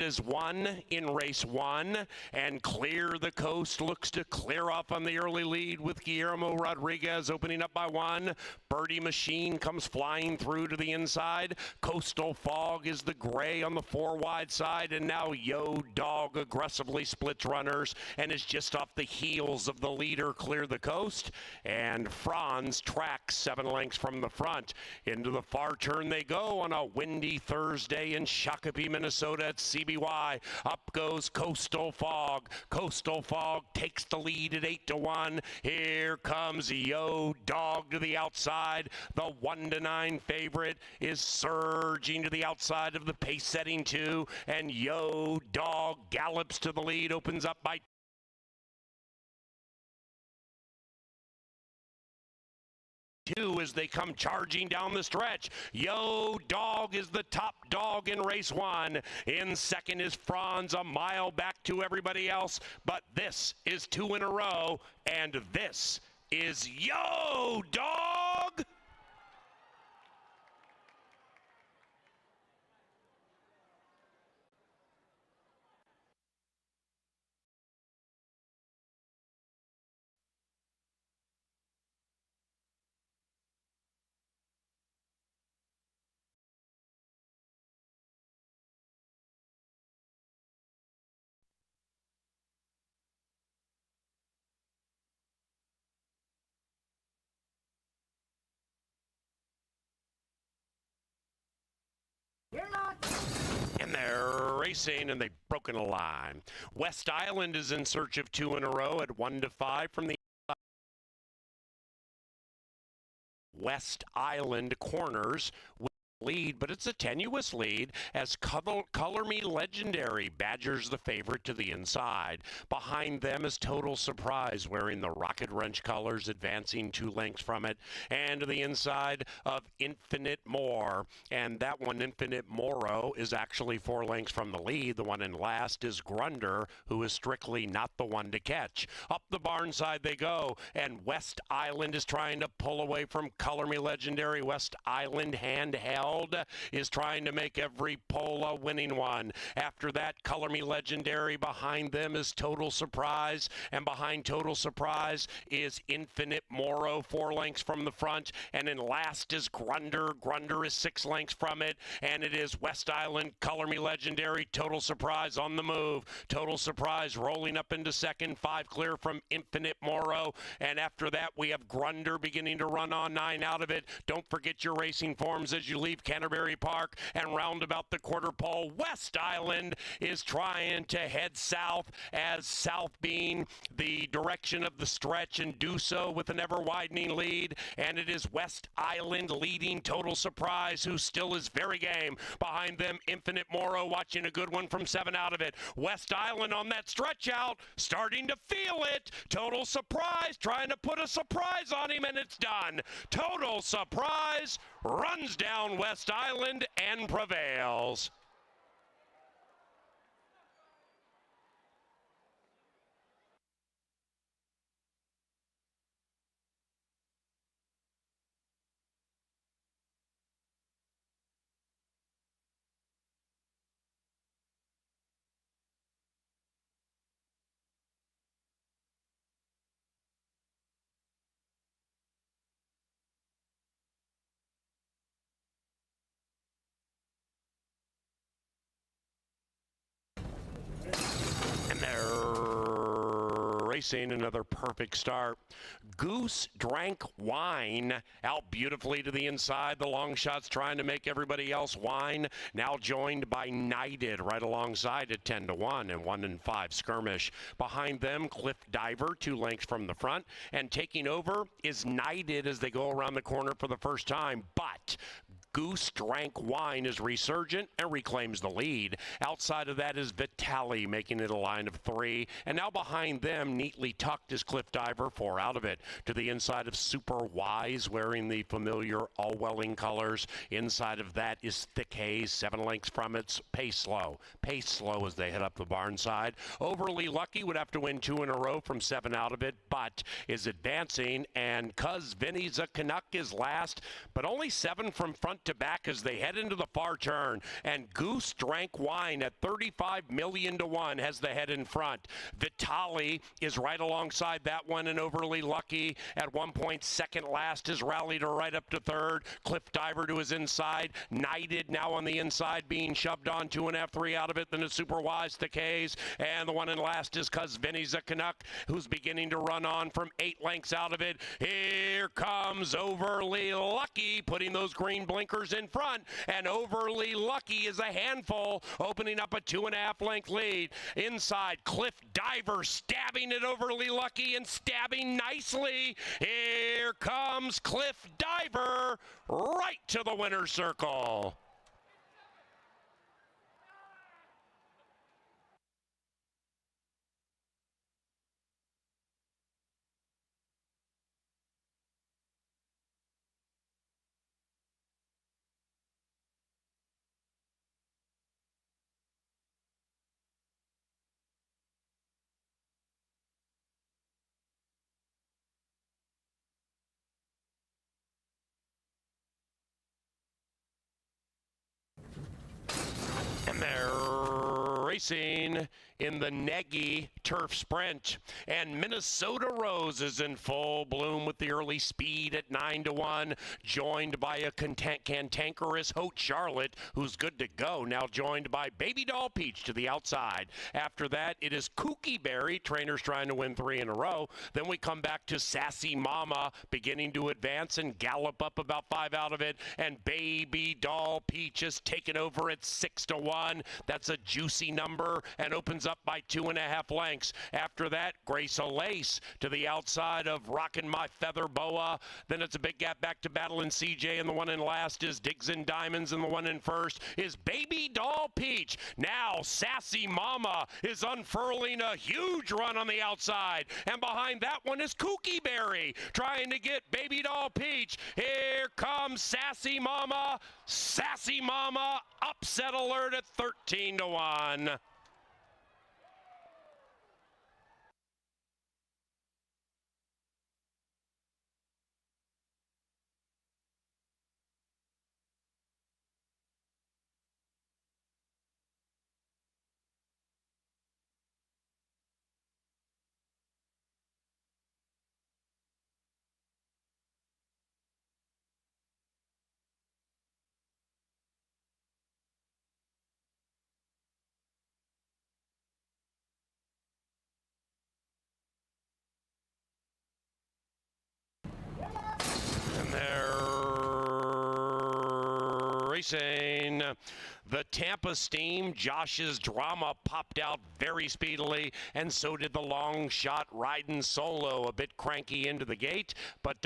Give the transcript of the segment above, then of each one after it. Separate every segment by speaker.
Speaker 1: is one in race one, and Clear the Coast looks to clear off on the early lead with Guillermo Rodriguez opening up by one. Birdie Machine comes flying through to the inside. Coastal Fog is the gray on the 4 wide side, and now Yo Dog aggressively splits runners and is just off the heels of the leader Clear the Coast, and Franz tracks 7 lengths from the front. Into the far turn they go on a windy Thursday in Shakopee, Minnesota at CBY. Up goes Coastal Fog. Coastal Fog takes the lead at 8-1. Here comes Yo Dog to the outside. The 1-9 favorite is surging to the outside of the pace setting 2, and Yo Dog gallops to the lead, opens up by as they come charging down the stretch. Yo Dog is the top dog in race 1. In second is Franz, a mile back to everybody else, but this is 2 in a row, and this is Yo Dog. And they're racing, and they've broken a line. West Island is in search of 2 in a row at 1-5 from the West Island corners lead, but it's a tenuous lead as Color Me Legendary badgers the favorite to the inside. Behind them is Total Surprise wearing the Rocket Wrench colors, advancing 2 lengths from it, and to the inside of Infinite More, and that one, Infinite Moro, is actually 4 lengths from the lead. The one in last is Grunder, who is strictly not the one to catch. Up the barn side they go, and West Island is trying to pull away from Color Me Legendary. West Island handheld is trying to make every pole a winning one. After that, Color Me Legendary. Behind them is Total Surprise, and behind Total Surprise is Infinite Moro, 4 lengths from the front, and in last is Grunder. Grunder is 6 lengths from it, and it is West Island, Color Me Legendary, Total Surprise on the move. Total Surprise rolling up into second, 5 clear from Infinite Moro, and after that we have Grunder beginning to run on 9 out of it. Don't forget your racing forms as you leave Canterbury Park and round about the quarter pole. West Island is trying to head south, as south being the direction of the stretch, and do so with an ever-widening lead, and it is West Island leading Total Surprise, who still is very game. Behind them, Infinite Moro watching a good one from 7 out of it. West Island on that stretch out, starting to feel it. Total Surprise trying to put a surprise on him, and it's done. Total Surprise runs down West Island and prevails. Racing, another perfect start. Goose Drank Wine out beautifully to the inside. The long shots trying to make everybody else whine. Now joined by Knighted right alongside at 10-1 and 1-5 Skirmish. Behind them, Cliff Diver 2 lengths from the front, and taking over is Knighted as they go around the corner for the first time. But Goose Drank Wine is resurgent and reclaims the lead. Outside of that is Vitali making it a line of 3. And now behind them, neatly tucked, is Cliff Diver, 4 out of it. To the inside of Super Wise wearing the familiar all-welling colors. Inside of that is Thick Haze, 7 lengths from it. Pace Slow. Pace Slow as they head up the barn side. Overly Lucky would have to win 2 in a row from 7 out of it, but is advancing. And Cuz Vinny's a Canuck is last, but only 7 from front front to back as they head into the far turn. And Goose Drank Wine at 35 million to 1 has the head in front. Vitali is right alongside that one, and Overly Lucky at 1 point second last is rallied right up to third. Cliff Diver to his inside. Knighted now on the inside being shoved on 2.5, 3 out of it. Then it's Super Wise to K's. And the one in last is Cuz Vinny's a Canuck, who's beginning to run on from 8 lengths out of it. Here comes Overly Lucky, putting those green blinkers in front. And Overly Lucky is a handful, opening up a 2.5 length lead. Inside, Cliff Diver stabbing at Overly Lucky and stabbing nicely. Here comes Cliff Diver right to the winner's circle. And they're racing in the Nagy Turf Sprint. And Minnesota Rose is in full bloom with the early speed at 9 to 1, joined by a cantankerous Haute Charlotte, who's good to go, now joined by Baby Doll Peach to the outside. After that, it is Kooky Berry, trainers trying to win 3 in a row. Then we come back to Sassy Mama, beginning to advance and gallop up about 5 out of it. And Baby Doll Peach is taken over at 6 to 1. That's a juicy number and opens up by 2.5 lengths. After that, Grace Lace to the outside of Rockin' My Feather Boa. Then it's a big gap back to Battle and CJ, and the one in last is Digs and Diamonds, and the one in first is Baby Doll Peach. Now Sassy Mama is unfurling a huge run on the outside, and behind that one is Kooky Berry trying to get Baby Doll Peach. Here comes Sassy Mama. Sassy Mama, upset alert at 13 to 1. And they're racing. The Tampa Steam, Josh's Drama, popped out very speedily, and so did the long shot Riding Solo, a bit cranky into the gate, but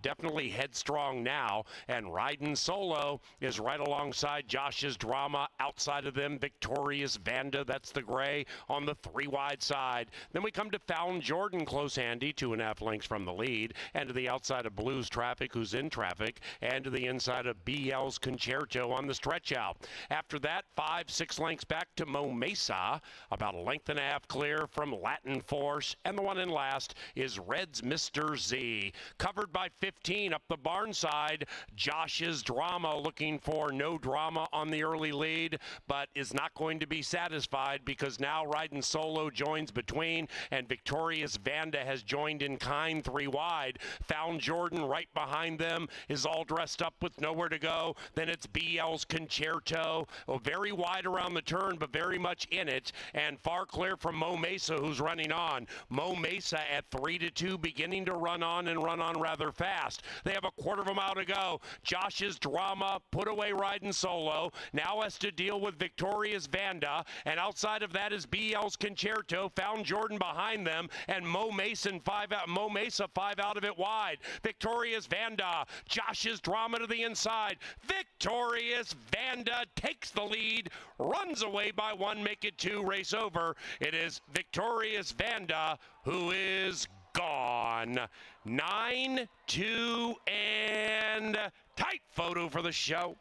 Speaker 1: definitely headstrong now. And Riding Solo is right alongside Josh's Drama. Outside of them, Victorious Vanda, that's the gray, on the 3 wide side. Then we come to Fallon Jordan, close handy, 2.5 lengths from the lead, and to the outside of Blues Traffic, who's in traffic, and to the inside of BL's Concerto on the stretch out. After that, 5, 6 lengths back to Mo Mesa, about 1.5 lengths clear from Latin Force, and the one in last is Red's Mr. Z. Covered by 15 up the barn side, Josh's Drama looking for no drama on the early lead, but is not going to be satisfied because now Riding Solo joins between, and Victorious Vanda has joined in kind 3 wide. Fallon Jordan right behind them is all dressed up with nowhere to go. Then it's BL's Concerto. Very wide around the turn, but very much in it, and far clear from Mo Mesa, who's running on. Mo Mesa at 3 to 2, beginning to run on and run on rather fast. They have a quarter of a mile to go. Josh's Drama put away Riding Solo, now has to deal with Victorious Vanda, and outside of that is BL's Concerto. Found Jordan behind them, and Mo Mesa 5 out of it wide. Victorious Vanda, Josh's Drama to the inside. Victorious Vanda takes the lead, runs away by 1, make it 2, race over. It is Victorious Vanda who is gone. 9, 2, and tight photo for the show.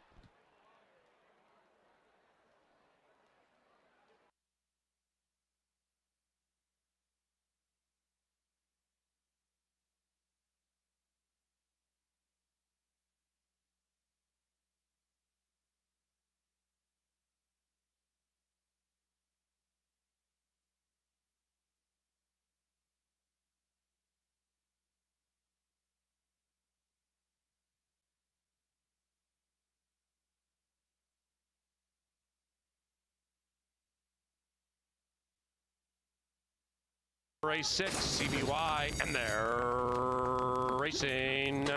Speaker 1: Race 6, CBY, and they're racing.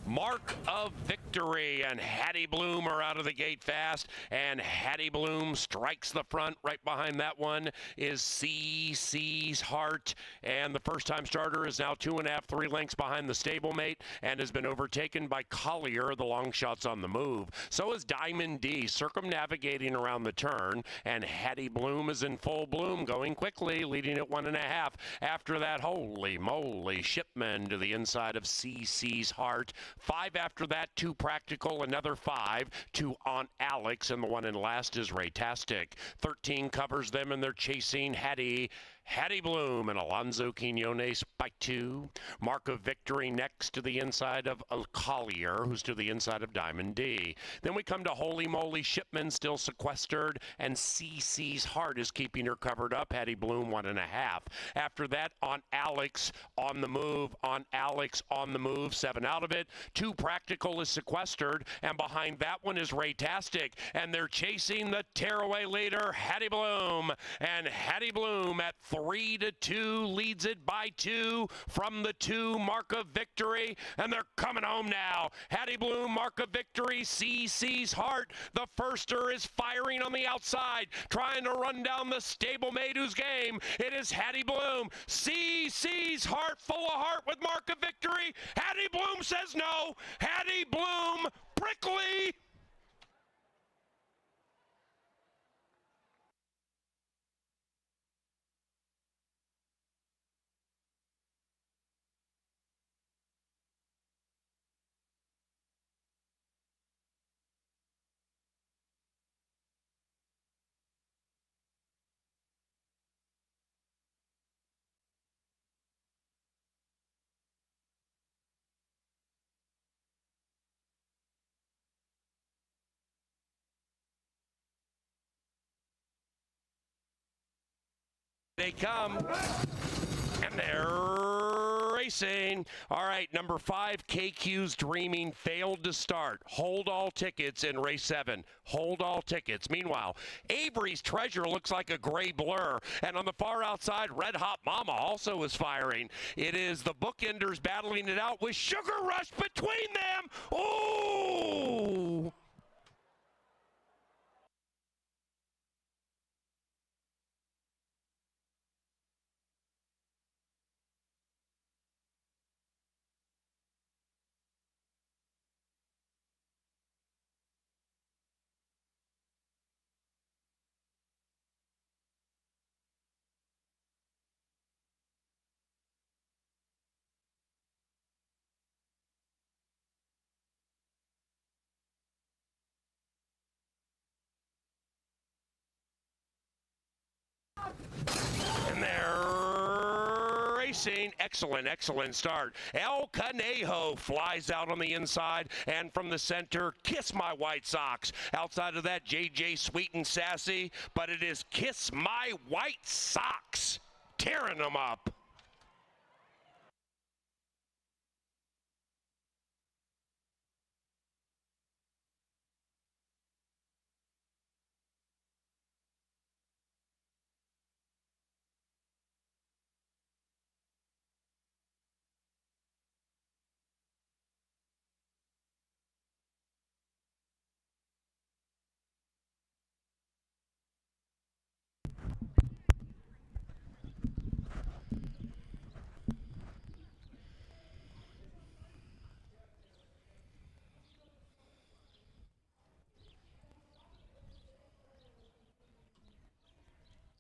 Speaker 1: Mark of Victory and Hatty Bloom are out of the gate fast, and Hatty Bloom strikes the front. Right behind that one is CC's Heart, and the first-time starter is now 2.5, 3 lengths behind the stablemate and has been overtaken by Collier, the long shots on the move. So is Diamond D, circumnavigating around the turn, and Hatty Bloom is in full bloom, going quickly, leading at 1.5. After that, holy moly, Shipman to the inside of CC's Heart. 5 after that, 2 Practical, another 5, 2 on Alex, and the one in last is Raytastic. 13 covers them, and they're chasing Hatty Bloom and Alonzo Quinones by 2. Mark of Victory next to the inside of Collier, who's to the inside of Diamond D. Then we come to Holy Moly Shipman, still sequestered, and CC's Heart is keeping her covered up. Hatty Bloom 1.5. After that, on Alex, on the move, on Alex, on the move, 7 out of it. 2 Practical is sequestered, and behind that one is Raytastic, and they're chasing the tearaway leader, Hatty Bloom, and Hatty Bloom at 3-2 leads it by 2 from the 2 Mark of Victory, and they're coming home now. Hatty Bloom, Mark of Victory, CC's Heart. The firster is firing on the outside, trying to run down the stablemate whose game. It is Hatty Bloom. CC's Heart, full of heart with Mark of Victory. Hatty Bloom says no. Hatty Bloom, prickly. They come, and they're racing. All right, number 5, KQ's Dreaming, failed to start. Hold all tickets in race 7. Hold all tickets. Meanwhile, Avery's Treasure looks like a gray blur, and on the far outside, Red Hot Mama also is firing. It is the bookenders battling it out with Sugar Rush between them. Ooh! And they're racing. Excellent, excellent start. El Conejo flies out on the inside, and from the center, Kiss My White Sox. Outside of that, JJ Sweet and Sassy, but it is Kiss My White Sox tearing them up.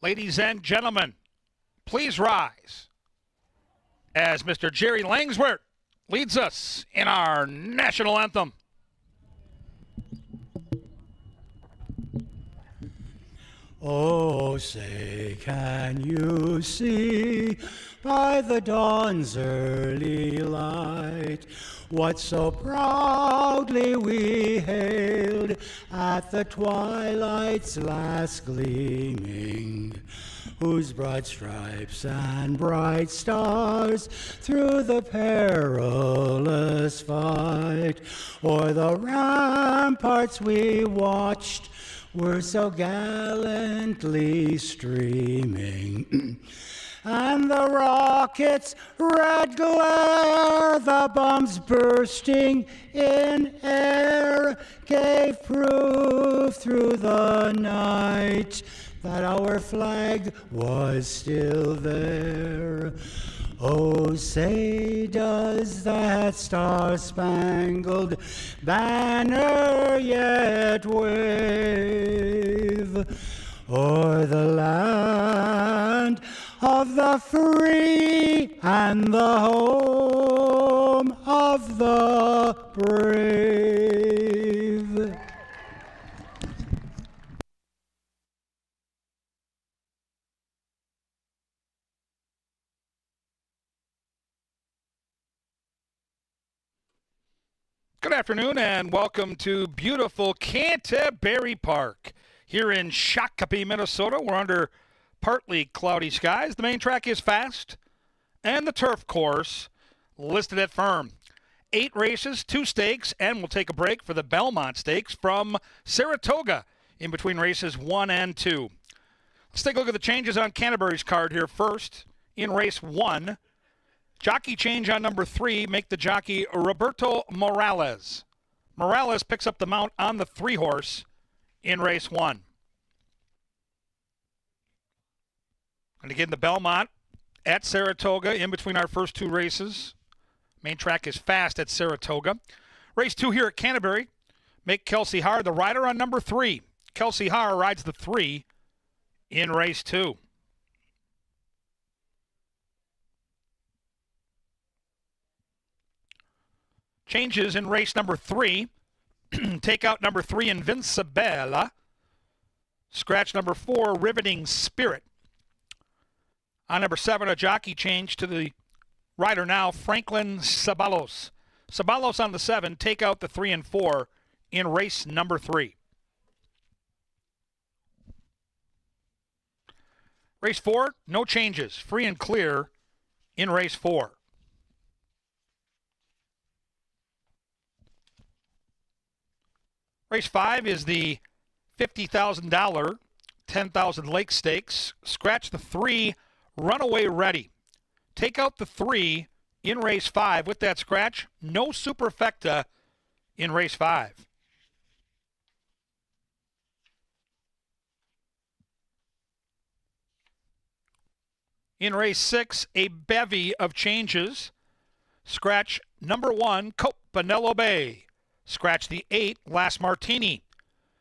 Speaker 2: Ladies and gentlemen, please rise as Mr. Jerry Langsworth leads us in our national anthem.
Speaker 3: Oh, say, can you see by the dawn's early light what so proudly we hailed at the twilight's last gleaming, whose broad stripes and bright stars through the perilous fight o'er the ramparts we watched were so gallantly streaming. and the rocket's red glare, the bombs bursting in air, gave proof through the night that our flag was still there. Oh, say does that star-spangled banner yet wave o'er the land of the free and the home of the brave?
Speaker 2: Good afternoon and welcome to beautiful Canterbury Park here in Shakopee, Minnesota. We're under partly cloudy skies. The main track is fast and the turf course listed at firm. 8 races, 2 stakes, and we'll take a break for the Belmont Stakes from Saratoga in between races 1 and 2. Let's take a look at the changes on Canterbury's card here first. In race 1, jockey change on number 3, make the jockey Roberto Morales. Morales picks up the mount on the 3-horse in race 1. And again, the Belmont at Saratoga in between our first 2 races. Main track is fast at Saratoga. Race 2 here at Canterbury, make Kelsey Haar the rider on number 3. Kelsey Haar rides the 3 in race 2. Changes in race number 3. Take out number 3, Invincibella. Scratch number 4, Riveting Spirit. On number 7, a jockey change to the rider now, Franklin Sabalos. Sabalos on the 7, take out the 3 and 4 in race number 3. Race 4, no changes. Free and clear in race 4. Race 5 is the $50,000 10,000 Lake Stakes. Scratch the 3, Runaway Ready. Take out the 3 in race 5. With that scratch, no superfecta in race 5. In race 6, a bevy of changes. Scratch number 1, Campanello Bay. Scratch the 8, Last Martini.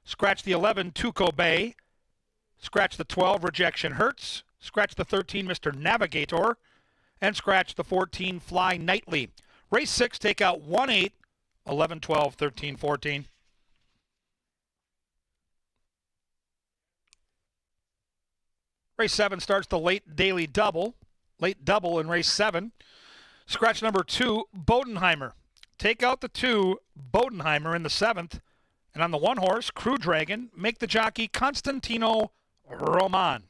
Speaker 2: Scratch the 11, Tuco Bay. Scratch the 12, Rejection Hurts. Scratch the 13, Mr. Navigator. And scratch the 14, Fly Nightly. Race 6, take out 1, 8, 11, 12, 13, 14. Race 7 starts the late daily double. Late double in race 7. Scratch number 2, Bodenheimer. Take out the 2, Bodenheimer in the 7th. And on the 1-horse, Crew Dragon, make the jockey Constantino Roman.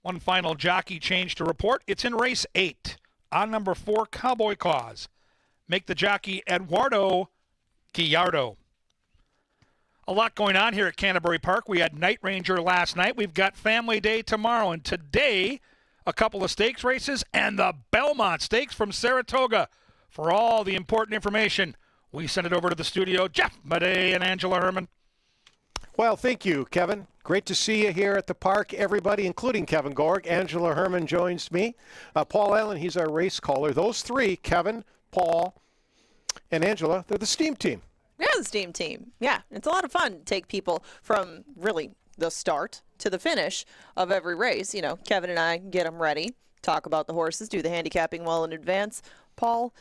Speaker 2: One final jockey change to report. It's in race 8. On number 4, Cowboy Cause. Make the jockey Eduardo Gallardo. A lot going on here at Canterbury Park. We had Night Ranger last night. We've got Family Day tomorrow. And today, a couple of stakes races and the Belmont Stakes from Saratoga. For all the important information, we send it over to the studio. Jeff Madej and Angela Herman.
Speaker 4: Well, thank you, Kevin. Great to see you here at the park, everybody, including Kevin Gorg. Angela Herman joins me. Paul Allen, he's our race caller. Those 3, Kevin, Paul, and Angela, they're the STEAM team.
Speaker 5: Yeah, the STEAM team. Yeah, it's a lot of fun to take people from really the start to the finish of every race. You know, Kevin and I get them ready, talk about the horses, do the handicapping well in advance. Paul,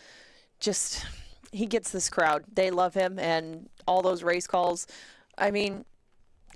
Speaker 5: just, he gets this crowd. They love him, and all those race calls. I mean,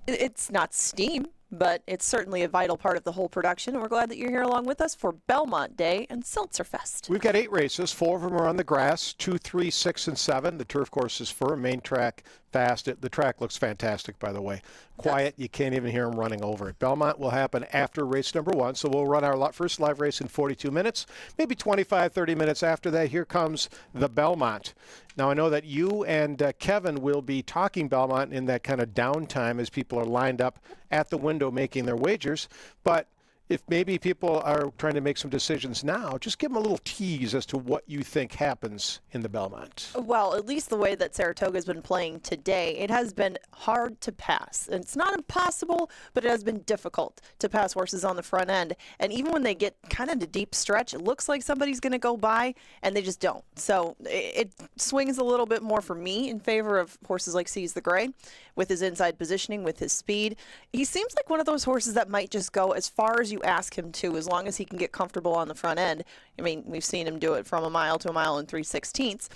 Speaker 5: it's not STEAM, but it's certainly a vital part of the whole production. And we're glad that you're here along with us for Belmont Day and Seltzerfest.
Speaker 4: We've got 8 races. 4 of them are on the grass, 2, 3, 6, and 7. The turf course is firm, main track fast. The track looks fantastic, by the way. Quiet, you can't even hear them running over it. Belmont will happen after race number 1, so we'll run our first live race in 42 minutes. Maybe 25, 30 minutes after that, here comes the Belmont. Now, I know that you and Kevin will be talking Belmont in that kind of downtime as people are lined up at the window making their wagers. But if maybe people are trying to make some decisions now, just give them a little tease as to what you think happens in the Belmont.
Speaker 5: Well, at least the way that Saratoga's been playing today, it has been hard to pass. It's not impossible, but it has been difficult to pass horses on the front end. And even when they get kind of to deep stretch, it looks like somebody's going to go by, and they just don't. So it swings a little bit more for me in favor of horses like Seize the Gray, with his inside positioning, with his speed. He seems like one of those horses that might just go as far as you ask him to, as long as he can get comfortable on the front end. I mean, we've seen him do it from a mile to a mile and 3/16,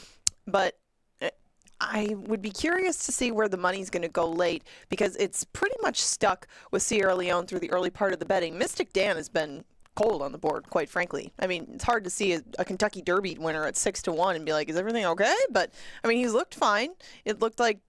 Speaker 5: but I would be curious to see where the money's going to go late, because it's pretty much stuck with Sierra Leone through the early part of the betting. Mystic Dan has been cold on the board, quite frankly. I mean, it's hard to see a Kentucky Derby winner at 6-1 and be like, is everything okay? But I mean, he's looked fine. It looked like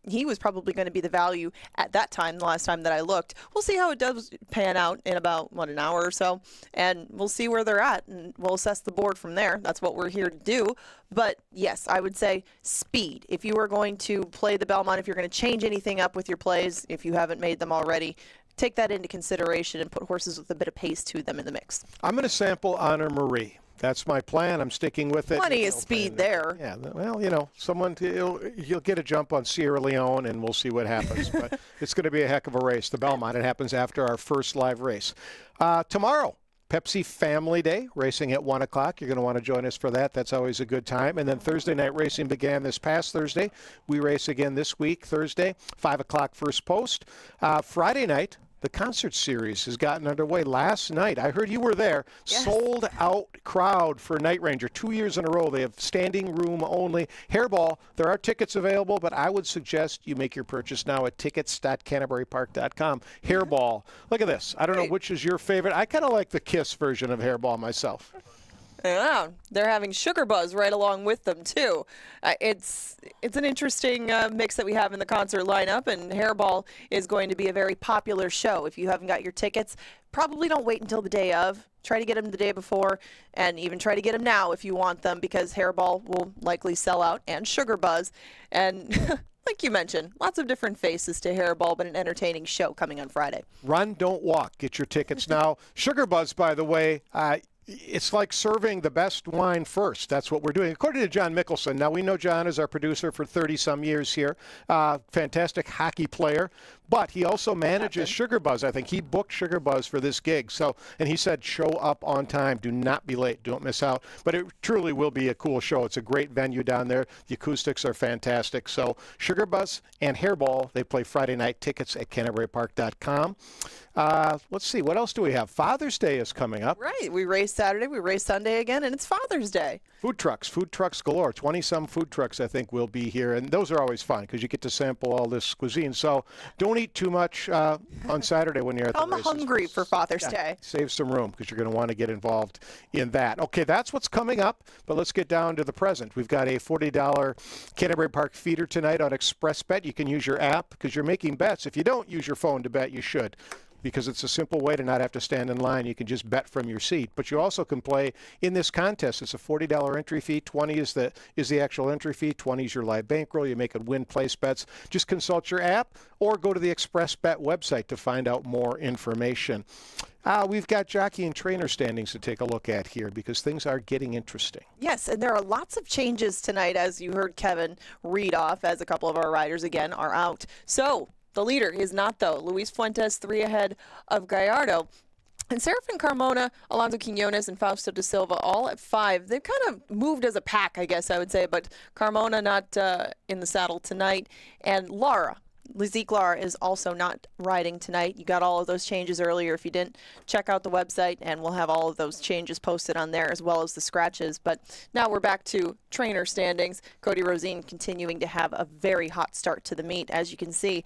Speaker 5: he was probably going to be the value at that time, the last time that I looked. We'll see how it does pan out in about, an hour or so, and we'll see where they're at, and we'll assess the board from there. That's what we're here to do. But yes, I would say speed. If you are going to play the Belmont, if you're going to change anything up with your plays, if you haven't made them already, take that into consideration and put horses with a bit of pace to them in the mix.
Speaker 4: I'm going to sample Honor Marie. That's my plan. I'm sticking with it.
Speaker 5: Plenty of speed there.
Speaker 4: Yeah, well, you'll get a jump on Sierra Leone, and we'll see what happens. But it's going to be a heck of a race. The Belmont, it happens after our first live race. Tomorrow, Pepsi Family Day, racing at 1 o'clock. You're going to want to join us for that. That's always a good time. And then Thursday night racing began this past Thursday. We race again this week, Thursday, 5 o'clock first post. Friday night, the concert series has gotten underway. Last night, I heard you were there,
Speaker 5: yes.
Speaker 4: Sold out crowd for Night Ranger. 2 years in a row. They have standing room only. Hairball, there are tickets available, but I would suggest you make your purchase now at tickets.canterburypark.com. Hairball. Look at this. I don't know which is your favorite. I kind of like the Kiss version of Hairball myself.
Speaker 5: Yeah, they're having Sugar Buzz right along with them, too. It's an interesting mix that we have in the concert lineup, and Hairball is going to be a very popular show. If you haven't got your tickets, probably don't wait until the day of. Try to get them the day before, and even try to get them now if you want them, because Hairball will likely sell out, and Sugar Buzz. And like you mentioned, lots of different faces to Hairball, but an entertaining show coming on Friday.
Speaker 4: Run, don't walk. Get your tickets now. Sugar Buzz, by the way, it's like serving the best wine first. That's what we're doing, according to John Mickelson. Now, we know John is our producer for 30-some years here. Fantastic hockey player. But he also manages Sugar Buzz. I think he booked Sugar Buzz for this gig. And he said, show up on time. Do not be late. Don't miss out. But it truly will be a cool show. It's a great venue down there. The acoustics are fantastic. So Sugar Buzz and Hairball, they play Friday night. Tickets at CanterburyPark.com. Let's see. What else do we have? Father's Day is coming up.
Speaker 5: Right. We race Saturday. We race Sunday again. And it's Father's Day. Food
Speaker 4: trucks galore. 20-some food trucks, I think, will be here. And those are always fun because you get to sample all this cuisine. So don't eat too much on Saturday when you're at the races.
Speaker 5: I'm hungry for Father's Day.
Speaker 4: Save some room because you're going to want to get involved in that. Okay, that's what's coming up. But let's get down to the present. We've got a $40 Canterbury Park feeder tonight on Express Bet. You can use your app because you're making bets. If you don't use your phone to bet, you should, because it's a simple way to not have to stand in line. You can just bet from your seat. But you also can play in this contest. It's a $40 entry fee. $20 is the actual entry fee. $20 is your live bankroll. You make a win place bets. Just consult your app or go to the Express Bet website to find out more information. We've got jockey and trainer standings to take a look at here because things are getting interesting.
Speaker 5: Yes, and there are lots of changes tonight, as you heard Kevin read off, as a couple of our riders, again, are out. So the leader is not, though. Luis Fuentes, 3 ahead of Gallardo. And Serafin Carmona, Alonso Quinones, and Fausto da Silva all at 5. They've kind of moved as a pack, I guess I would say, but Carmona not in the saddle tonight. And Zeke Lara is also not riding tonight. You got all of those changes earlier. If you didn't, check out the website, and we'll have all of those changes posted on there as well as the scratches. But now we're back to trainer standings. Cody Rosine continuing to have a very hot start to the meet, as you can see.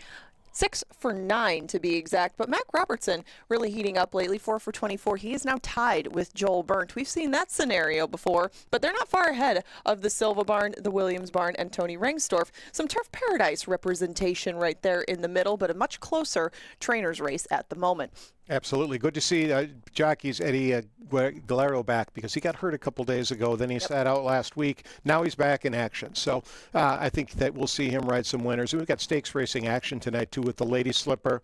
Speaker 5: 6 for 9 to be exact, but Mac Robertson really heating up lately, 4 for 24. He is now tied with Joel Burnt. We've seen that scenario before, but they're not far ahead of the Silva Barn, the Williams Barn, and Tony Rengstorff. Some Turf Paradise representation right there in the middle, but a much closer trainer's race at the moment.
Speaker 4: Absolutely. Good to see jockeys Eddie Galero back because he got hurt a couple days ago. Then he sat out last week. Now he's back in action. So I think that we'll see him ride some winners. And we've got stakes racing action tonight, too, with the Lady Slipper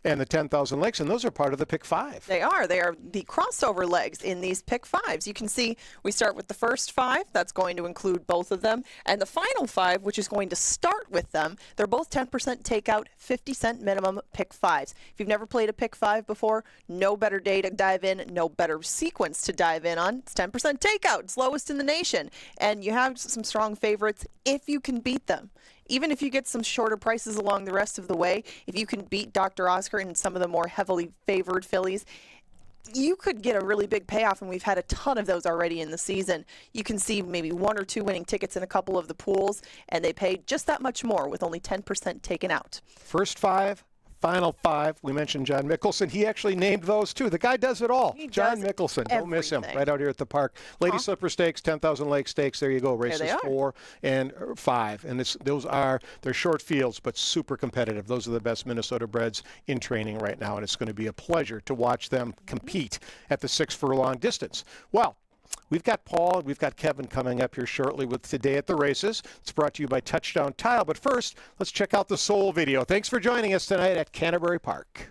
Speaker 4: and the 10,000 Lakes. And those are part of the Pick 5.
Speaker 5: They are. They are the crossover legs in these Pick 5s. You can see we start with the first 5. That's going to include both of them. And the final 5, which is going to start with them, they're both 10% takeout, 50-cent minimum Pick 5s. If you've never played a Pick 5 before, no better day to dive in, no better sequence to dive in on. It's 10% takeout. It's lowest in the nation. And you have some strong favorites if you can beat them. Even if you get some shorter prices along the rest of the way, if you can beat Dr. Oscar and some of the more heavily favored fillies, you could get a really big payoff, and we've had a ton of those already in the season. You can see maybe 1 or 2 winning tickets in a couple of the pools, and they pay just that much more with only 10% taken out.
Speaker 4: First 5. Final 5, we mentioned John Mickelson. He actually named those too. The guy does it all. John Mickelson. Don't miss him. Right out here at the park. Lady Slipper Stakes, 10,000 Lake Stakes. There you go. Races 4 and 5. And they're short fields, but super competitive. Those are the best Minnesota breds in training right now. And it's going to be a pleasure to watch them compete at the 6 furlong distance. Well, we've got Paul and we've got Kevin coming up here shortly with Today at the Races. It's brought to you by Touchdown Tile. But first, let's check out the Soul video. Thanks for joining us tonight at Canterbury Park.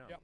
Speaker 2: Yep.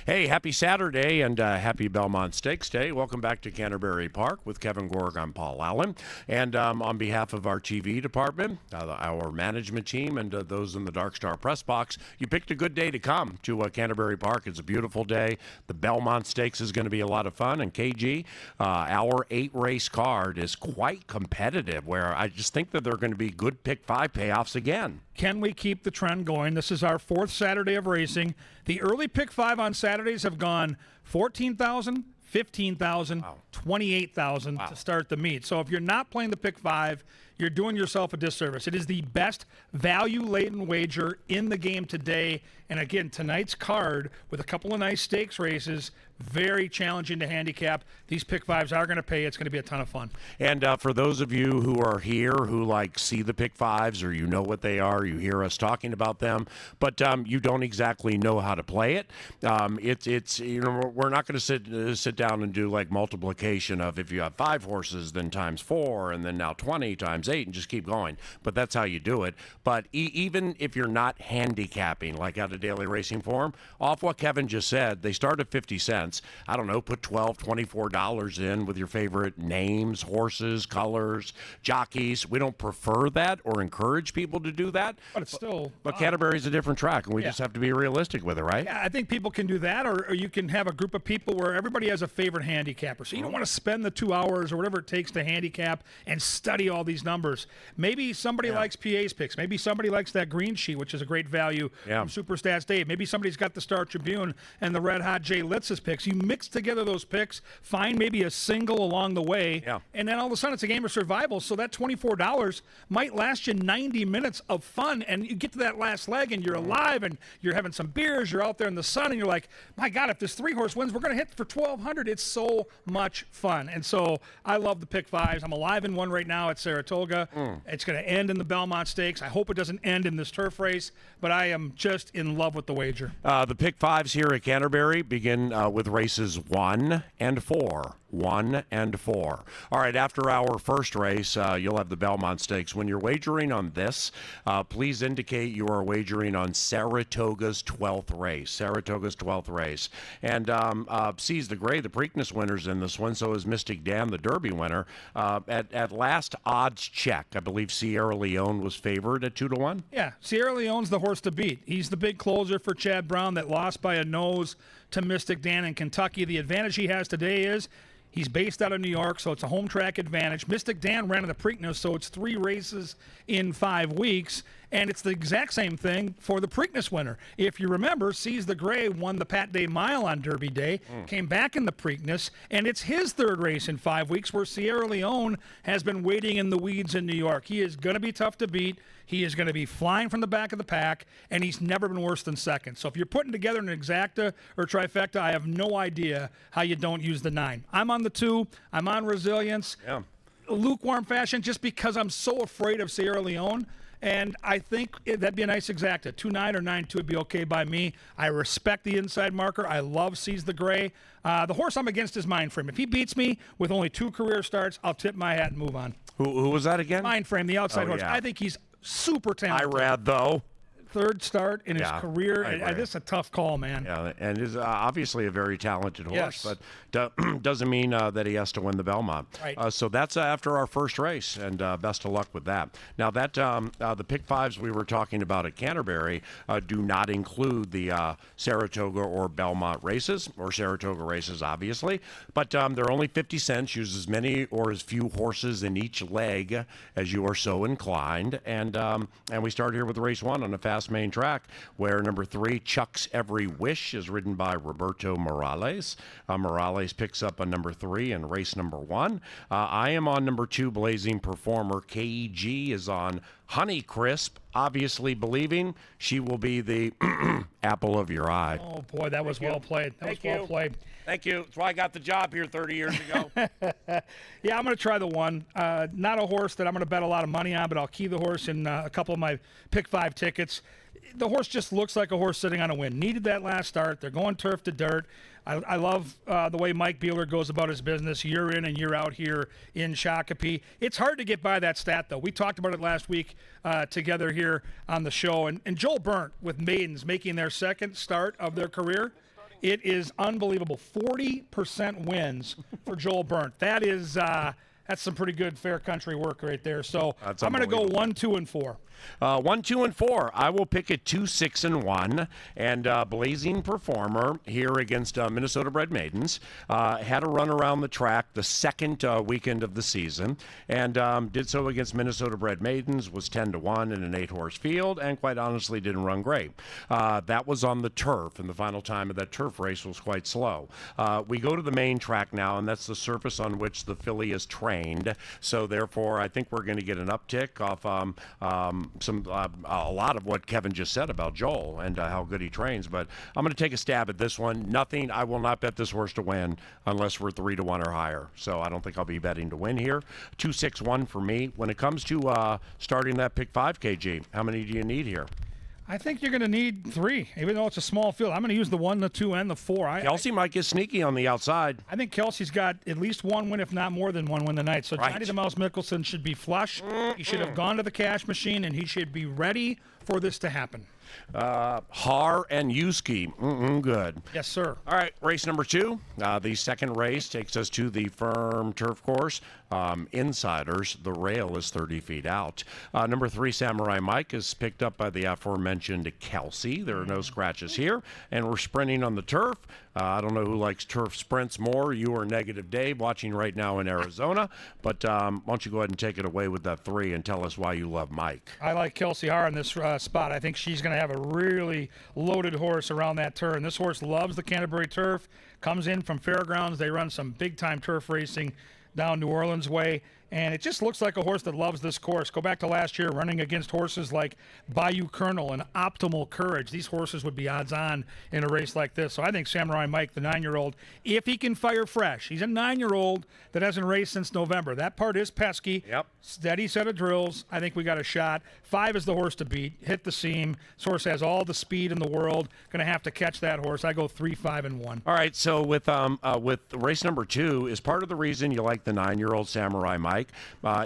Speaker 1: Hey, happy Saturday and happy Belmont Stakes Day. Welcome back to Canterbury Park with Kevin Gorg. I'm Paul Allen. And on behalf of our TV department, our management team, and those in the Dark Star press box, you picked a good day to come to Canterbury Park. It's a beautiful day. The Belmont Stakes is going to be a lot of fun. And KG, our 8-race card is quite competitive, where I just think that there are going to be good Pick 5 payoffs again.
Speaker 2: Can we keep the trend going? This is our 4th Saturday of racing. The early Pick 5 on Saturdays have gone 14,000, 15,000, 28,000 to start the meet. So if you're not playing the Pick 5, you're doing yourself a disservice. It is the best value-laden wager in the game today. And again, tonight's card with a couple of nice stakes races, very challenging to handicap. These Pick 5s are going to pay. It's going to be a ton of fun.
Speaker 1: And for those of you who are here who see the Pick 5s, or you know what they are, you hear us talking about them, but you don't exactly know how to play it. It's we're not going to sit down and do multiplication of if you have 5 horses, then times 4, and then now 20 times 8 and just keep going. But that's how you do it. But even if you're not handicapping, like out of daily racing form, off what Kevin just said, they start at 50 cents. I don't know, put $12, $24 in with your favorite names, horses, colors, jockeys. We don't prefer that or encourage people to do that.
Speaker 2: But it's still.
Speaker 1: But Canterbury's a different track, and we just have to be realistic with it, right?
Speaker 2: Yeah, I think people can do that, or you can have a group of people where everybody has a favorite handicapper. So you don't want to spend the 2 hours or whatever it takes to handicap and study all these numbers. Maybe somebody likes PA's picks. Maybe somebody likes that green sheet, which is a great value from Superstats Dave. Maybe somebody's got the Star Tribune and the Red Hot Jay Litz's picks. You mix together those picks, find maybe a single along the way, and then all of a sudden it's a game of survival. So that $24 might last you 90 minutes of fun, and you get to that last leg and you're alive and you're having some beers, you're out there in the sun, and you're like, my God, if this 3-horse wins, we're going to hit for $1,200. It's so much fun. And so I love the pick fives. I'm alive in one right now at Saratoga. It's going to end in the Belmont Stakes. I hope it doesn't end in this turf race, but I am just in love with the wager.
Speaker 1: The pick fives here at Canterbury begin with races 1 and 4. 1 and 4. All right, after our first race, you'll have the Belmont Stakes. When you're wagering on this, please indicate you are wagering on Saratoga's 12th race. Saratoga's 12th race. And Seize the Gray, the Preakness winner's in this one, so is Mystic Dan, the Derby winner. At last odds check, I believe Sierra Leone was favored at 2-1.
Speaker 2: Yeah, Sierra Leone's the horse to beat. He's the big closer for Chad Brown that lost by a nose to Mystic Dan in Kentucky. The advantage he has today is he's based out of New York, so it's a home track advantage. Mystic Dan ran in the Preakness, so it's 3 races in 5 weeks. And it's the exact same thing for the Preakness winner. If you remember, Seize the Gray won the Pat Day Mile on Derby Day, came back in the Preakness, and it's his 3rd race in 5 weeks, where Sierra Leone has been waiting in the weeds in New York. He is going to be tough to beat. He is going to be flying from the back of the pack, and he's never been worse than second. So if you're putting together an exacta or trifecta, I have no idea how you don't use the 9. I'm on the 2. I'm on Resilience. Lukewarm fashion, just because I'm so afraid of Sierra Leone. And I think that'd be a nice exacta. 2-9 or 9-2 would be okay by me. I respect the inside marker. I love Seize the Gray. The horse I'm against is Mindframe. If he beats me with only 2 career starts, I'll tip my hat and move on.
Speaker 1: Who was that again?
Speaker 2: Mindframe, the outside horse.
Speaker 1: Yeah.
Speaker 2: I think he's super talented.
Speaker 1: Irad, though.
Speaker 2: 3rd start in his career. This is a tough call, man.
Speaker 1: Yeah, and is obviously a very talented horse,
Speaker 2: Yes.
Speaker 1: but doesn't mean that he has to win the Belmont.
Speaker 2: Right.
Speaker 1: So that's after our first race, and best of luck with that. Now, that the pick fives we were talking about at Canterbury do not include the Saratoga or Belmont races, or Saratoga races, obviously, but they're only 50 cents. Use as many or as few horses in each leg as you are so inclined, and we start here with race 1 on a fast main track, where number 3, Chuck's Every Wish, is ridden by Roberto Morales. Morales picks up on number 3 in race number 1. I am on number 2, Blazing Performer. KEG is on Honeycrisp, obviously believing she will be the apple of your eye.
Speaker 2: Oh, boy, that was well played. Well played.
Speaker 1: Thank you. That's why I got the job here 30 years ago.
Speaker 2: Yeah, I'm going to try the 1. Not a horse that I'm going to bet a lot of money on, but I'll key the horse in a couple of my pick 5 tickets. The horse just looks like a horse sitting on a win. Needed that last start. They're going turf to dirt. I love the way Mike Beeler goes about his business year in and year out here in Shakopee. It's hard to get by that stat, though. We talked about it last week together here on the show. And Joel Burnt with Maidens making their 2nd start of their career. It is unbelievable. 40% wins for Joel Burnt. That is that's some pretty good fair country work right there. So I'm going to go 1, 2, and 4.
Speaker 1: 1, 2, and 4. I will pick it 2, 6, and 1. And Blazing Performer here against Minnesota Bred Maidens had a run around the track the 2nd weekend of the season, and did so against Minnesota Bred Maidens. Was 10-1 in an 8-horse field, and quite honestly didn't run great. That was on the turf, and the final time of that turf race was quite slow. We go to the main track now, and that's the surface on which the filly is trained. So therefore, I think we're going to get an uptick off a lot of what Kevin just said about Joel and how good he trains, but I'm going to take a stab at this one. I will not bet this horse to win unless we're 3-1 or higher. So I don't think I'll be betting to win here. 2, 6, 1 for me. When it comes to starting that pick 5 KG, how many do you need here?
Speaker 2: I think you're going to need 3, even though it's a small field. I'm going to use the 1, the 2, and the 4.
Speaker 1: Kelsey might get sneaky on the outside.
Speaker 2: I think Kelsey's got at least 1 win, if not more than 1 win tonight. So
Speaker 1: Right.
Speaker 2: Johnny the Mouse Mickelson should be flush. He should have gone to the cash machine, and he should be ready for this to happen.
Speaker 1: Har and Yuski. Good.
Speaker 2: Yes, sir.
Speaker 1: All right, race number 2. The second race takes us to the firm turf course. Insiders, the rail is 30 feet out. Number 3, Samurai Mike, is picked up by the aforementioned Kelsey. There are no scratches here, and we're sprinting on the turf. I don't know who likes turf sprints more, you or Negative Dave, watching right now in Arizona. But why don't you go ahead and take it away with that 3 and tell us why you love Mike.
Speaker 2: I like Kelsey Har in this spot. I think she's going to have a really loaded horse around that turn. This horse loves the Canterbury turf, comes in from Fairgrounds. They run some big-time turf racing down New Orleans way, and it just looks like a horse that loves this course. Go back to last year, running against horses like Bayou Colonel and Optimal Courage. These horses would be odds-on in a race like this. So I think Samurai Mike, the 9-year-old, if he can fire fresh, he's a 9-year-old that hasn't raced since November. That part is pesky.
Speaker 1: Yep.
Speaker 2: Steady set of drills. I think we got a shot. 5 is the horse to beat. Hit the seam. This horse has all the speed in the world. Going to have to catch that horse. I go 3, 5, and 1.
Speaker 1: All right, so with race number 2 is part of the reason you like the 9-year-old Samurai Mike,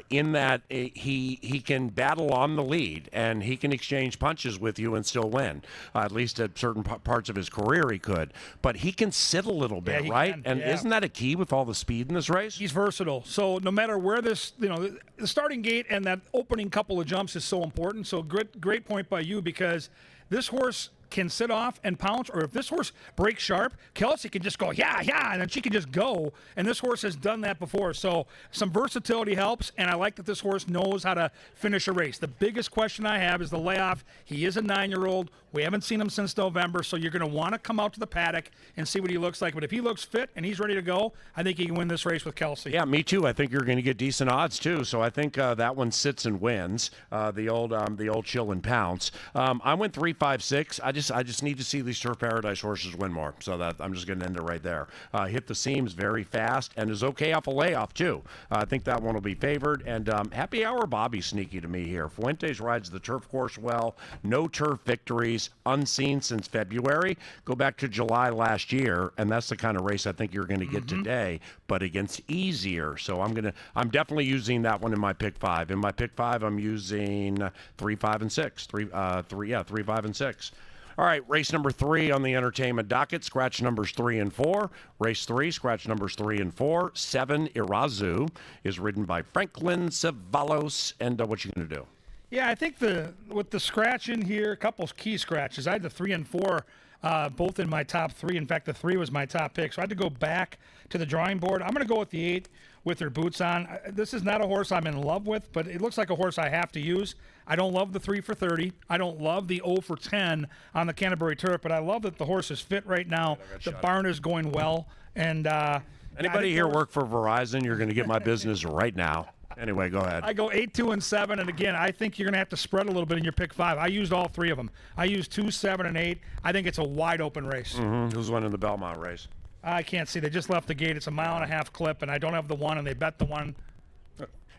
Speaker 1: in that he can battle on the lead and he can exchange punches with you and still win. At least at certain parts of his career he could, but he can sit a little bit,
Speaker 2: he
Speaker 1: right?
Speaker 2: can,
Speaker 1: And
Speaker 2: yeah.
Speaker 1: Isn't that a key with all the speed in this race?
Speaker 2: He's versatile. So no matter where this, the starting gate and that opening couple of jumps is so important. So great point by you, because this horse can sit off and pounce, or if this horse breaks sharp, Kelsey can just go, yeah, and then she can just go, and this horse has done that before. So some versatility helps, and I like that this horse knows how to finish a race. The biggest question I have is the layoff. He is a 9-year-old. We haven't seen him since November, so you're going to want to come out to the paddock and see what he looks like. But if he looks fit and he's ready to go, I think he can win this race with Kelsey.
Speaker 1: Yeah, me too. I think you're going to get decent odds too. So I think that one sits and wins. The old chill and pounce. I went 3, 5, 6. I just need to see these Turf Paradise horses win more. So that I'm just going to end it right there. Hit the seams very fast and is okay off a layoff too. I think that one will be favored. And Happy Hour Bobby sneaky to me here. Fuentes rides the turf course well. No turf victories, unseen since February. Go back to July last year, and that's the kind of race I think you're going to get today, but against easier. So I'm definitely using that one in my pick 5. In my pick 5, I'm using 3, 5, and 6. 3, 5, and 6. All right, race number 3 on the entertainment docket, scratch numbers 3 and 4. Race 3, scratch numbers 3 and 4. 7, Irazu, is ridden by Franklin Cevallos. And what you going to do?
Speaker 2: Yeah, I think with the scratch in here, a couple key scratches. I had the 3 and 4 both in my top 3. In fact, the 3 was my top pick. So I had to go back to the drawing board. I'm going to go with the 8 with her boots on. This is not a horse I'm in love with, but it looks like a horse I have to use. I don't love the 3 for 30. I don't love the 0 for 10 on the Canterbury turf, but I love that the horse is fit right now. The barn is going well. And
Speaker 1: anybody here work for Verizon? You're going to get my business right now. Anyway, go ahead.
Speaker 2: I go 8, 2, and 7, and again, I think you're going to have to spread a little bit in your pick 5. I used all 3 of them. I used 2, 7, and 8. I think it's a wide open race.
Speaker 1: Who's winning the Belmont race?
Speaker 2: I can't see. They just left the gate. It's a 1.5 mile clip, and I don't have the 1, and they bet the 1.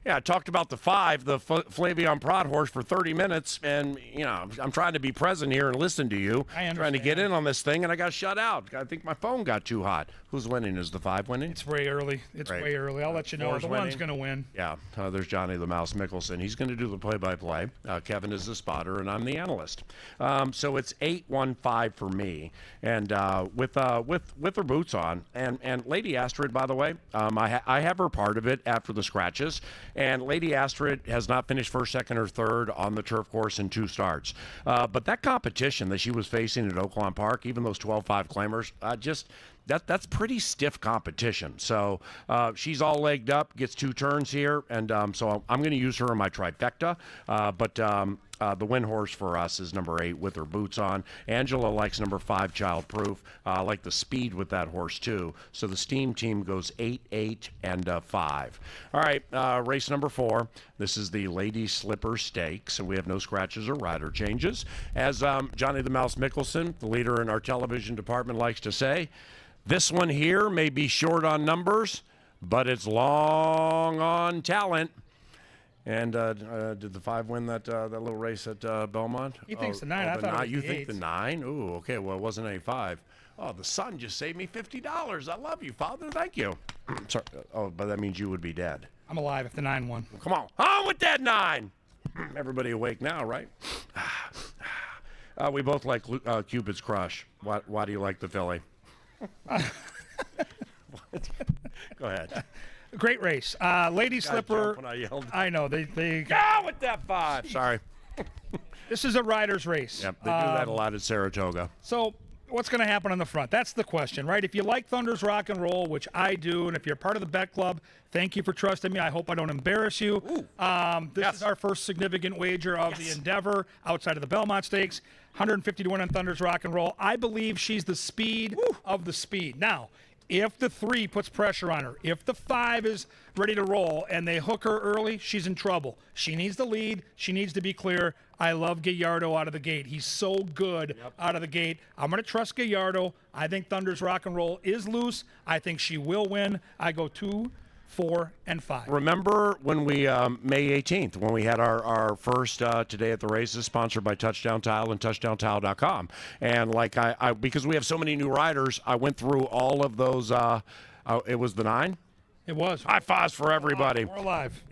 Speaker 1: Yeah, I talked about the 5, the Flavion Prod horse, for 30 minutes, and, I'm trying to be present here and listen to you.
Speaker 2: I understand.
Speaker 1: Trying to get in on this thing, and I got shut out. I think my phone got too hot. Who's winning? Is the 5 winning?
Speaker 2: It's way early. Way early. I'll let you know.
Speaker 1: 4's
Speaker 2: The 1's
Speaker 1: winning?
Speaker 2: going to win.
Speaker 1: Yeah, there's Johnny the Mouse Mickelson. He's going to do the play-by-play. Kevin is the spotter, and I'm the analyst. So it's 8-1-5 for me, and with her boots on, and Lady Astrid, by the way, I have her part of it after the scratches, and Lady Astrid has not finished first, second, or third on the turf course in 2 starts. But that competition that she was facing at Oaklawn Park, even those 12-5 claimers, that's pretty stiff competition. So she's all legged up, gets 2 turns here, and so I'm going to use her in my trifecta. But the win horse for us is number 8 with her boots on. Angela likes number 5, Child Proof. I like the speed with that horse too. So the Steam team goes 8, 8, and 5. All right, race number 4. This is the Lady Slipper Stakes, and we have no scratches or rider changes. As Johnny the Mouse Mickelson, the leader in our television department, likes to say, this one here may be short on numbers, but it's long on talent. And did the 5 win that little race at Belmont?
Speaker 2: He thinks the 9. I thought it was
Speaker 1: you
Speaker 2: the
Speaker 1: think
Speaker 2: 8.
Speaker 1: the 9? Ooh, okay. Well, it wasn't a 5. Oh, the sun just saved me $50. I love you, Father. Thank you. Sorry. Oh, but that means you would be dead.
Speaker 2: I'm alive if the 9 won.
Speaker 1: Come on with that 9. Everybody awake now, right? We both like Cupid's Crush. Why do you like the filly? Go ahead.
Speaker 2: Great race. Lady Slipper.
Speaker 1: When I yelled.
Speaker 2: I know. They
Speaker 1: Go with that 5. Sorry.
Speaker 2: This is a rider's race.
Speaker 1: Yep, they do that a lot at Saratoga.
Speaker 2: So what's going to happen on the front? That's the question, right? If you like Thunder's Rock and Roll, which I do, and if you're part of the bet club, thank you for trusting me. I hope I don't embarrass you. This is our first significant wager of the endeavor outside of the Belmont Stakes. 150 to win on Thunder's Rock and Roll. I believe she's the speed of the speed. Now, if the 3 puts pressure on her, if the 5 is ready to roll and they hook her early, she's in trouble. She needs the lead. She needs to be clear. I love Gallardo out of the gate. He's so good out of the gate. I'm going to trust Gallardo. I think Thunder's Rock and Roll is loose. I think she will win. I go 2, 4, and 5.
Speaker 1: Remember when we, May 18th, when we had our first Today at the Races, sponsored by Touchdown Tile and TouchdownTile.com. And like I because we have so many new riders, I went through all of those. It was the 9?
Speaker 2: It was.
Speaker 1: High fives for everybody.
Speaker 2: We're alive.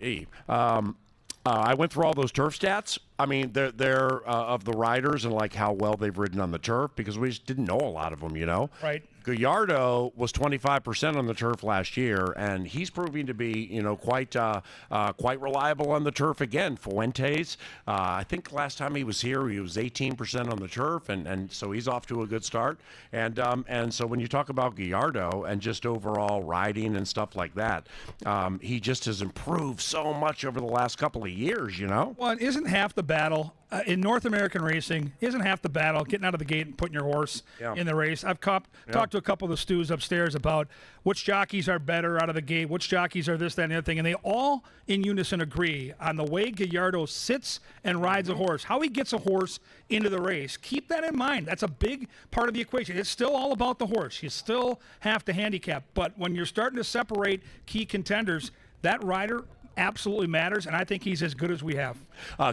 Speaker 1: I went through all those turf stats. I mean, they're of the riders and like how well they've ridden on the turf because we just didn't know a lot of them, you know.
Speaker 2: Right.
Speaker 1: Gallardo was 25% on the turf last year, and he's proving to be, quite reliable on the turf again. Fuentes, I think last time he was here, he was 18% on the turf, and so he's off to a good start. And so when you talk about Gallardo and just overall riding and stuff like that, he just has improved so much over the last couple of years, you know?
Speaker 2: Well, isn't half the battle in North American racing, isn't half the battle getting out of the gate and putting your horse in the race? I've talked to a couple of the stews upstairs about which jockeys are better out of the gate, which jockeys are this, that, and the other thing, and they all in unison agree on the way Gallardo sits and rides a horse, how he gets a horse into the race. Keep that in mind. That's a big part of the equation. It's still all about the horse. You still have to handicap, but when you're starting to separate key contenders, that rider absolutely matters, and I think he's as good as we have.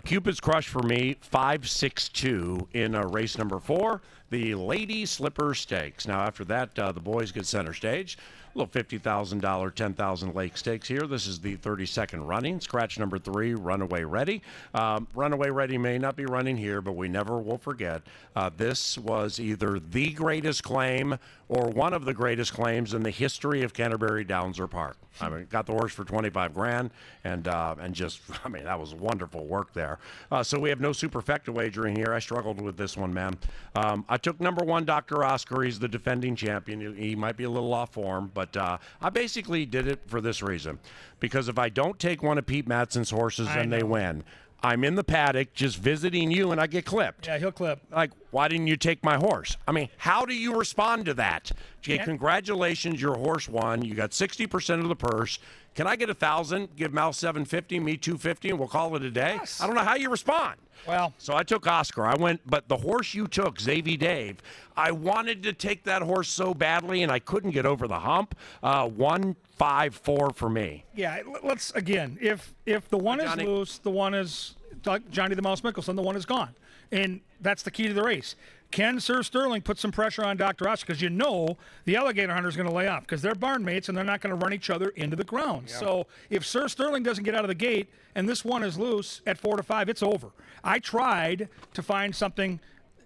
Speaker 1: Cupid's Crush for me, 5-6-2 in race number 4, the Lady Slipper Stakes. Now, after that, the boys get center stage. A little $50,000, 10,000 Lake Stakes here. This is the 32nd running. Scratch number 3, Runaway Ready. Runaway Ready may not be running here, but we never will forget. This was either the greatest claim or one of the greatest claims in the history of Canterbury Downs or Park. I mean, got the horse for $25,000, and just, I mean, that was wonderful work there. So we have no superfecta wagering here. I struggled with this one, man. I took number 1, Dr. Oscar. He's the defending champion. He might be a little off form, but I basically did it for this reason. Because if I don't take one of Pete Matson's horses and they win, I'm in the paddock just visiting you and I get clipped.
Speaker 2: Yeah, he'll clip.
Speaker 1: Like, why didn't you take my horse? I mean, how do you respond to that? Okay, congratulations, your horse won. You got 60% of the purse. Can I get 1,000? Give Mal 750, me 250, and we'll call it a day?
Speaker 2: Yes.
Speaker 1: I don't know how you respond.
Speaker 2: Well,
Speaker 1: so I took Oscar. I went, but the horse you took, Xavier Dave, I wanted to take that horse so badly, and I couldn't get over the hump. 1-5-4 for me.
Speaker 2: Yeah, let's again. If the one is loose, the one is Johnny the Mouse Mickelson. The one is gone, and that's the key to the race. Can Sir Sterling put some pressure on Dr. Oscar? Because you know the alligator hunter is going to lay off because they're barn mates and they're not going to run each other into the ground. Yeah. So if Sir Sterling doesn't get out of the gate and this one is loose at 4-5, it's over. I tried to find something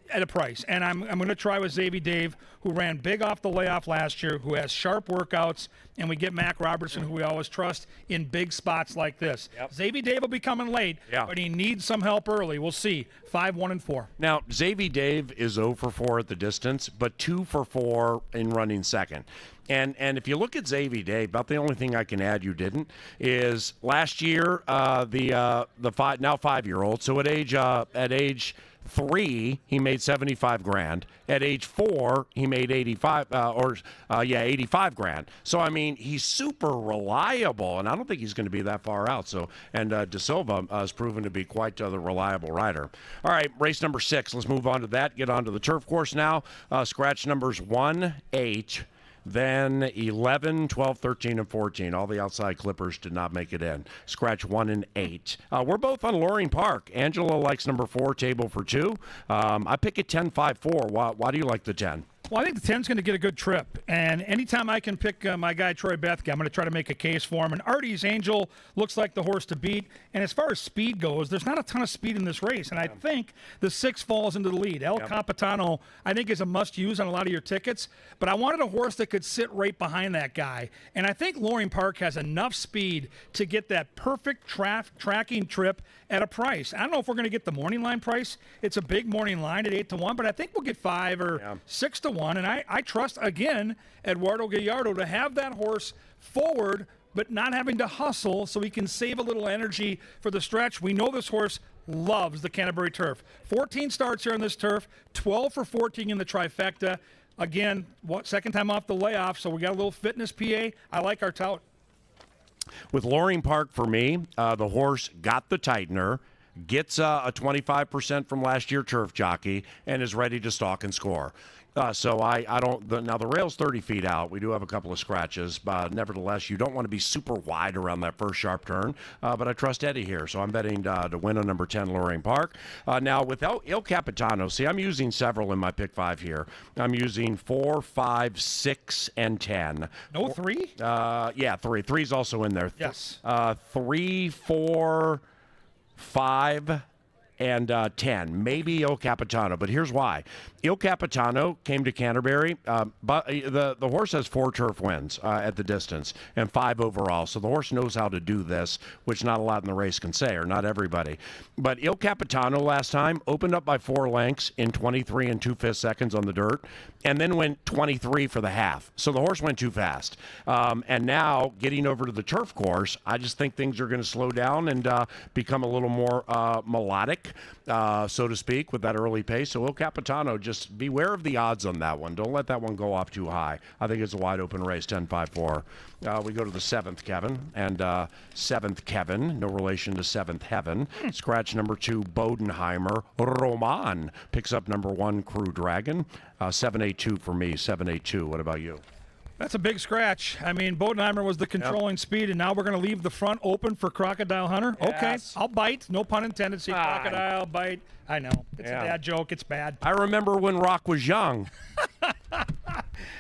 Speaker 2: at a price, and I'm going to try with Xavier Dave, who ran big off the layoff last year, who has sharp workouts, and we get Mac Robertson, who we always trust in big spots like this. Yep. Xavier Dave will be coming late, but he needs some help early. We'll see. 5-1-4.
Speaker 1: Now, Xavier Dave is 0 for 4 at the distance, but 2 for 4 in running second. And if you look at Xavier Dave, about the only thing I can add you didn't is last year the now 5-year-old. So at age 3, he made $75,000. At age 4, he made $85,000. So I mean, he's super reliable, and I don't think he's going to be that far out. So De Silva has proven to be quite the reliable rider. All right, race number 6. Let's move on to that. Get on to the turf course now. Scratch numbers 1, 8. Then 11, 12, 13, and 14. All the outside clippers did not make it in. Scratch 1 and 8. We're both on Loring Park. Angela likes number 4, table for 2. I pick it 10, 5, 4. Why do you like the 10?
Speaker 2: Well, I think the 10's going to get a good trip. And anytime I can pick my guy, Troy Bethke, I'm going to try to make a case for him. And Artie's Angel looks like the horse to beat. And as far as speed goes, there's not a ton of speed in this race. And I think the 6 falls into the lead. El Capitano, I think, is a must-use on a lot of your tickets. But I wanted a horse that could sit right behind that guy. And I think Loring Park has enough speed to get that perfect tracking trip at a price. I don't know if we're going to get the morning line price. It's a big morning line at 8-1, but I think we'll get 5 or 6-1. And I trust, again, Eduardo Gallardo to have that horse forward, but not having to hustle so he can save a little energy for the stretch. We know this horse loves the Canterbury turf. 14 starts here on this turf, 12 for 14 in the trifecta. Again, second time off the layoff, so we got a little fitness PA. I like our tout.
Speaker 1: With Loring Park, for me, the horse got the tightener, gets a 25% from last year turf jockey, and is ready to stalk and score. So I don't. Now the rail's 30 feet out. We do have a couple of scratches, but nevertheless, you don't want to be super wide around that first sharp turn. But I trust Eddie here, so I'm betting to win on number 10, Loring Park. Now without Il Capitano, see, I'm using several in my pick 5 here. I'm using 4, 5, 6, and 10.
Speaker 2: No 3?
Speaker 1: Yeah, 3. 3's also in there.
Speaker 2: Yes.
Speaker 1: 3, 4, 5. And 10, maybe Il Capitano, but here's why. Il Capitano came to Canterbury, but the horse has 4 turf wins at the distance and 5 overall, so the horse knows how to do this, which not a lot in the race can say, or not everybody. But Il Capitano last time opened up by 4 lengths in 23 and 2/5 seconds on the dirt, and then went 23 for the half. So the horse went too fast. And now getting over to the turf course, I just think things are going to slow down and become a little more melodic, so to speak, with that early pace. So Il Capitano, just beware of the odds on that one. Don't let that one go off too high. I think it's a wide open race, 10, 5, 4. We go to the 7th, Kevin. And 7th, Kevin, no relation to 7th Heaven. Scratch number 2, Bodenheimer. Roman picks up number 1, Crew Dragon. 7-8-2 for me, 7-8-2. What about you?
Speaker 2: That's a big scratch. I mean, Bodenheimer was the controlling speed, and now we're going to leave the front open for Crocodile Hunter.
Speaker 1: Yes.
Speaker 2: Okay, I'll bite. No pun intended. See, Crocodile, bite. I know. It's a bad joke. It's bad.
Speaker 1: I remember when Rock was young.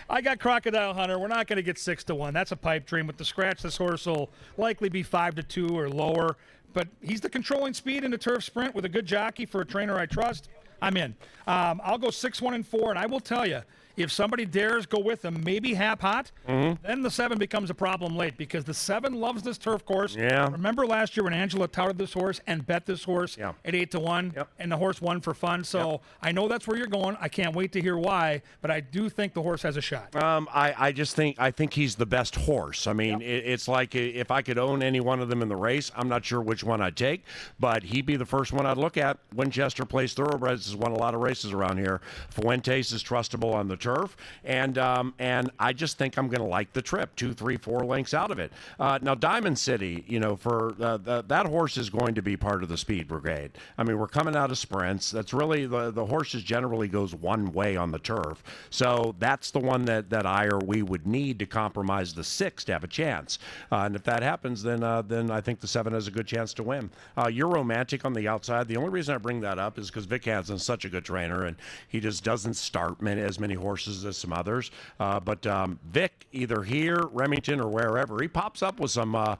Speaker 2: I got Crocodile Hunter. We're not going to get 6-1. That's a pipe dream. With the scratch, this horse will likely be 5-2 or lower. But he's the controlling speed in the turf sprint with a good jockey for a trainer I trust. I'm in. I'll go 6, 1, and 4, and I will tell you, if somebody dares go with them, maybe Hap Hot, then the 7 becomes a problem late because the 7 loves this turf course.
Speaker 1: Yeah.
Speaker 2: Remember last year when Angela touted this horse and bet this horse at 8-1, and the horse won for fun. So I know that's where you're going. I can't wait to hear why, but I do think the horse has a shot.
Speaker 1: I think he's the best horse. I mean, it's like if I could own any one of them in the race, I'm not sure which one I'd take, but he'd be the first one I'd look at. Winchester Place Thoroughbreds has won a lot of races around here. Fuentes is trustable on the turf, and I just think I'm going to like the trip, 2, 3, 4 lengths out of it. Now Diamond City, for that horse is going to be part of the speed brigade. I mean, we're coming out of sprints. That's really the horses generally goes one way on the turf, so that's the one that I or we would need to compromise the 6 to have a chance. And if that happens, then I think the 7 has a good chance to win. You're romantic on the outside. The only reason I bring that up is because Vic Hansen's such a good trainer, and he just doesn't start as many horses as some others. But Vic, either here, Remington, or wherever, he pops up with some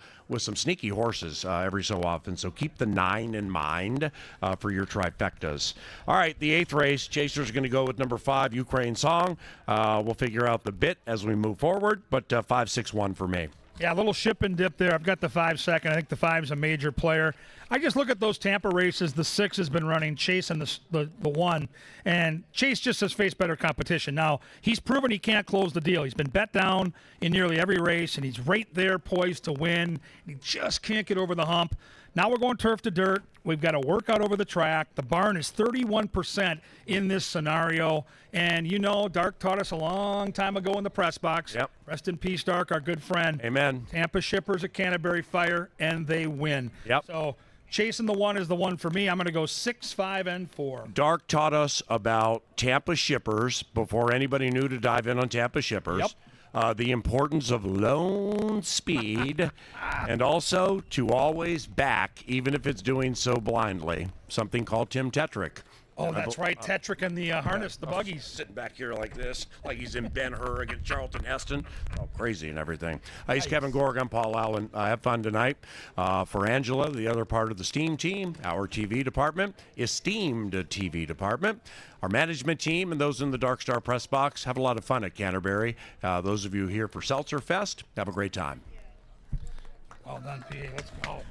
Speaker 1: sneaky horses every so often. So keep the 9 in mind for your trifectas. All right, the 8th race, Chaser's going to go with number 5, Ukraine Song. We'll figure out the bit as we move forward, but 5-6-1 for me.
Speaker 2: Yeah, a little ship and dip there. I've got the 5 second. I think the 5's a major player. I just look at those Tampa races. The 6 has been running, chasing the 1, and Chase just has faced better competition. Now, he's proven he can't close the deal. He's been bet down in nearly every race, and he's right there poised to win. He just can't get over the hump. Now we're going turf to dirt. We've got to work out over the track. The barn is 31% in this scenario. And, Dark taught us a long time ago in the press box.
Speaker 1: Yep.
Speaker 2: Rest in peace, Dark, our good friend.
Speaker 1: Amen.
Speaker 2: Tampa Shippers at Canterbury Fire, and they win.
Speaker 1: Yep.
Speaker 2: So chasing the 1 is the one for me. I'm going to go 6, 5, and 4.
Speaker 1: Dark taught us about Tampa Shippers before anybody knew to dive in on Tampa Shippers.
Speaker 2: Yep.
Speaker 1: the importance of lone speed, and also to always back, even if it's doing so blindly. Something called Tim Tetrick.
Speaker 2: Oh, that's right. Tetrick and the harness, the buggies.
Speaker 1: Sitting back here like this, like he's in Ben-Hur against Charlton Heston. Oh, crazy and everything. He's Kevin Gorg. I'm Paul Allen. Have fun tonight. For Angela, the other part of the STEAM team, our TV department, esteemed TV department, our management team, and those in the Dark Star press box, have a lot of fun at Canterbury. Those of you here for Seltzer Fest, have a great time.
Speaker 2: Well done, PA. Let's go.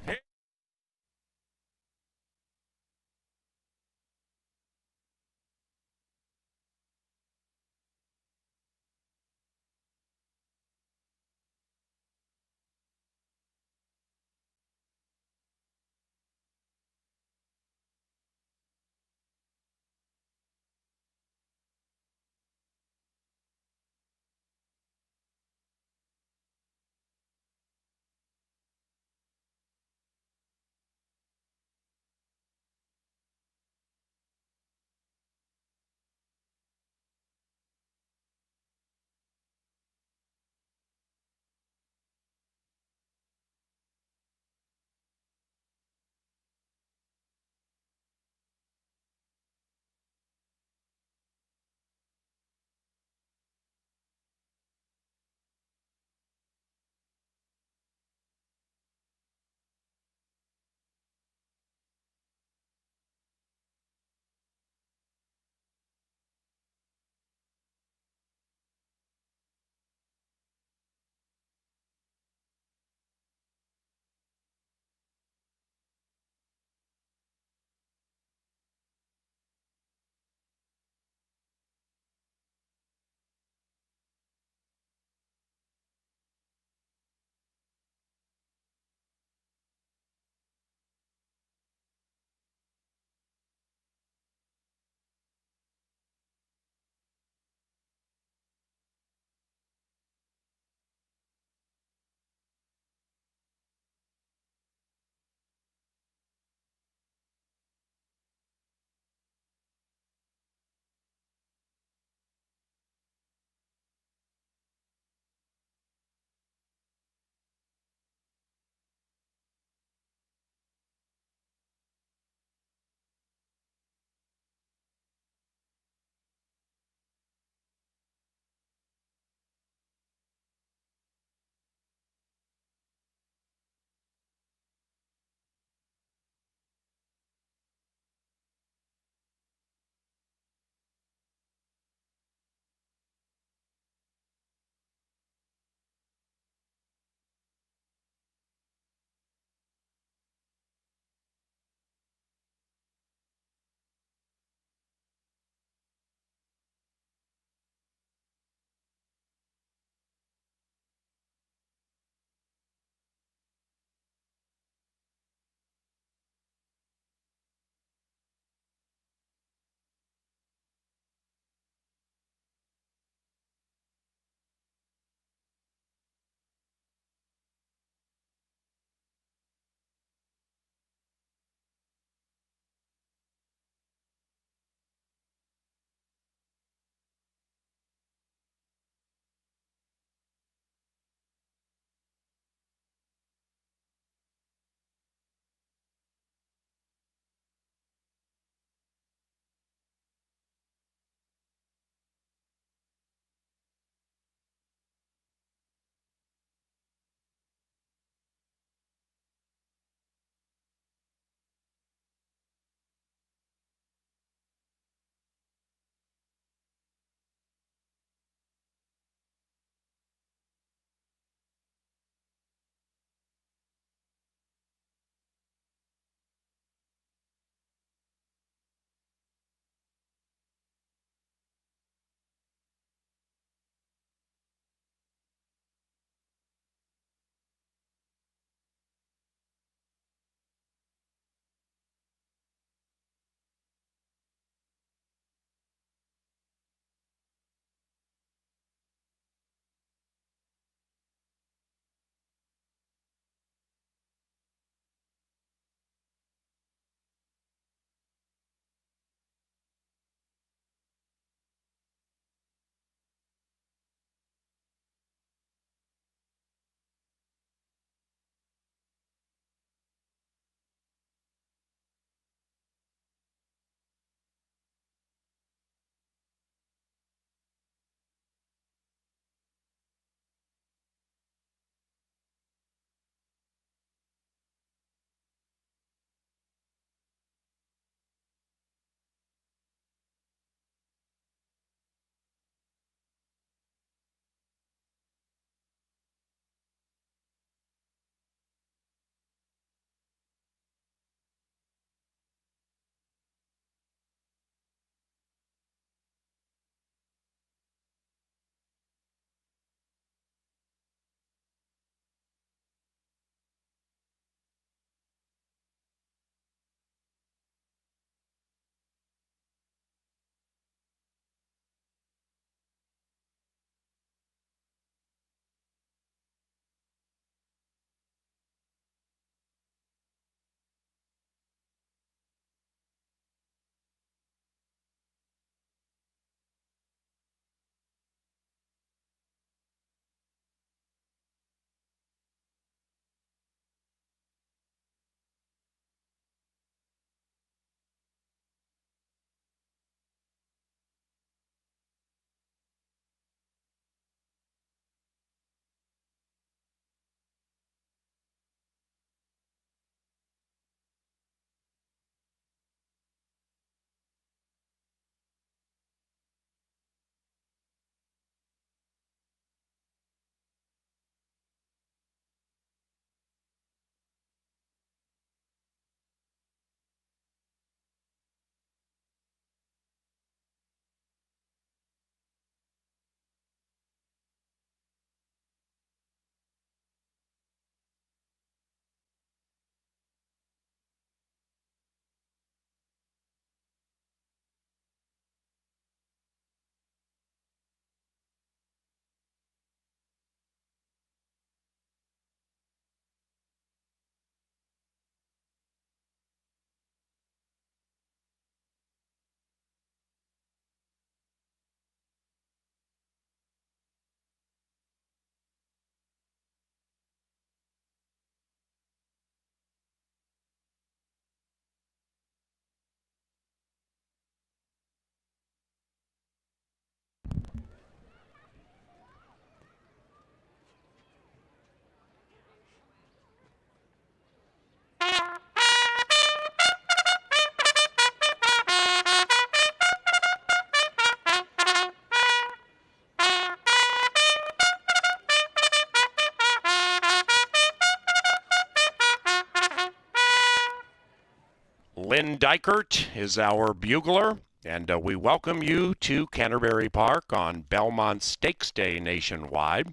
Speaker 1: Lynn Dykert is our bugler, and we welcome you to Canterbury Park on Belmont Stakes Day nationwide.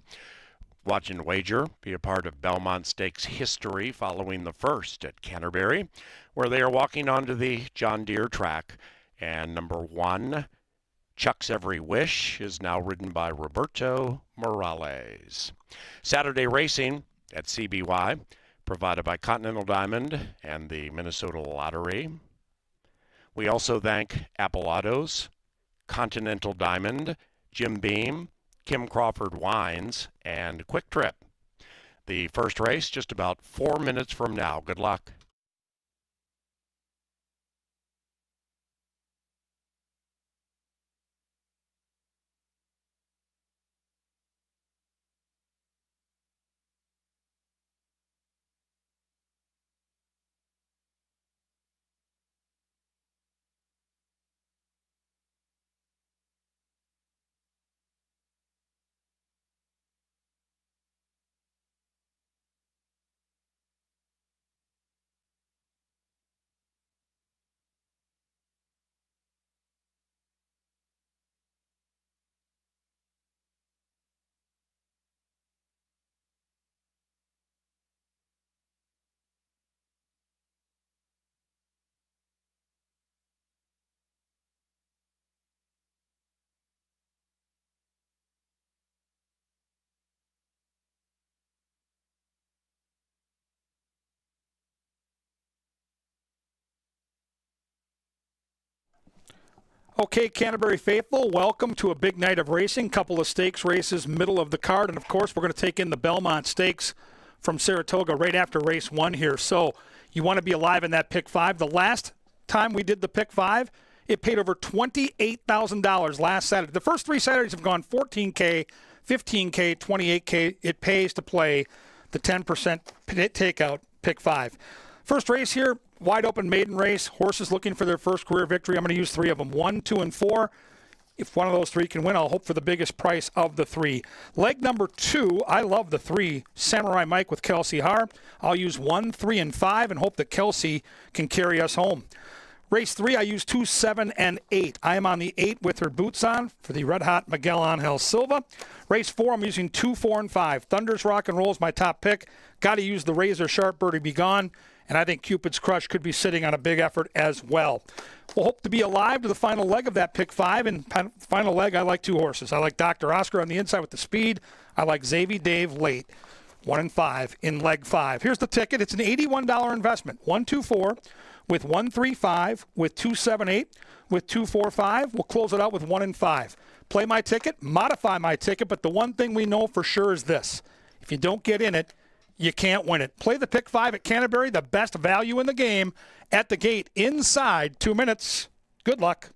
Speaker 1: Watch and wager, be a part of Belmont Stakes history following the first at Canterbury, where they are walking onto the John Deere track. And number 1, Chuck's Every Wish, is now ridden by Roberto Morales. Saturday racing at CBY, provided by Continental Diamond and the Minnesota Lottery. We also thank Apple Autos, Continental Diamond, Jim Beam, Kim Crawford Wines, and Quick Trip. The first race just about 4 minutes from now. Good luck.
Speaker 2: Okay, Canterbury faithful, welcome to a big night of racing. Couple of stakes races, middle of the card, and of course we're going to take in the Belmont Stakes from Saratoga right after race 1 here. So you want to be alive in that pick 5. The last time we did the pick 5, it paid over $28,000 last Saturday. The first 3 Saturdays have gone $14K, $15K, $28K. It pays to play the 10% takeout pick 5. First race here, wide open maiden race. Horses looking for their first career victory. I'm going to use 3 of them, 1, 2, and 4. If one of those 3 can win, I'll hope for the biggest price of the 3. Leg number 2, I love the 3, Samurai Mike with Kelsey Har. I'll use 1, 3, and 5 and hope that Kelsey can carry us home. Race 3, I use 2, 7, and 8. I am on the 8 with her boots on for the red hot Miguel Angel Silva. Race 4, I'm using 2, 4, and 5. Thunder's Rock and Roll is my top pick. Got to use the Razor Sharp Birdie Be Gone. And I think Cupid's Crush could be sitting on a big effort as well. We'll hope to be alive to the final leg of that pick 5. And final leg, I like 2 horses. I like Dr. Oscar on the inside with the speed. I like Xavier Dave late, 1 and 5 in leg 5. Here's the ticket. It's an $81 investment. 1, 2, 4 with 1, 3, 5 with 2, 7, 8 with 2, 4, 5. We'll close it out with 1 and 5. Play my ticket, modify my ticket, but the one thing we know for sure is this. If you don't get in it, you can't win it. Play the pick 5 at Canterbury, the best value in the game, at the gate inside 2 minutes. Good luck.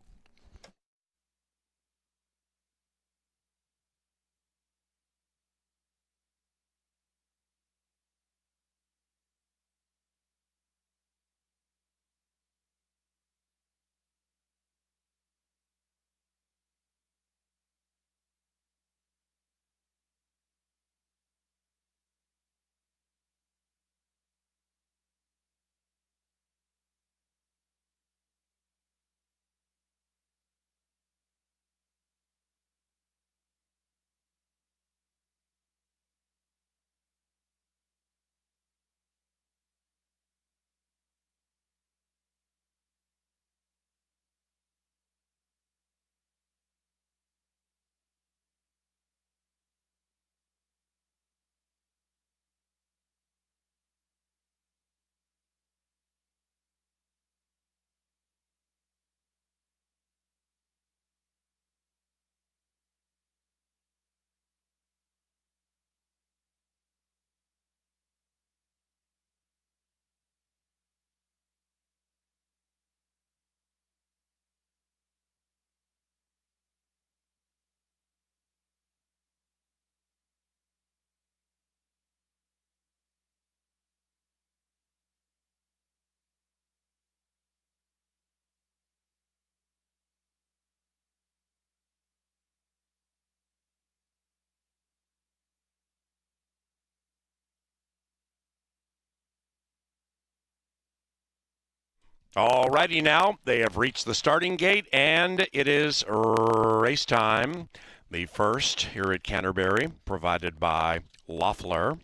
Speaker 1: Alrighty now, they have reached the starting gate and it is race time. The first here at Canterbury, provided by Loeffler.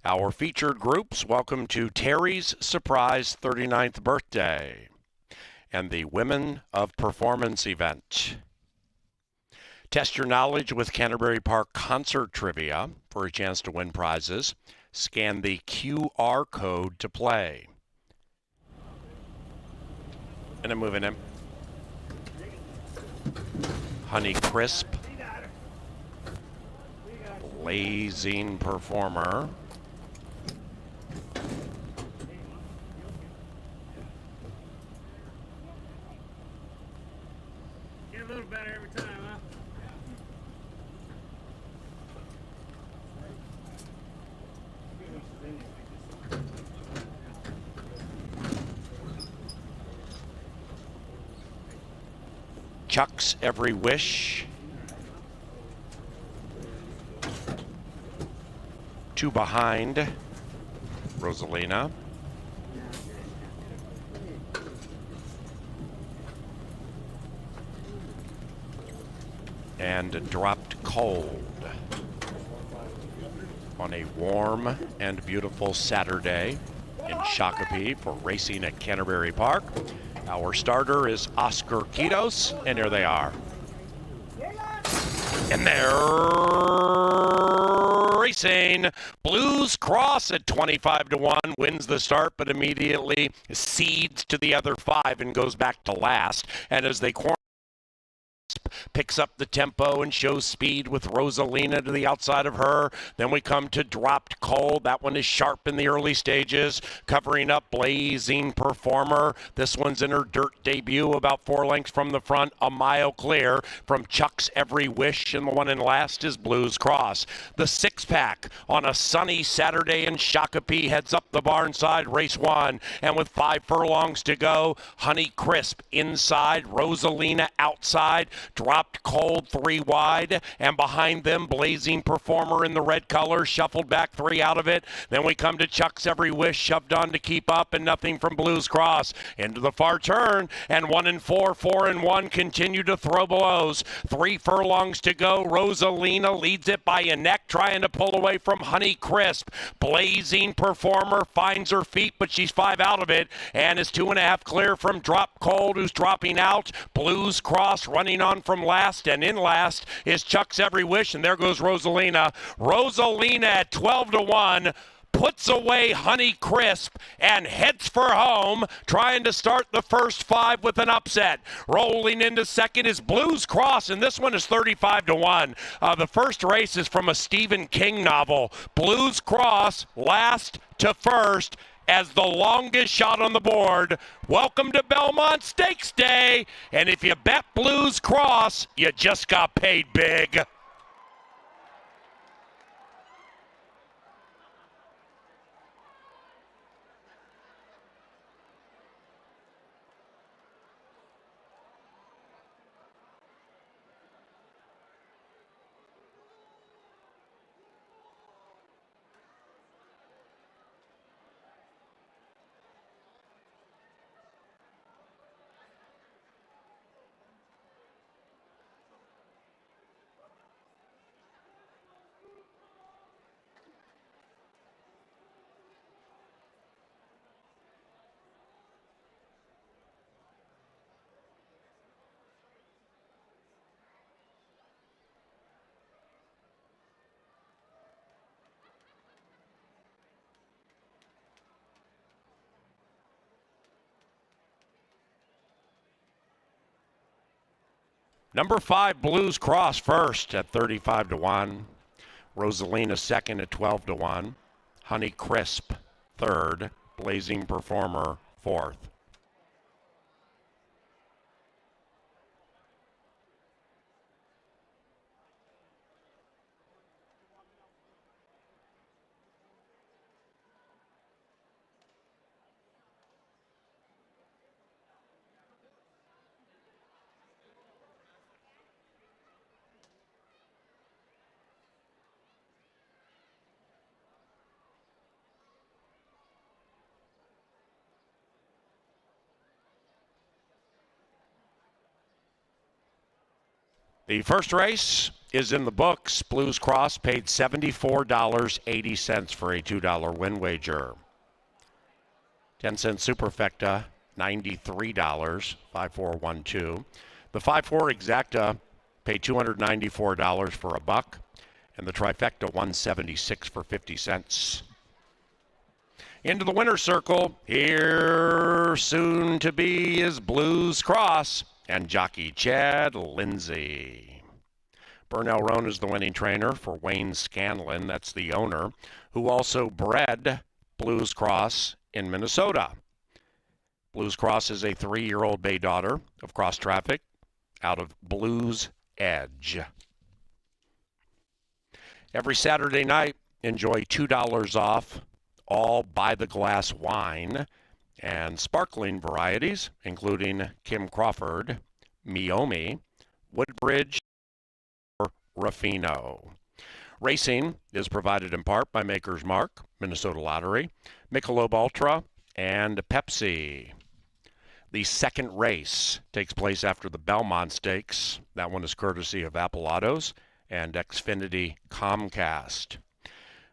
Speaker 1: Our featured groups, welcome to Terry's surprise 39th birthday and the Women of Performance event. Test your knowledge with Canterbury Park concert trivia for a chance to win prizes. Scan the QR code to play. And I'm moving him. Honey Crisp. Blazing Performer.
Speaker 3: Get a little better every time, huh?
Speaker 1: Chuck's Every Wish. Two Behind, Rosalina. And Dropped Cold. On a warm and beautiful Saturday in Shakopee for racing at Canterbury Park. Our starter is Oscar Quitos, and here they are. And they're racing. Blues Cross at 25-1 wins the start, but immediately cedes to the other five and goes back to last. And as they corner, picks up the tempo and shows speed with Rosalina to the outside of her. Then we come to Dropped Cold. That one is sharp in the early stages, covering up Blazing Performer. This one's in her dirt debut, about 4 lengths from the front, a mile clear from Chuck's Every Wish, and the one in last is Blues Cross. The six-pack on a sunny Saturday in Shakopee heads up the barn side, race 1, and with 5 furlongs to go, Honey Crisp inside, Rosalina outside, Dropped Cold 3 wide, and behind them Blazing Performer in the red color, shuffled back 3 out of it. Then we come to Chuck's Every Wish, shoved on to keep up, and nothing from Blues Cross. Into the far turn, and 1 and 4, 4 and 1 continue to throw blows. 3 furlongs to go. Rosalina leads it by a neck, trying to pull away from Honey Crisp. Blazing Performer finds her feet, but she's 5 out of it, and is 2.5 clear from Dropped Cold, who's dropping out. Blues Cross running on from last, and in last is Chuck's Every Wish, and there goes Rosalina. Rosalina at 12-1 puts away Honey Crisp and heads for home, trying to start the first 5 with an upset. Rolling into second is Blues Cross, and this one is 35-1. The first race is from a Stephen King novel. Blues Cross last to first as the longest shot on the board. Welcome to Belmont Stakes Day, and if you bet Blues Cross, you just got paid big. Number 5, Blues Cross first at 35-1. Rosalina second at 12-1. Honey Crisp third. Blazing Performer fourth. The first race is in the books. Blues Cross paid $74.80 for a $2 win wager. 10-cent superfecta, $93, 5412. The 5-4 exacta paid $294 for a buck, and the trifecta $176 for 50 cents. Into the winner's circle, here soon to be is Blues Cross and jockey Chad Lindsay. Burnell Roan is the winning trainer for Wayne Scanlon, that's the owner, who also bred Blues Cross in Minnesota. Blues Cross is a 3-year-old bay daughter of Cross Traffic out of Blues Edge. Every Saturday night, enjoy $2 off all by-the-glass wine and sparkling varieties, including Kim Crawford, Meiomi, Woodbridge, or Ruffino. Racing is provided in part by Maker's Mark, Minnesota Lottery, Michelob Ultra, and Pepsi. The second race takes place after the Belmont Stakes. That one is courtesy of Apple Autos and Xfinity Comcast.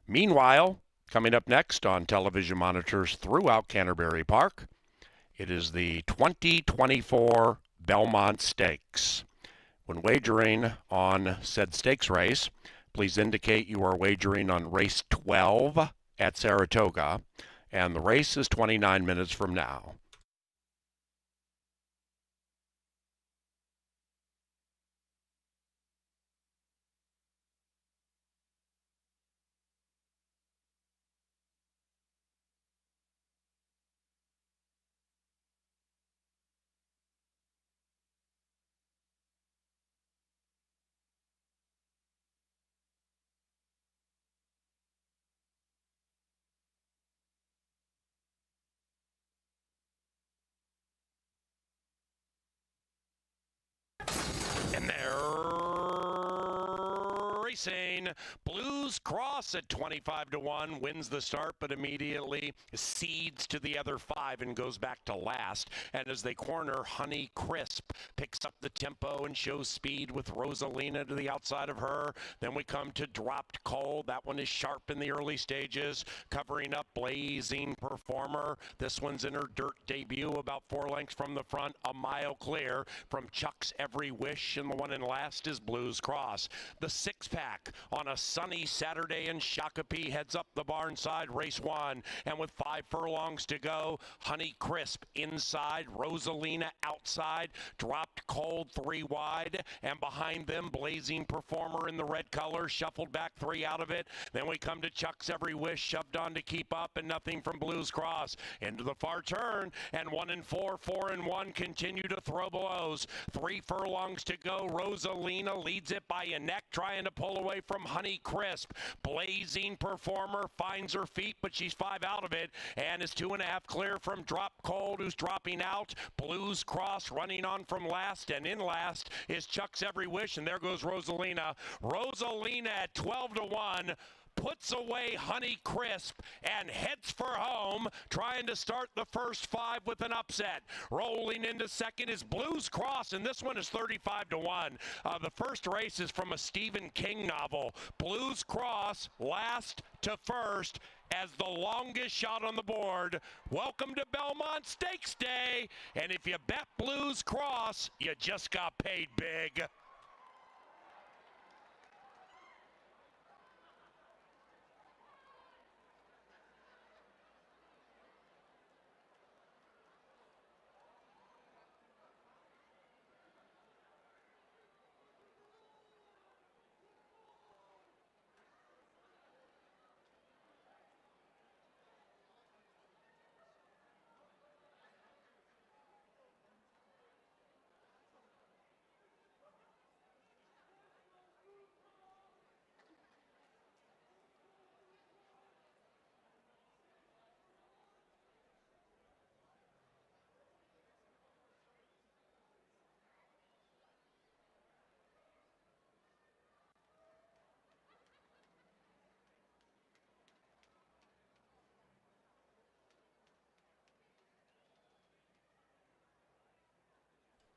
Speaker 1: Meanwhile, coming up next on television monitors throughout Canterbury Park, it is the 2024 Belmont Stakes. When wagering on said stakes race, please indicate you are wagering on race 12 at Saratoga, and the race is 29 minutes from now. And they're racing. Blues Cross at 25-1 wins the start, but immediately cedes to the other 5 and goes back to last. And as they corner, Honey Crisp picks up the tempo and shows speed with Rosalina to the outside of her. Then we come to Dropped Cold. That one is sharp in the early stages, covering up Blazing Performer. This one's in her dirt debut, about 4 lengths from the front, a mile clear from Chuck's Every Wish, and the one in last is Blues Cross. The 6-pack on a sunny Saturday in Shakopee heads up the barn side, race 1, and with 5 furlongs to go, Honey Crisp inside, Rosalina outside, Dropped Cold 3 wide, and behind them Blazing Performer in the red color, shuffled back 3 out of it. Then we come to Chuck's Every Wish, shoved on to keep up, and nothing from Blues Cross. Into the far turn, and 1 and 4, 4 and 1 continue to throw blows. 3 furlongs to go. Rosalina leads it by a neck, trying to pull away from Honey Crisp. Blazing Performer finds her feet, but she's 5 out of it, and is 2.5 clear from Drop Cold, who's dropping out. Blues Cross running on from last, and in last is Chuck's Every Wish, and there goes Rosalina. Rosalina at 12-1. Puts away Honey Crisp and heads for home, trying to start the first 5 with an upset. Rolling into second is Blues Cross, and this one is 35-1. The first race is from a Stephen King novel. Blues Cross last to first as the longest shot on the board. Welcome to Belmont Stakes Day, and if you bet Blues Cross, you just got paid big.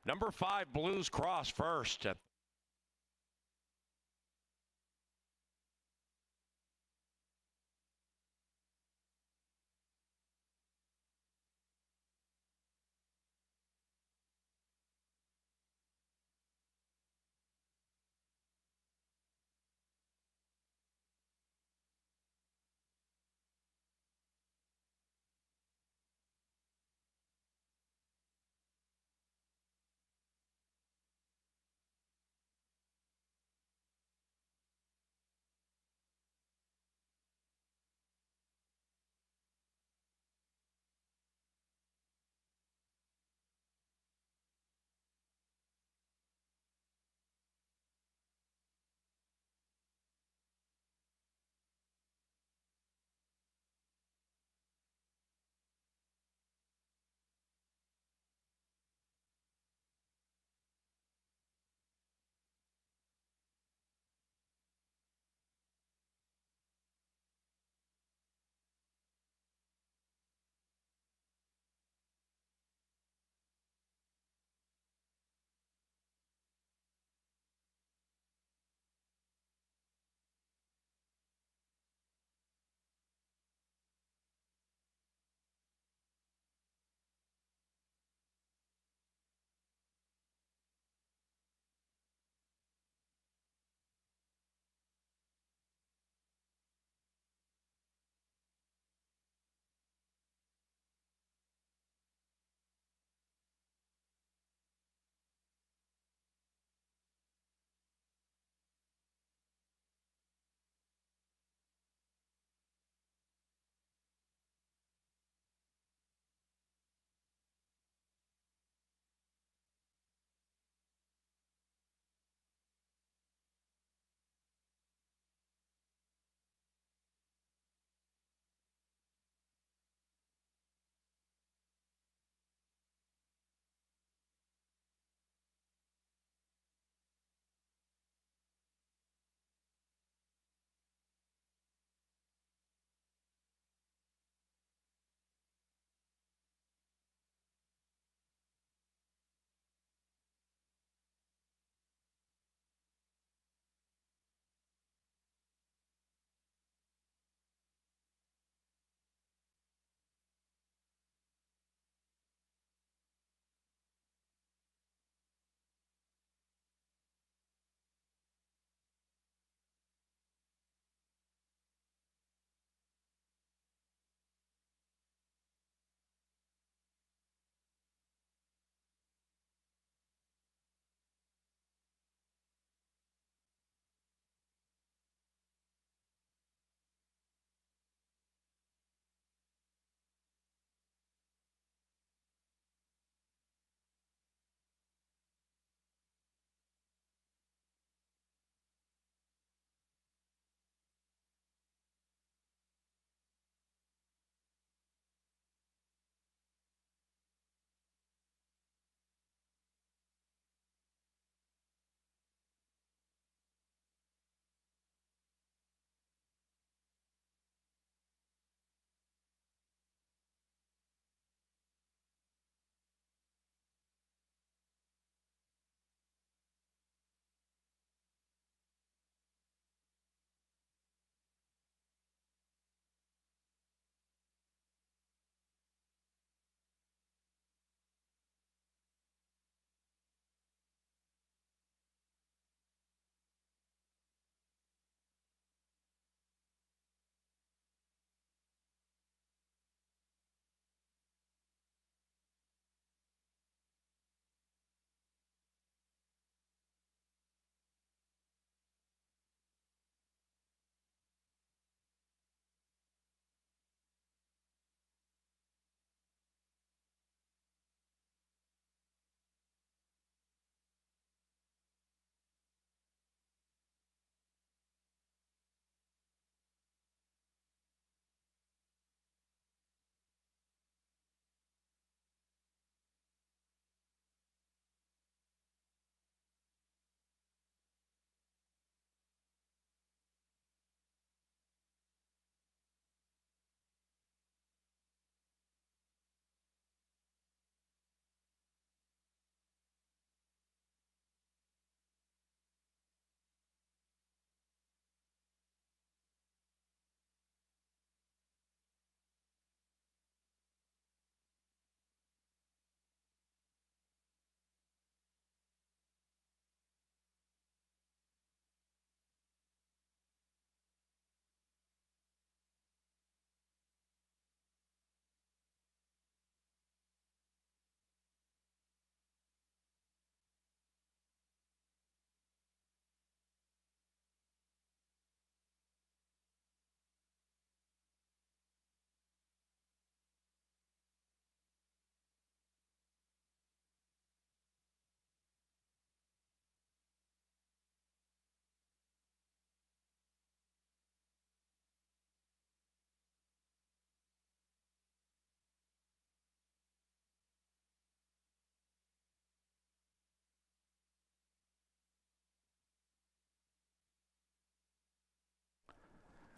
Speaker 1: Number 5, Blues Cross first.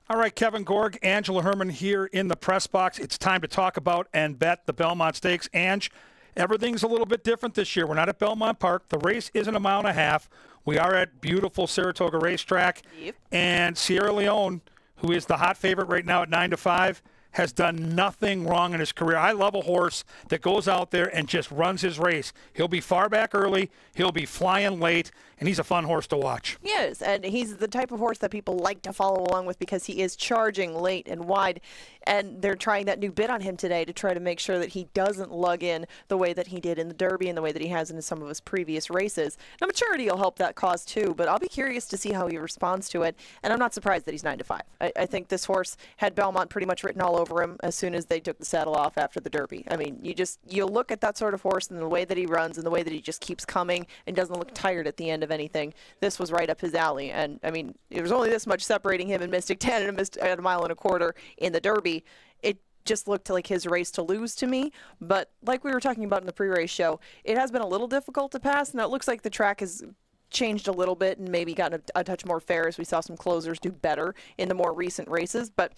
Speaker 2: All right, Kevin Gorg, Angela Herman here in the press box. It's time to talk about and bet the Belmont Stakes. Ange, everything's a little bit different this year. We're not at Belmont Park. The race isn't a mile and a half. We are at beautiful Saratoga Racetrack.
Speaker 5: Yep.
Speaker 2: And Sierra Leone, who is the hot favorite right now at 9-5, has done nothing wrong in his career. I love a horse that goes out there and just runs his race. He'll be far back early. He'll be flying late, and he's a fun horse to watch.
Speaker 5: He is, and he's the type of horse that people like to follow along with because he is charging late and wide, and they're trying that new bit on him today to try to make sure that he doesn't lug in the way that he did in the Derby and the way that he has in some of his previous races. Now, maturity will help that cause too, but I'll be curious to see how he responds to it, and I'm not surprised that he's 9-5. I think this horse had Belmont pretty much written all over him as soon as they took the saddle off after the Derby. I mean, you look at that sort of horse and the way that he runs and the way that he just keeps coming and doesn't look tired at the end of anything. This was right up his alley, and I mean, it was only this much separating him and Mystic 10 at a mile and a quarter in the Derby. It just looked like his race to lose to me, but like we were talking about in the pre-race show, it has been a little difficult to pass. Now it looks like the track has changed a little bit and maybe gotten a touch more fair as we saw some closers do better in the more recent races, but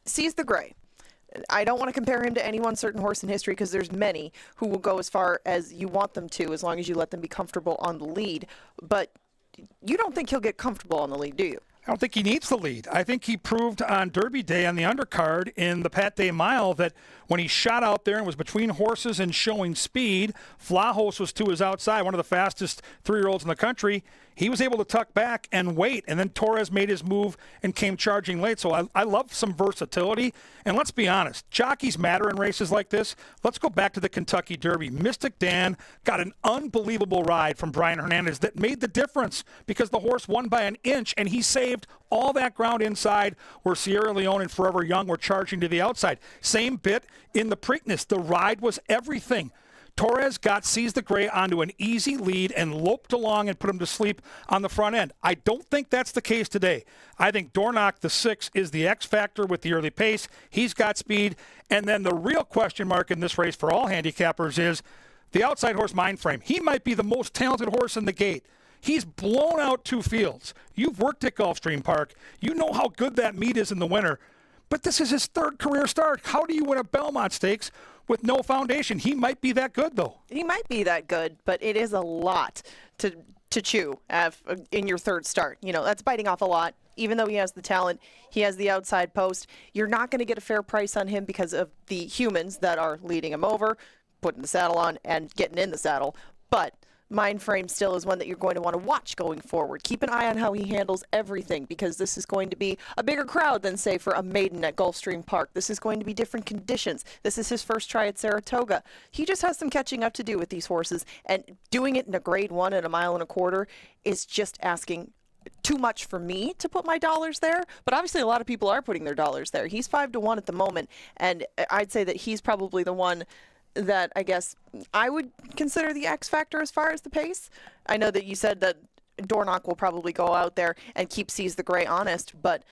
Speaker 5: Seize the Gray. I don't want to compare him to any one certain horse in history because there's many who will go as far as you want them to as long as you let them be comfortable on the lead. But you don't think he'll get comfortable on the lead, do you?
Speaker 2: I don't think he needs the lead. I think he proved on Derby Day on the undercard in the Pat Day Mile that when he shot out there and was between horses and showing speed, Flahos was to his outside, one of the fastest 3-year-olds in the country. He was able to tuck back and wait, and then Torres made his move and came charging late. So I love some versatility. And let's be honest, jockeys matter in races like this. Let's go back to the Kentucky Derby. Mystic Dan got an unbelievable ride from Brian Hernandez that made the difference because the horse won by an inch, and he saved all that ground inside where Sierra Leone and Forever Young were charging to the outside. Same bit in the Preakness. The ride was everything. Torres got Seize the Gray onto an easy lead and loped along and put him to sleep on the front end. I don't think that's the case today. I think Dornoch, the 6, is the X factor with the early pace. He's got speed. And then the real question mark in this race for all handicappers is the outside horse Mindframe. He might be the most talented horse in the gate. He's blown out 2 fields. You've worked at Gulfstream Park. You know how good that meet is in the winter. But this is his 3rd career start. How do you win a Belmont Stakes with no foundation? He might be that good, though.
Speaker 5: He might be that good, but it is a lot to chew in your 3rd start. You know, that's biting off a lot. Even though he has the talent, he has the outside post. You're not going to get a fair price on him because of the humans that are leading him over, putting the saddle on, and getting in the saddle. But Mindframe still is one that you're going to want to watch going forward. Keep an eye on how he handles everything because this is going to be a bigger crowd than, say, for a maiden at Gulfstream Park. This is going to be different conditions. This is his first try at Saratoga. He just has some catching up to do with these horses, and doing it in a grade 1 at a mile and a quarter is just asking too much for me to put my dollars there, but obviously a lot of people are putting their dollars there. He's 5-1 at the moment, and I'd say that he's probably the one that I guess I would consider the X factor as far as the pace. I know that you said that Dornoch will probably go out there and keep Seize the Gray honest, but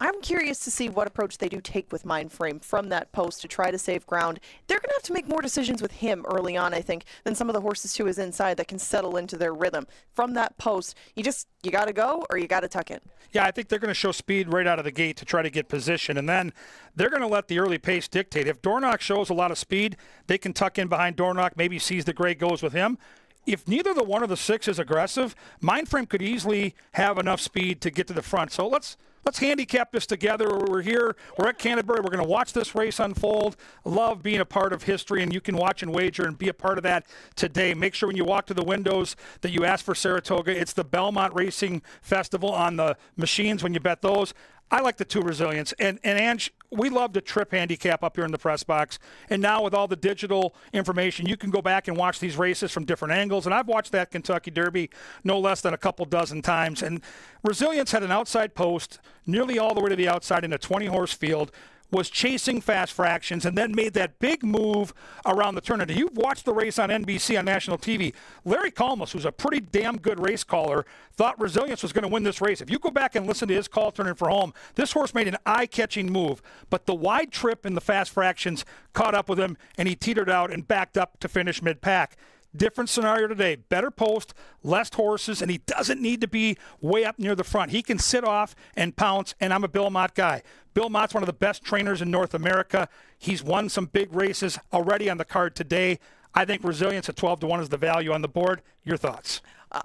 Speaker 5: I'm curious to see what approach they do take with Mindframe from that post to try to save ground. They're going to have to make more decisions with him early on, I think, than some of the horses to his inside that can settle into their rhythm. From that post, you got to go or you got to tuck in.
Speaker 2: Yeah, I think they're going to show speed right out of the gate to try to get position, and then they're going to let the early pace dictate. If Dornoch shows a lot of speed, they can tuck in behind Dornoch, maybe Seize the Gray goes with him. If neither the 1 or the 6 is aggressive, Mindframe could easily have enough speed to get to the front. So let's handicap this together. We're here. We're at Canterbury. We're going to watch this race unfold. Love being a part of history, and you can watch and wager and be a part of that today. Make sure when you walk to the windows that you ask for Saratoga. It's the Belmont Racing Festival on the machines when you bet those. I like the 2 Resilience. And Ange, we love to trip handicap up here in the press box. And now with all the digital information, you can go back and watch these races from different angles. And I've watched that Kentucky Derby no less than a couple dozen times. And Resilience had an outside post nearly all the way to the outside in a 20-horse field, was chasing fast fractions, and then made that big move around the turn. And you've watched the race on NBC on national TV. Larry Kalmus, who's a pretty damn good race caller, thought Resilience was going to win this race. If you go back and listen to his call turning for home, this horse made an eye-catching move, but the wide trip and the fast fractions caught up with him, and he teetered out and backed up to finish mid-pack. Different scenario today. Better post, less horses, and he doesn't need to be way up near the front. He can sit off and pounce, and I'm a Belmont guy. Belmont's one of the best trainers in North America. He's won some big races already on the card today. I think Resilience at 12-1 is the value on the board. Your thoughts?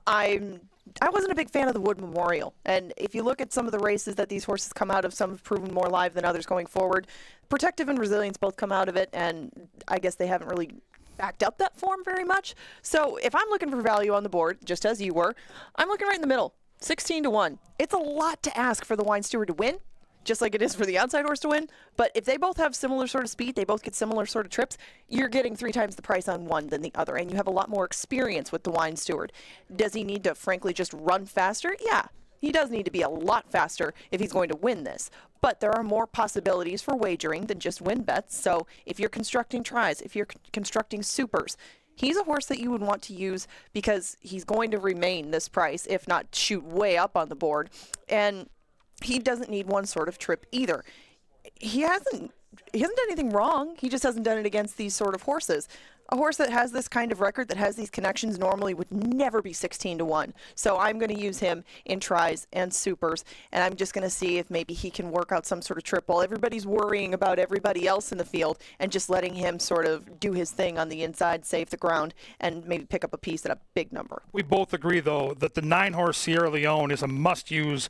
Speaker 5: I wasn't a big fan of the Wood Memorial. And if you look at some of the races that these horses come out of, some have proven more live than others going forward. Protective and Resilience both come out of it, and I guess they haven't really backed up that form very much. So if I'm looking for value on the board, just as you were, I'm looking right in the middle, 16-1. It's a lot to ask for the Wine Steward to win, just like it is for the outside horse to win. But if they both have similar sort of speed, they both get similar sort of trips, you're getting 3 times the price on one than the other, and you have a lot more experience with the Wine Steward. Does he need to, frankly, just run faster? Yeah. He does need to be a lot faster if he's going to win this. But there are more possibilities for wagering than just win bets. So if you're constructing tries, if you're constructing supers, he's a horse that you would want to use because he's going to remain this price, if not shoot way up on the board. And he doesn't need one sort of trip either. He hasn't done anything wrong. He just hasn't done it against these sort of horses. A horse that has this kind of record, that has these connections, normally would never be 16-1. So I'm going to use him in tries and supers, and I'm just going to see if maybe he can work out some sort of trip while everybody's worrying about everybody else in the field, and just letting him sort of do his thing on the inside, save the ground, and maybe pick up a piece at a big number.
Speaker 2: We both agree, though, that the 9-horse Sierra Leone is a must-use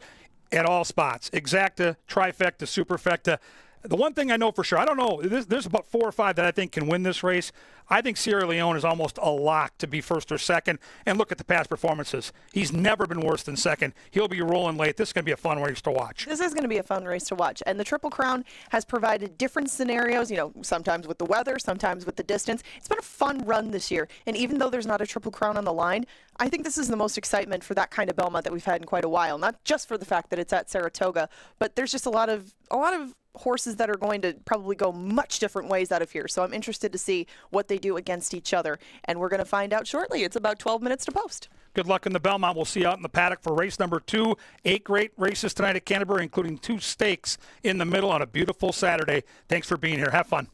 Speaker 2: at all spots. Exacta, trifecta, superfecta. The one thing I know for sure, I don't know, there's about 4 or 5 that I think can win this race. I think Sierra Leone is almost a lock to be first or second. And look at the past performances. He's never been worse than second. He'll be rolling late. This is going to be a fun race to watch.
Speaker 5: This is going to be a fun race to watch. And the Triple Crown has provided different scenarios, sometimes with the weather, sometimes with the distance. It's been a fun run this year. And even though there's not a Triple Crown on the line, I think this is the most excitement for that kind of Belmont that we've had in quite a while. Not just for the fact that it's at Saratoga, but there's just a lot of horses that are going to probably go much different ways out of here. So I'm interested to see what they do against each other. And we're going to find out shortly. It's about 12 minutes to post.
Speaker 2: Good luck in the Belmont. We'll see you out in the paddock for race number 2. 8 great races tonight at Canterbury, including 2 stakes in the middle on a beautiful Saturday. Thanks for being here. Have fun.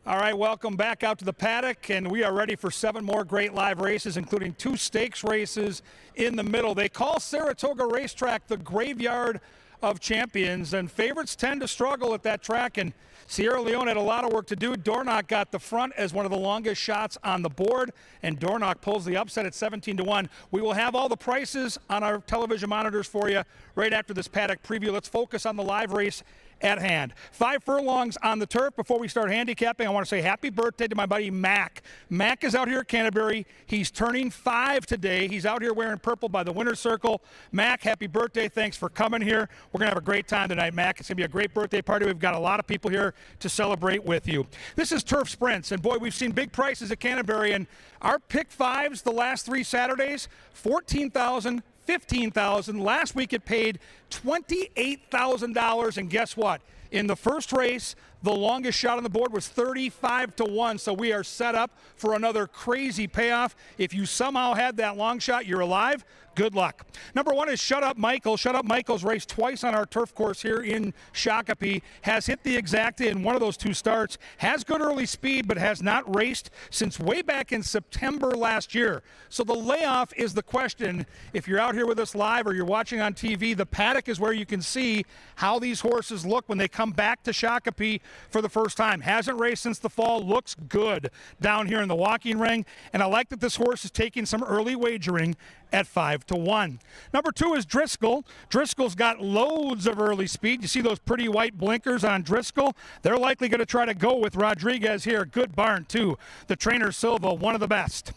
Speaker 2: All right, welcome back out to the paddock, and we are ready for 7 more great live races, including 2 stakes races in the middle. They call Saratoga Racetrack the graveyard of champions, and favorites tend to struggle at that track, and Sierra Leone had a lot of work to do. Dornoch got the front as one of the longest shots on the board, and Dornoch pulls the upset at 17-1. We will have all the prices on our television monitors for you right after this paddock preview. Let's focus on the live race at hand. 5 furlongs on the turf. Before we start handicapping, I want to say happy birthday to my buddy Mac. Mac is out here at Canterbury. He's turning 5 today. He's out here wearing purple by the winner's circle. Mac, happy birthday. Thanks for coming here. We're going to have a great time tonight, Mac. It's going to be a great birthday party. We've got a lot of people here to celebrate with you. This is Turf Sprints, and boy, we've seen big prices at Canterbury, and our pick 5s the last 3 Saturdays, $14,000, $15,000. Last week it paid $28,000, and guess what? In the first race, the longest shot on the board was 35-1, so we are set up for another crazy payoff. If you somehow had that long shot, you're alive. Good luck. Number 1 is Shut Up Michael. Shut Up Michael's raced twice on our turf course here in Shakopee, has hit the exacta in one of those 2 starts, has good early speed, but has not raced since way back in September last year. So the layoff is the question. If you're out here with us live or you're watching on TV, the paddock is where you can see how these horses look when they come back to Shakopee for the first time. Hasn't raced since the fall, looks good down here in the walking ring, and I like that this horse is taking some early wagering at 5-1. Number 2 is Driscoll. Driscoll's got loads of early speed. You see those pretty white blinkers on Driscoll? They're likely going to try to go with Rodriguez here. Good barn, too. The trainer Silva, one of the best.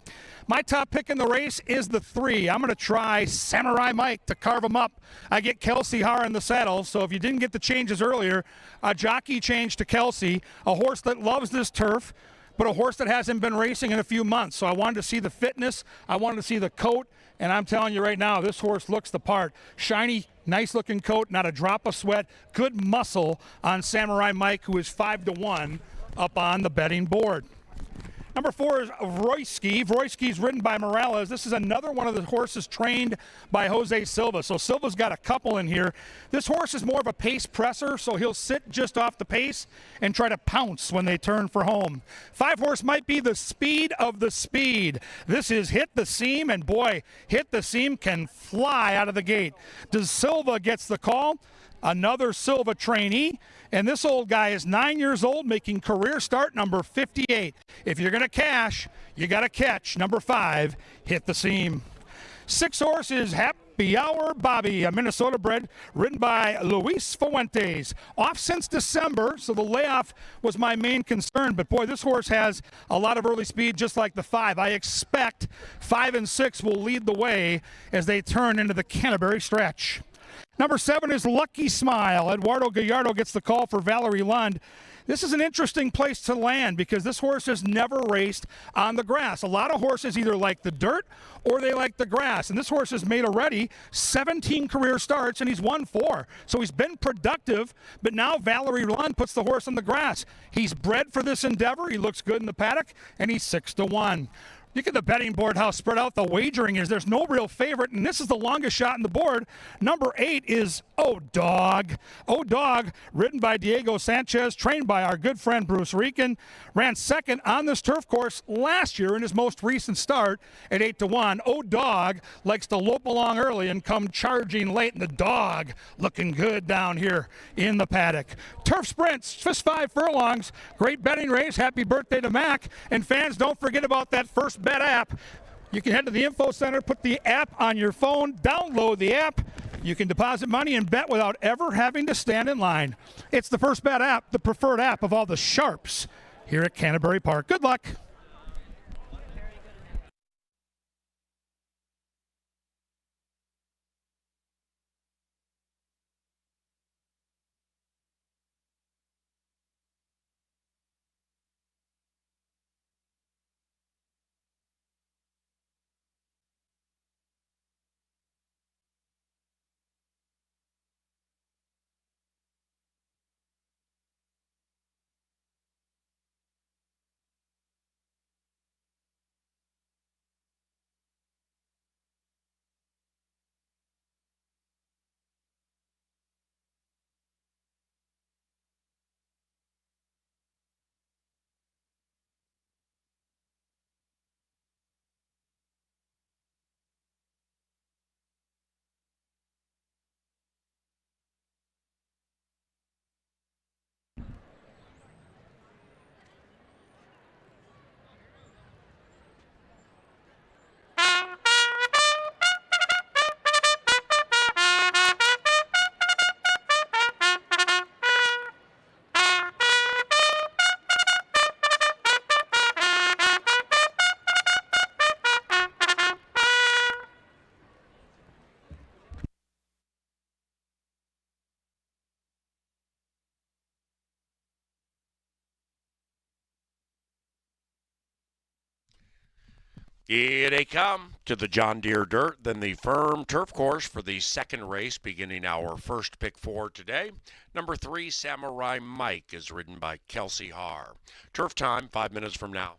Speaker 2: My top pick in the race is the 3. I'm going to try Samurai Mike to carve him up. I get Kelsey Haar in the saddle, so if you didn't get the changes earlier, a jockey change to Kelsey, a horse that loves this turf, but a horse that hasn't been racing in a few months. So I wanted to see the fitness. I wanted to see the coat. And I'm telling you right now, this horse looks the part. Shiny, nice-looking coat, not a drop of sweat. Good muscle on Samurai Mike, who is 5-1 up on the betting board. Number 4 is Royski. Royski's ridden by Morales. This is another one of the horses trained by Jose Silva. So Silva's got a couple in here. This horse is more of a pace presser, so he'll sit just off the pace and try to pounce when they turn for home. 5 horse might be the speed of the speed. This is Hit the Seam, and boy, Hit the Seam can fly out of the gate. Does Silva gets the call? Another Silva trainee, and this old guy is 9 years old, making career start number 58. If you're going to cash, you got to catch number 5, Hit the Seam. 6 horse is Happy Hour Bobby, a Minnesota bred, ridden by Luis Fuentes. Off since December, so the layoff was my main concern, but boy, this horse has a lot of early speed, just like the 5. I expect 5 and 6 will lead the way as they turn into the Canterbury stretch. Number 7 is Lucky Smile. Eduardo Gallardo gets the call for Valerie Lund. This is an interesting place to land because this horse has never raced on the grass. A lot of horses either like the dirt or they like the grass. And this horse has made already 17 career starts and he's won 4. So he's been productive, but now Valerie Lund puts the horse on the grass. He's bred for this endeavor. He looks good in the paddock and he's 6-1. Look at the betting board, how spread out the wagering is. There's no real favorite, and this is the longest shot on the board. Number 8 is Oh Dog. Oh Dog, ridden by Diego Sanchez, trained by our good friend Bruce Rican, ran second on this turf course last year in his most recent start at 8-1. Oh Dog likes to lope along early and come charging late, and the dog looking good down here in the paddock. Turf Sprints, just 5 furlongs. Great betting race. Happy birthday to Mac. And fans, don't forget about that First Bet app. You can head to the info center, put the app on your phone, download the app. You can deposit money and bet without ever having to stand in line. It's the First Bet app, the preferred app of all the sharps here at Canterbury Park. Good luck.
Speaker 1: Here they come to the John Deere Dirt, then the firm turf course for the second race, beginning our first pick four today. Number 3, Samurai Mike, is ridden by Kelsey Haar. Turf time, 5 minutes from now.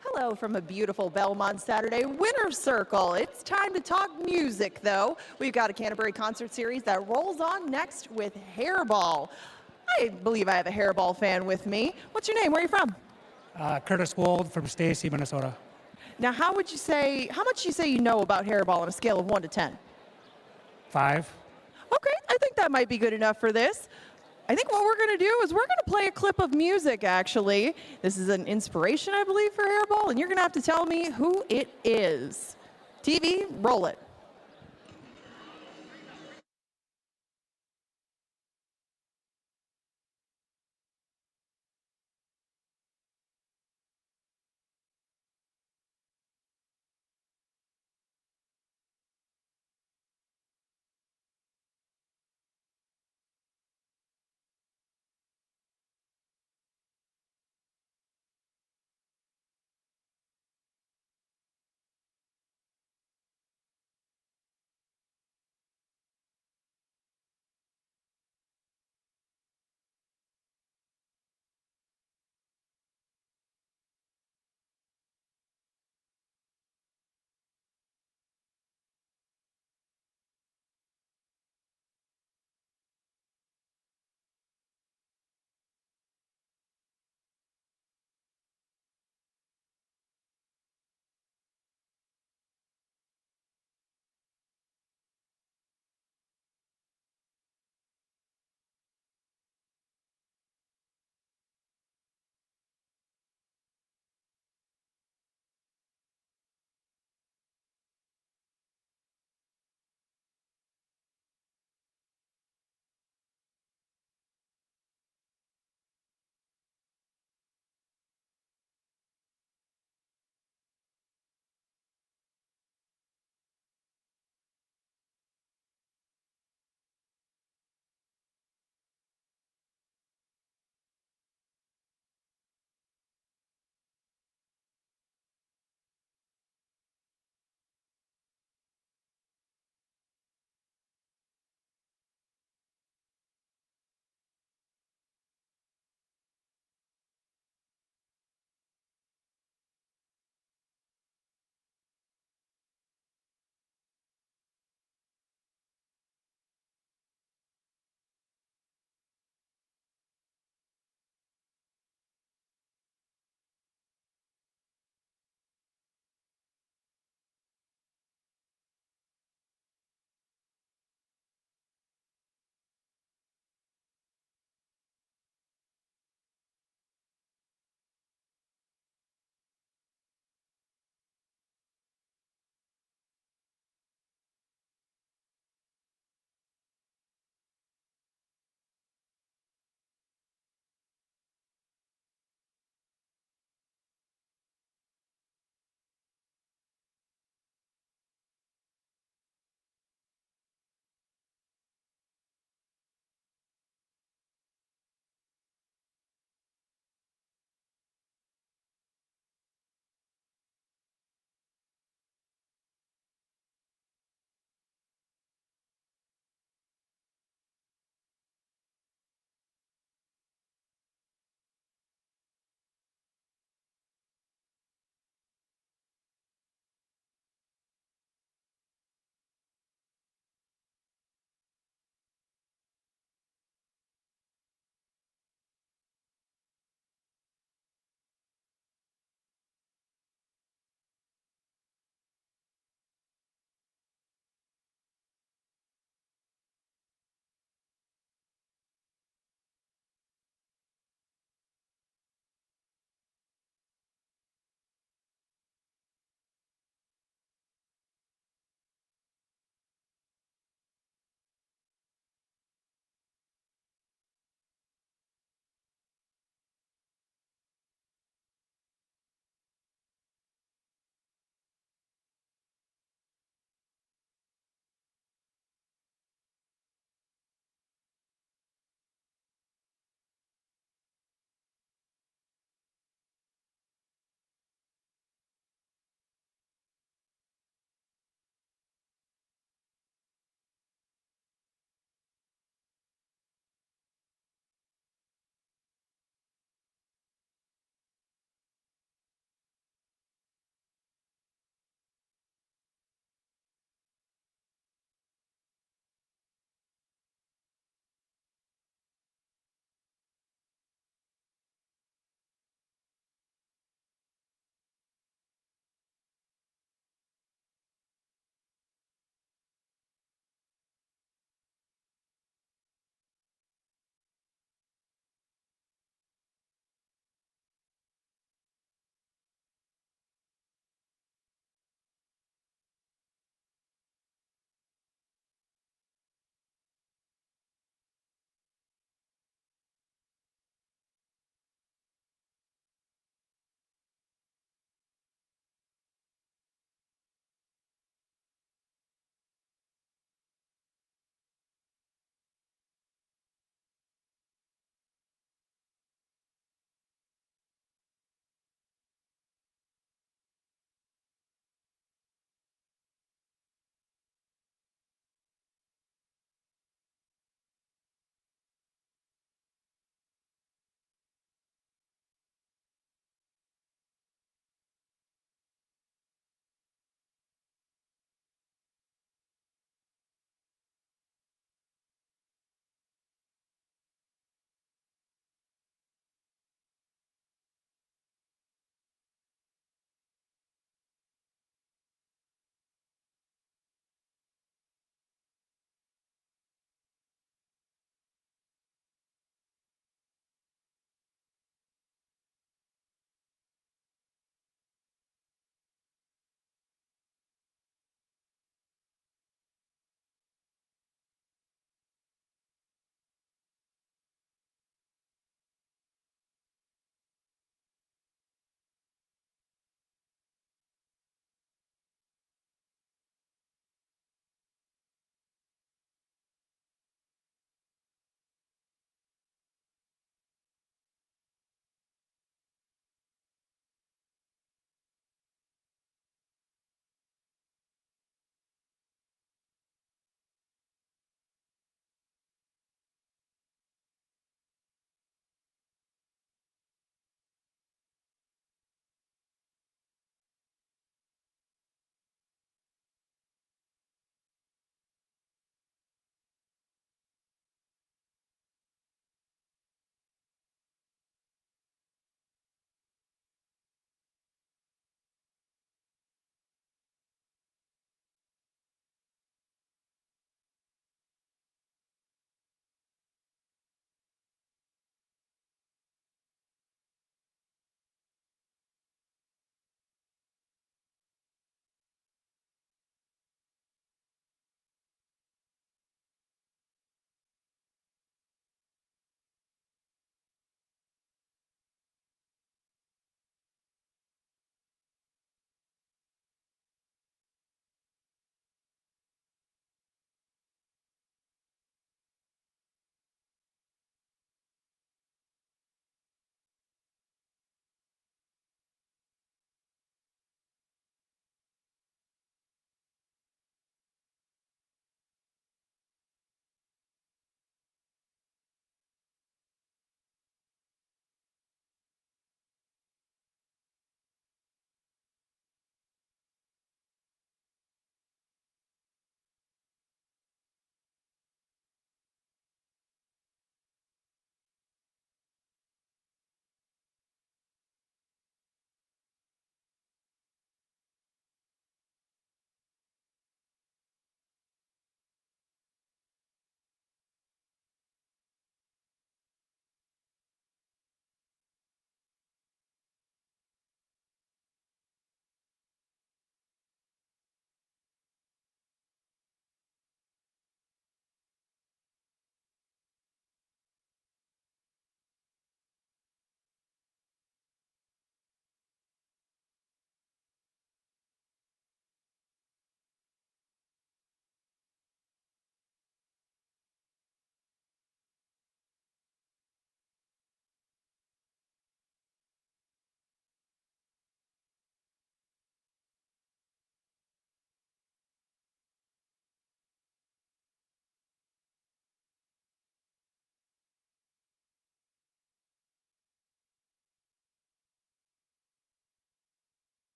Speaker 5: Hello from a beautiful Belmont Saturday winter circle. It's time to talk music, though. We've got a Canterbury concert series that rolls on next with Hairball. I believe I have a Hairball fan with me. What's your name? Where are you from?
Speaker 3: Curtis Wold from Stacy, Minnesota.
Speaker 5: Now, how much you say you know about Hairball on a scale of 1 to 10?
Speaker 3: 5.
Speaker 5: Okay, I think that might be good enough for this. I think what we're going to do is we're going to play a clip of music, actually. This is an inspiration, I believe, for Hairball, and you're going to have to tell me who it is. TV, roll it.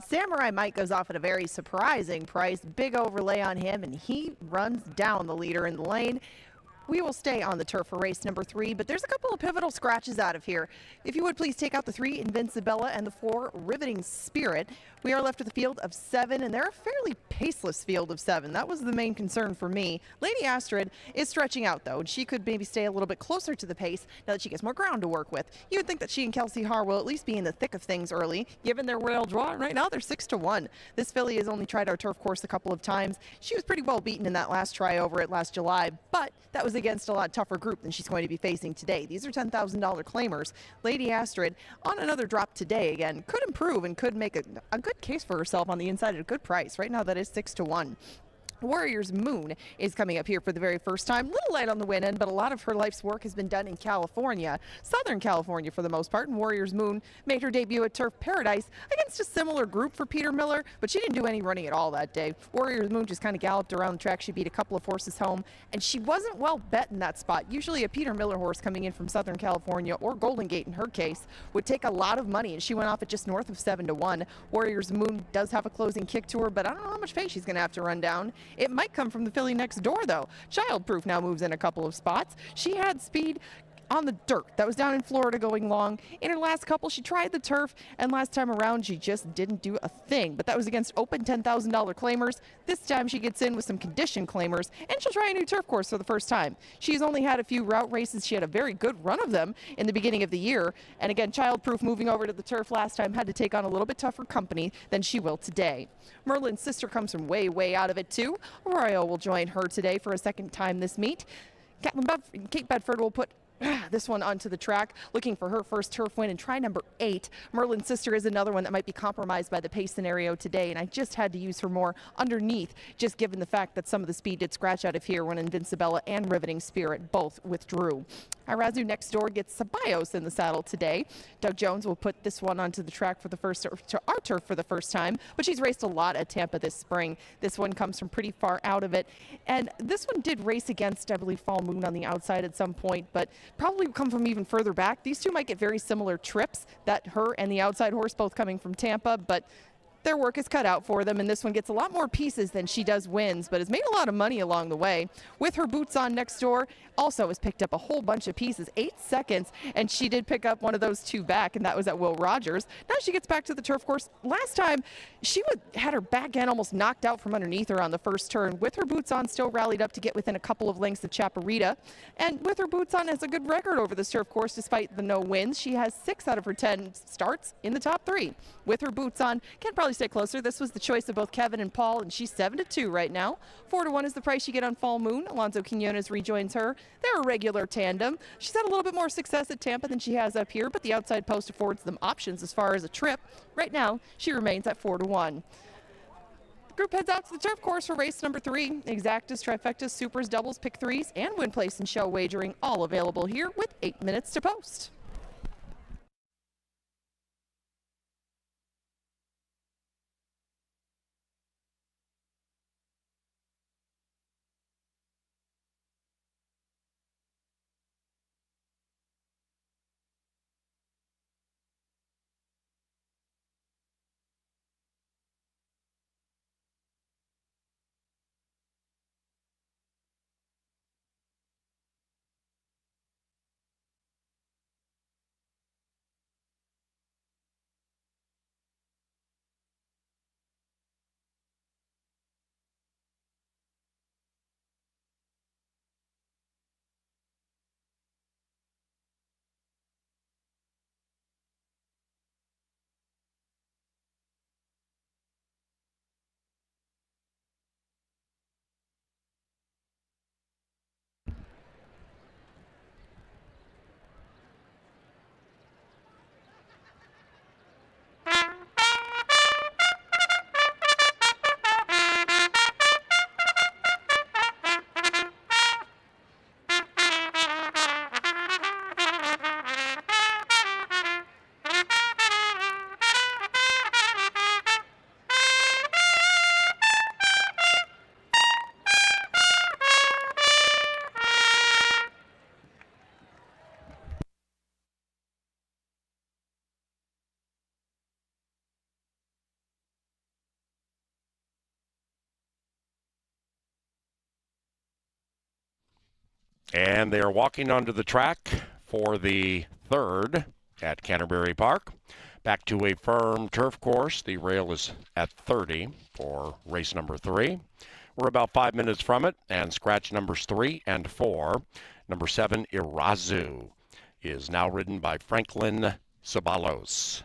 Speaker 5: Samurai Mike goes off at a very surprising price. Big overlay on him, and he runs down the leader in the lane. We will stay on the turf for race number 3, but there's a couple of pivotal scratches out of here. If you would please take out the 3 Invincibella and the 4 Riveting Spirit. We are left with a field of 7, and they're a fairly paceless field of 7. That was the main concern for me. Lady Astrid is stretching out, though, and she could maybe stay a little bit closer to the pace now that she gets more ground to work with. You would think that she and Kelsey Har will at least be in the thick of things early, given their rail draw. Right now, they're 6-1. This filly has only tried our turf course a couple of times. She was pretty well beaten in that last try over at last July, but that was against a lot tougher group than she's going to be facing today. These are $10,000 claimers. Lady Astrid, on another drop today again, could improve and could make a good case for herself on the inside at a good price. Right now, that is 6-1. Warrior's Moon is coming up here for the very first time. Little light on the win end, but a lot of her life's work has been done in California, Southern California for the most part. And Warrior's Moon made her debut at Turf Paradise against a similar group for Peter Miller, but she didn't do any running at all that day. Warrior's Moon just kind of galloped around the track. She beat a couple of horses home, and she wasn't well bet in that spot. Usually a Peter Miller horse coming in from Southern California, or Golden Gate in her case, would take a lot of money, and she went off at just north of 7-1. Warrior's Moon does have a closing kick to her, but I don't know how much pace she's going to have to run down. It might come from the filly next door, though. Childproof now moves in a couple of spots. She had speed on the dirt. That was down in Florida going long. In her last couple, she tried the turf, and last time around, she just didn't do a thing. But that was against open $10,000 claimers. This time, she gets in with some condition claimers, and she'll try a new turf course for the first time. She's only had a few route races. She had a very good run of them in the beginning of the year. And again, Childproof moving over to the turf last time had to take on a little bit tougher company than she will today. Merlin's sister comes from way, way out of it, too. Arroyo will join her today for a second time this meet. Kate Bedford will put this one onto the track, looking for her first turf win and try number 8. Merlin's sister is another one that might be compromised by the pace scenario today, and I just had to use her more underneath, just given the fact that some of the speed did scratch out of here when Invincibella and Riveting Spirit both withdrew. Irazu next door gets Ceballos in the saddle today. Doug Jones will put this one onto the track for the first, to our turf for the first time, but she's raced a lot at Tampa this spring. This one comes from pretty far out of it, and this one did race against, I believe, Fall Moon on the outside at some point, but probably come from even further back. These two might get very similar trips, that her and the outside horse both coming from Tampa, but their work is cut out for them, and this one gets a lot more pieces than she does wins, but has made a lot of money along the way. With her boots on next door, also has picked up a whole bunch of pieces, 8 seconds, and she did pick up one of those 2 back, and that was at Will Rogers. Now she gets back to the turf course. Last time, she had her back end almost knocked out from underneath her on the first turn. With her boots on, still rallied up to get within a couple of lengths of Chaparita, and with her boots on, has a good record over this turf course despite the no wins. She has 6 out of her 10 starts in the top 3. With her boots on, can probably stay closer. This was the choice of both Kevin and Paul, and she's 7-2 right now. 4-1 is the price you get on Fall Moon. Alonzo Quinones rejoins her. They're a regular tandem. She's had a little bit more success at Tampa than she has up here, but the outside post affords them options as far as a trip. Right now, she remains at 4-1. The group heads out to the turf course for race number 3. Exactas, trifectas, supers, doubles, pick threes, and win place and show wagering all available here with 8 minutes to post.
Speaker 1: And they are walking onto the track for the third at Canterbury Park. Back to a firm turf course. The rail is at 30 for race number 3. We're about 5 minutes from it, and scratch numbers 3 and 4. Number 7, Irazu, is now ridden by Franklin Sabalos.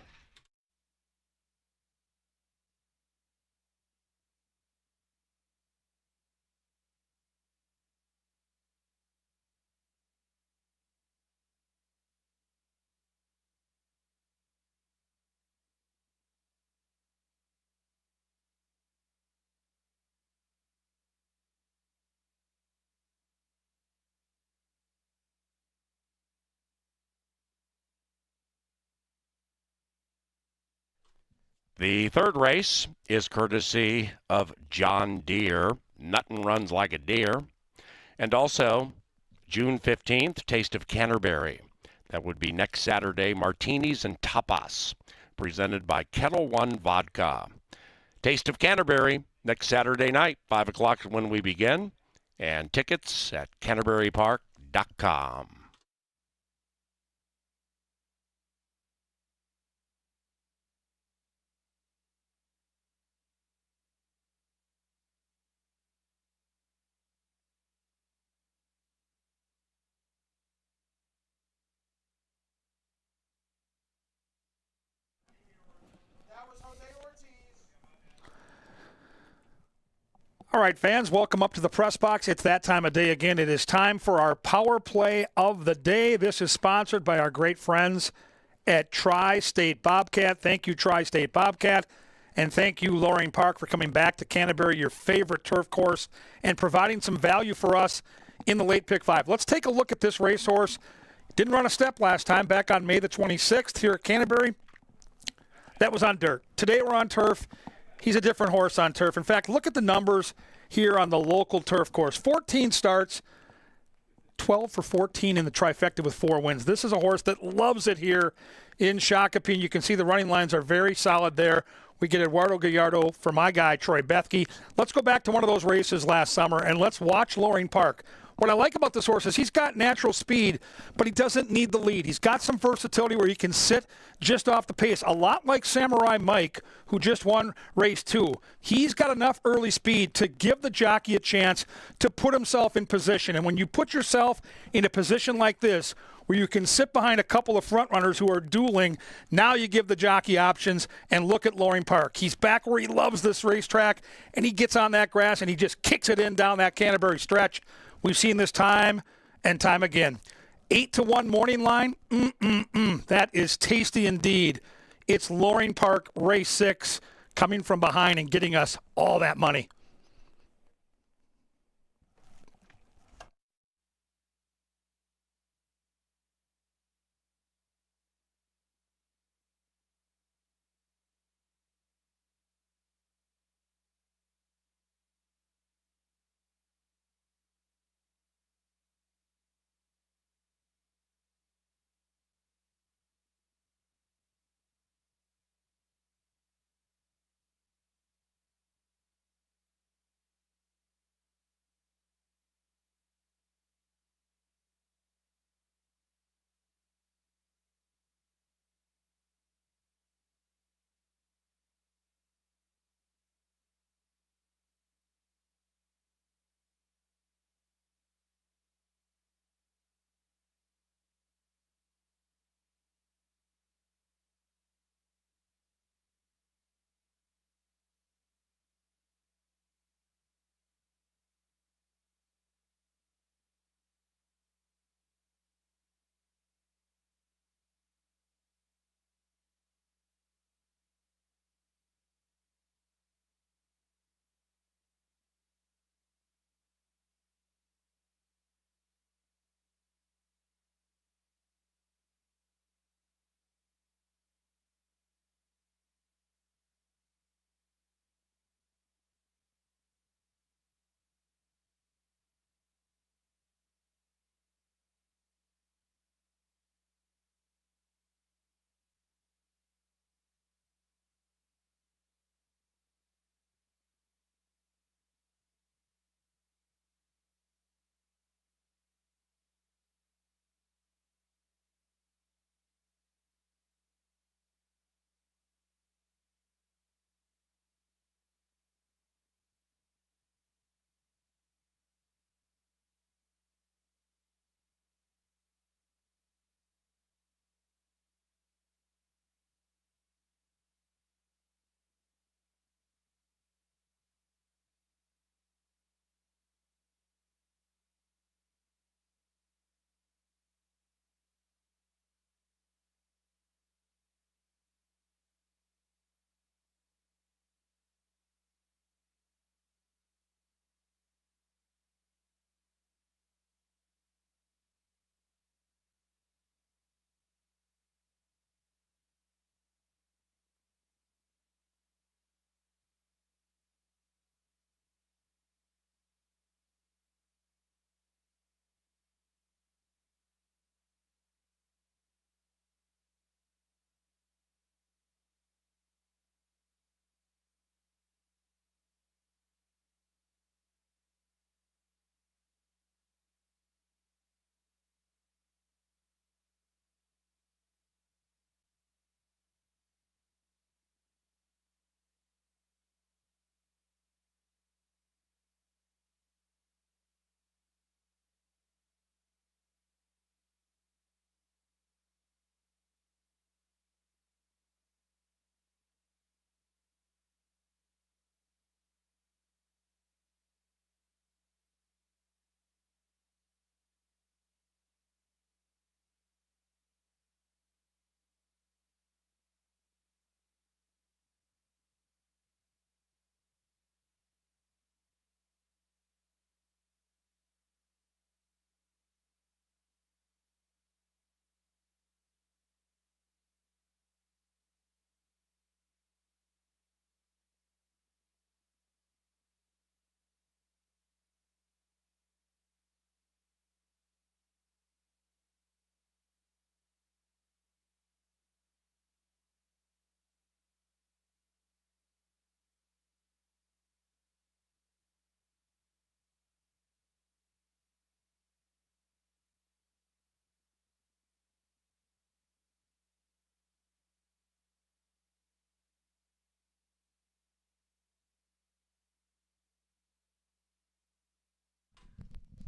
Speaker 1: The third race is courtesy of John Deere. Nuttin' runs like a deer. And also, June 15th, Taste of Canterbury. That would be next Saturday, Martinis and Tapas, presented by Kettle One Vodka. Taste of Canterbury, next Saturday night, 5 o'clock when we begin. And tickets at canterburypark.com.
Speaker 2: All right, fans, welcome up to the press box. It's that time of day again. It is time for our power play of the day. This is sponsored by our great friends at Tri-State Bobcat. Thank you, Tri-State Bobcat. And thank you, Loring Park, for coming back to Canterbury, your favorite turf course, and providing some value for us in the late pick 5. Let's take a look at this racehorse. Didn't run a step last time, back on May the 26th here at Canterbury. That was on dirt. Today we're on turf. He's a different horse on turf. In fact, look at the numbers here on the local turf course. 14 starts, 12 for 14 in the trifecta with 4 wins. This is a horse that loves it here in Shakopee. You can see the running lines are very solid there. We get Eduardo Gallardo for my guy, Troy Bethke. Let's go back to one of those races last summer, and let's watch Loring Park. What I like about this horse is he's got natural speed, but he doesn't need the lead. He's got some versatility where he can sit just off the pace, a lot like Samurai Mike, who just won race 2. He's got enough early speed to give the jockey a chance to put himself in position. And when you put yourself in a position like this, where you can sit behind a couple of front runners who are dueling, now you give the jockey options. And look at Loring Park. He's back where he loves this racetrack, and he gets on that grass and he just kicks it in down that Canterbury stretch. We've seen this time and time again. 8-1 morning line. That is tasty indeed. It's Loring Park race 6 coming from behind and getting us all that money.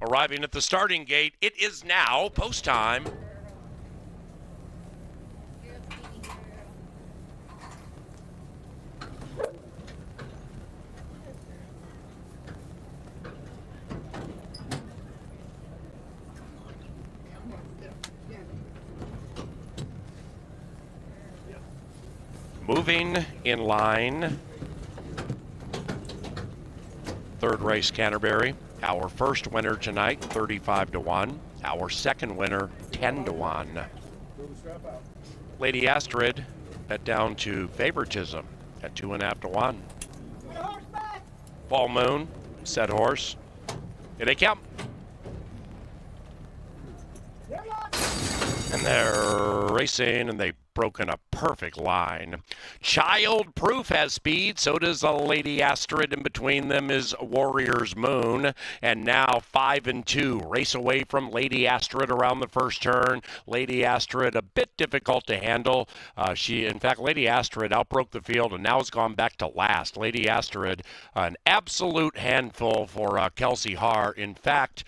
Speaker 1: Arriving at the starting gate, it is now post time. Moving in line, third race Canterbury. Our first winner tonight, 35-1. Our second winner, 10-1. Lady Astrid bet down to favoritism at 2.5 to 1. Fall Moon, set horse. Here they come. And they're racing, and they've broken a perfect line. Child Proof has speed, so does the Lady Astrid. In between them is Warrior's Moon. And now 5 and 2 race away from Lady Astrid around the first turn. Lady Astrid a bit difficult to handle. In fact, Lady Astrid outbroke the field and now has gone back to last. Lady Astrid, an absolute handful for Kelsey Haar. In fact,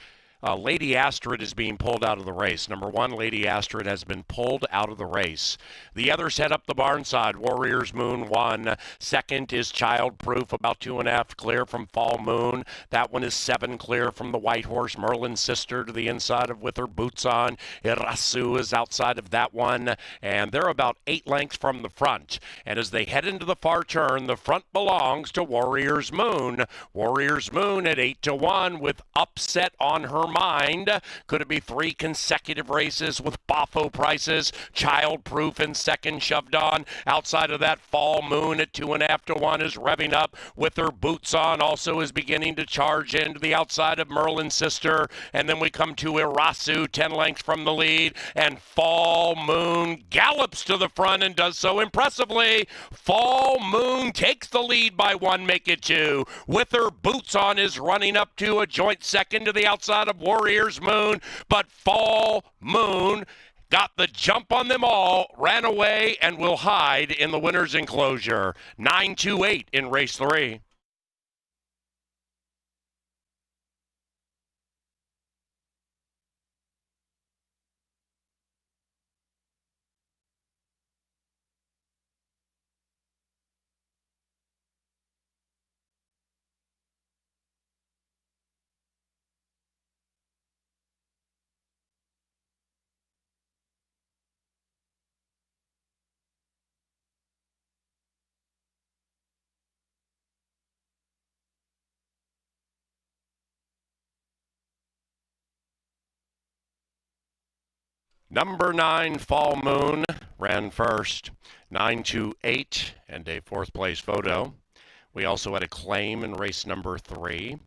Speaker 1: Lady Astrid is being pulled out of the race. Number 1, Lady Astrid has been pulled out of the race. The others head up the barn side. Warrior's Moon 1. Second is Child Proof, about 2.5 clear from Fall Moon. That one is 7 clear from the White Horse. Merlin's Sister to the inside of With Her Boots On. Irasu is outside of that one. And they're about 8 lengths from the front. And as they head into the far turn, the front belongs to Warrior's Moon. Warrior's Moon at 8 to 1 with upset on her mind. Could it be 3 consecutive races with Boffo prices? Child Proof in second, shoved on. Outside of that, Fall Moon at 2.5 to 1 is revving up. With Her Boots On also is beginning to charge into the outside of Merlin's Sister. And then we come to Irasu, 10 lengths from the lead. And Fall Moon gallops to the front and does so impressively. Fall Moon takes the lead by 1, make it 2. With Her Boots On is running up to a joint second to the outside of Warrior's Moon, but Fall Moon got the jump on them all, ran away, and will hide in the winner's enclosure. 9-2-8 in race 3. Number 9, Fall Moon, ran first, 9-2-8, and a 4th place photo. We also had a claim in race number 3.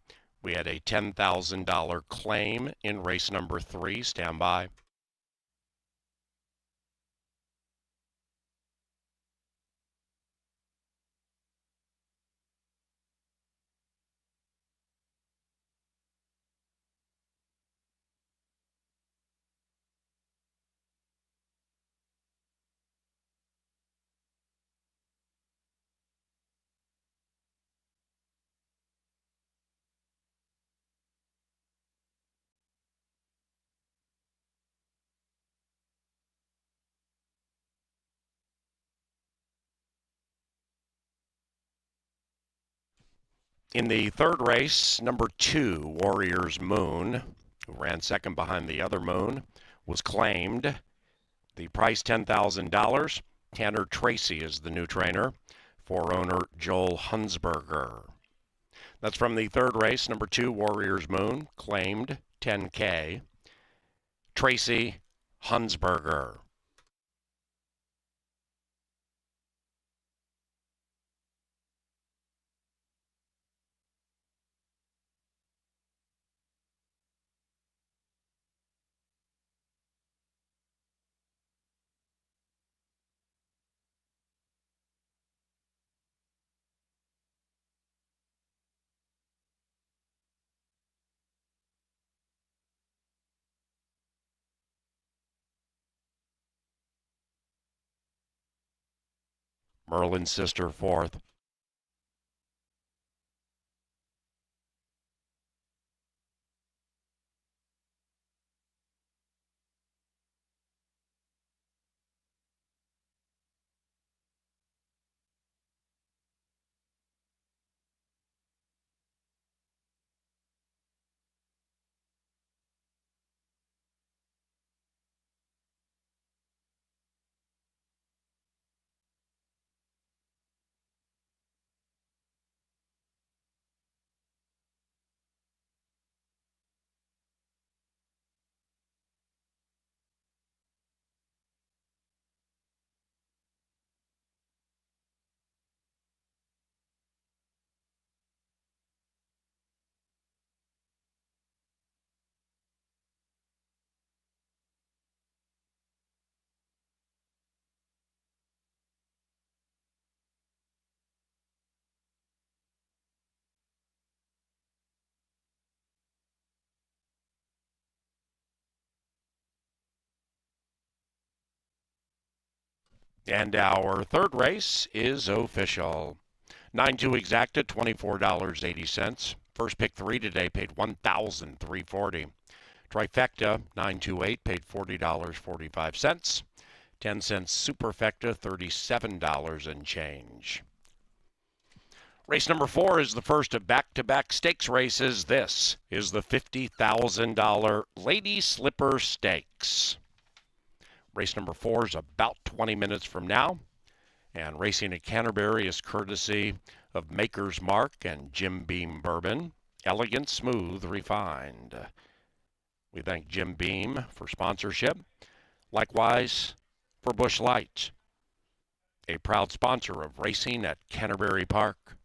Speaker 1: We had a $10,000 claim in race number 3. Stand by. In the third race, number 2, Warrior's Moon, who ran second behind the other Moon, was claimed. The price $10,000. Tanner Tracy is the new trainer for owner Joel Hunsberger. That's from the third race, number 2, Warrior's Moon, claimed $10K. Tracy Hunsberger. Merlin's Sister 4th. And our third race is official. 9-2 exacta, $24.80. First pick 3 today paid $1,340. Trifecta 928 paid $40.45. 10 cents superfecta, $37 and change. Race number 4 is the first of back-to-back stakes races. This is the $50,000 Lady Slipper Stakes. Race number 4 is about 20 minutes from now. And racing at Canterbury is courtesy of Maker's Mark and Jim Beam Bourbon. Elegant, smooth, refined. We thank Jim Beam for sponsorship. Likewise, for Busch Light, a proud sponsor of racing at Canterbury Park.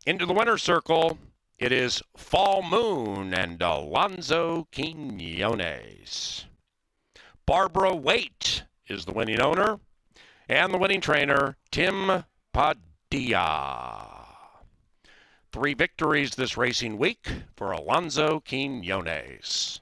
Speaker 1: Into the winner's circle, it is Fall Moon and Alonzo Quinones. Barbara Waite is the winning owner, and the winning trainer, Tim Padilla. 3 victories this racing week for Alonzo Quinones.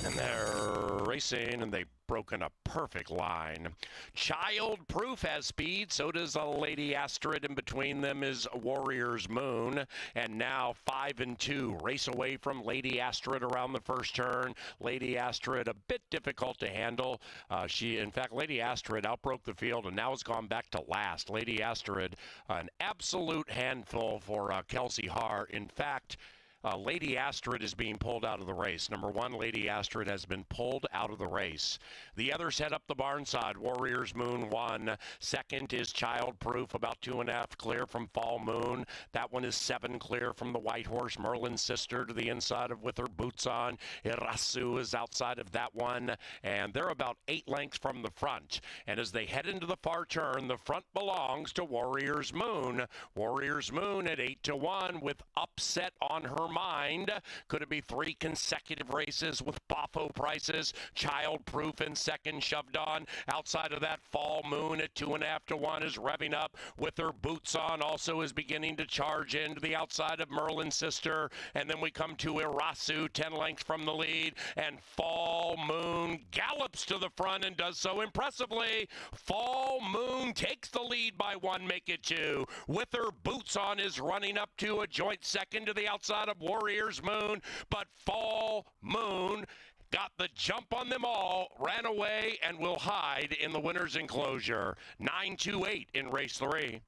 Speaker 1: And they're racing, and they've broken a perfect line. Child Proof has speed, so does a Lady Astrid. In between them is Warrior's Moon. And now 5 and 2 race away from Lady Astrid around the first turn. Lady Astrid a bit difficult to handle. In fact, Lady Astrid outbroke the field and now has gone back to last. Lady Astrid, an absolute handful for Kelsey Haar. In fact, Lady Astrid is being pulled out of the race. Number 1, Lady Astrid has been pulled out of the race. The others head up the barn side. Warrior's Moon 1. Second is Child Proof, about 2.5 clear from Fall Moon. That one is 7 clear from the White Horse. Merlin's Sister to the inside of With Her Boots On. Irasu is outside of that one. And they're about 8 lengths from the front. And as they head into the far turn, the front belongs to Warrior's Moon. Warrior's Moon at 8-1 with upset on her mind. Could it be 3 consecutive races with Boffo prices? Child Proof in second, shoved on. Outside of that, Fall Moon at 2.5-1 is revving up With Her Boots On. Also is beginning to charge into the outside of Merlin's Sister. And then we come to Irasu, 10 lengths from the lead. And Fall Moon gallops to the front and does so impressively. Fall Moon takes the lead by 1, make it 2. With Her Boots On is running up to a joint second to the outside of Warrior's Moon, but Fall Moon got the jump on them all, ran away, and will hide in the winner's enclosure. 9-2-8 in race 3.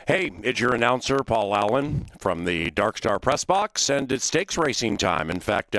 Speaker 1: Hey, it's your announcer, Paul Allen, from the Dark Star Press Box, and it's stakes racing time. In fact,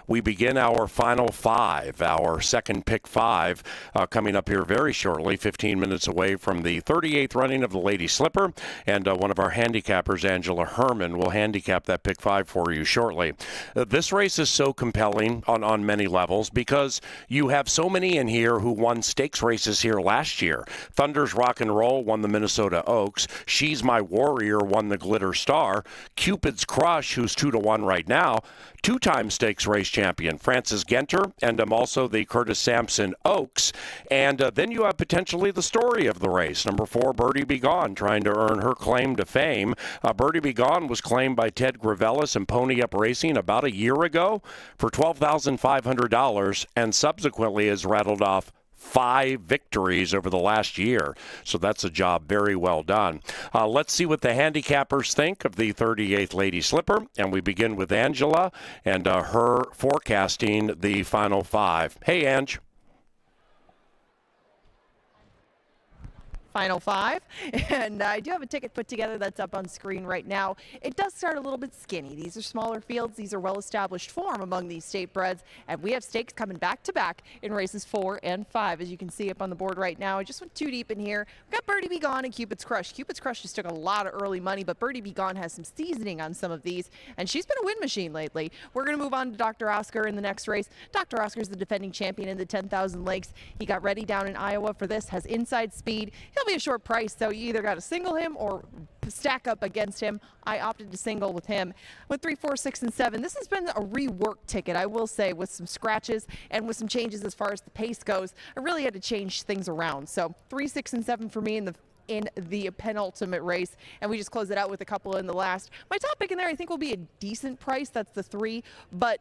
Speaker 1: we begin our final five, our second pick five, coming up here very shortly, 15 minutes away from the 38th running of the Lady Slipper, and one of our handicappers, Angela Herman, will handicap that pick five for you shortly. This race is so compelling on many levels because you have so many in here who won stakes races here last year. Thunder's Rock and Roll won the Minnesota Oaks. She's My Warrior won the Glitter Star. Cupid's Crush, who's 2-1 right now, two-time stakes race champion Francis Genter, and also the Curtis Sampson Oaks. And then you have potentially the story of the race. Number 4, Birdie Be Gone, trying to earn her claim to fame. Birdie Be Gone was claimed by Ted Gravelis and Pony Up Racing about a year ago for $12,500, and subsequently has rattled off 5 victories over the last year. So that's a job very well done. Let's see what the handicappers think of the 38th Lady Slipper. And we begin with Angela and her forecasting the final 5. Hey, Ange.
Speaker 5: Final 5, and I do have a ticket put together that's up on screen right now. It does start a little bit skinny. These are smaller fields. These are well-established form among these state breds, and we have stakes coming back-to-back in races 4 and 5, as you can see up on the board right now. I just went too deep in here. We've got Birdie Be Gone and Cupid's Crush. Cupid's Crush just took a lot of early money, but Birdie Be Gone has some seasoning on some of these, and she's been a win machine lately. We're going to move on to Dr. Oscar in the next race. Dr. Oscar is the defending champion in the 10,000 Lakes. He got ready down in Iowa for this, has inside speed. He'll be a short price, so you either got to single him or stack up against him. I opted to single with him. With 3, 4, 6, and 7, this has been a reworked ticket, I will say, with some scratches and with some changes as far as the pace goes. I really had to change things around. So 3, 6, and 7 for me in the penultimate race, and we just close it out with a couple in the last. My top pick in there I think will be a decent price. That's the 3, but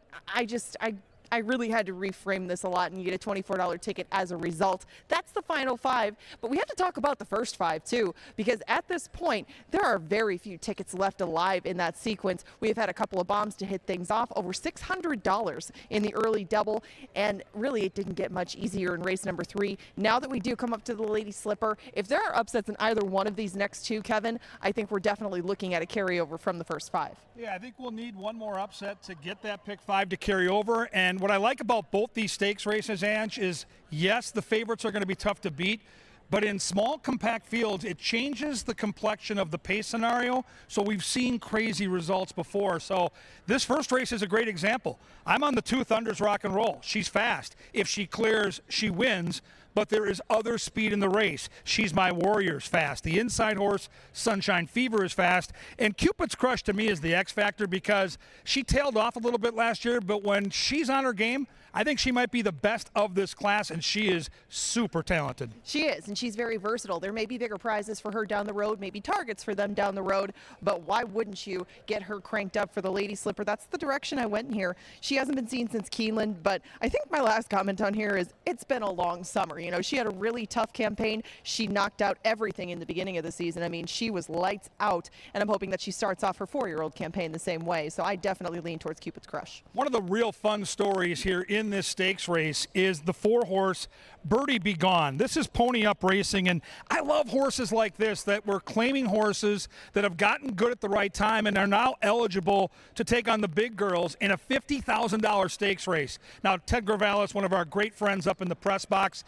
Speaker 5: I really had to reframe this a lot, and you get a $24 ticket as a result. That's the final 5, but we have to talk about the first 5 too, because at this point, there are very few tickets left alive in that sequence. We have had a couple of bombs to hit things off, over $600 in the early double, and really it didn't get much easier in race number 3. Now that we do come up to the Lady Slipper, if there are upsets in either one of these next 2, Kevin, I think we're definitely looking at a carryover from the first 5.
Speaker 2: Yeah, I think we'll need one more upset to get that pick 5 to carry over. And what I like about both these stakes races, Ange, is yes, the favorites are going to be tough to beat, but in small, compact fields, it changes the complexion of the pace scenario. So we've seen crazy results before. So this first race is a great example. I'm on the 2 Thunder's Rock and Roll. She's fast. If she clears, she wins. But there is other speed in the race. She's My Warrior's fast. The inside horse, Sunshine Fever, is fast. And Cupid's Crush, to me, is the X factor because she tailed off a little bit last year, but when she's on her game, I think she might be the best of this class, and she is super talented.
Speaker 5: She is, and she's very versatile. There may be bigger prizes for her down the road, maybe targets for them down the road, but why wouldn't you get her cranked up for the Lady Slipper? That's the direction I went in here. She hasn't been seen since Keeneland, but I think my last comment on here is it's been a long summer. You know, she had a really tough campaign. She knocked out everything in the beginning of the season. I mean, she was lights out, and I'm hoping that she starts off her 4-year-old campaign the same way, so I definitely lean towards Cupid's Crush.
Speaker 2: One of the real fun stories here in this stakes race is the 4-horse Birdie Be Gone. This is Pony Up Racing, and I love horses like this that were claiming horses that have gotten good at the right time and are now eligible to take on the big girls in a $50,000 stakes race. Now, Ted Gravelis, one of our great friends up in the press box,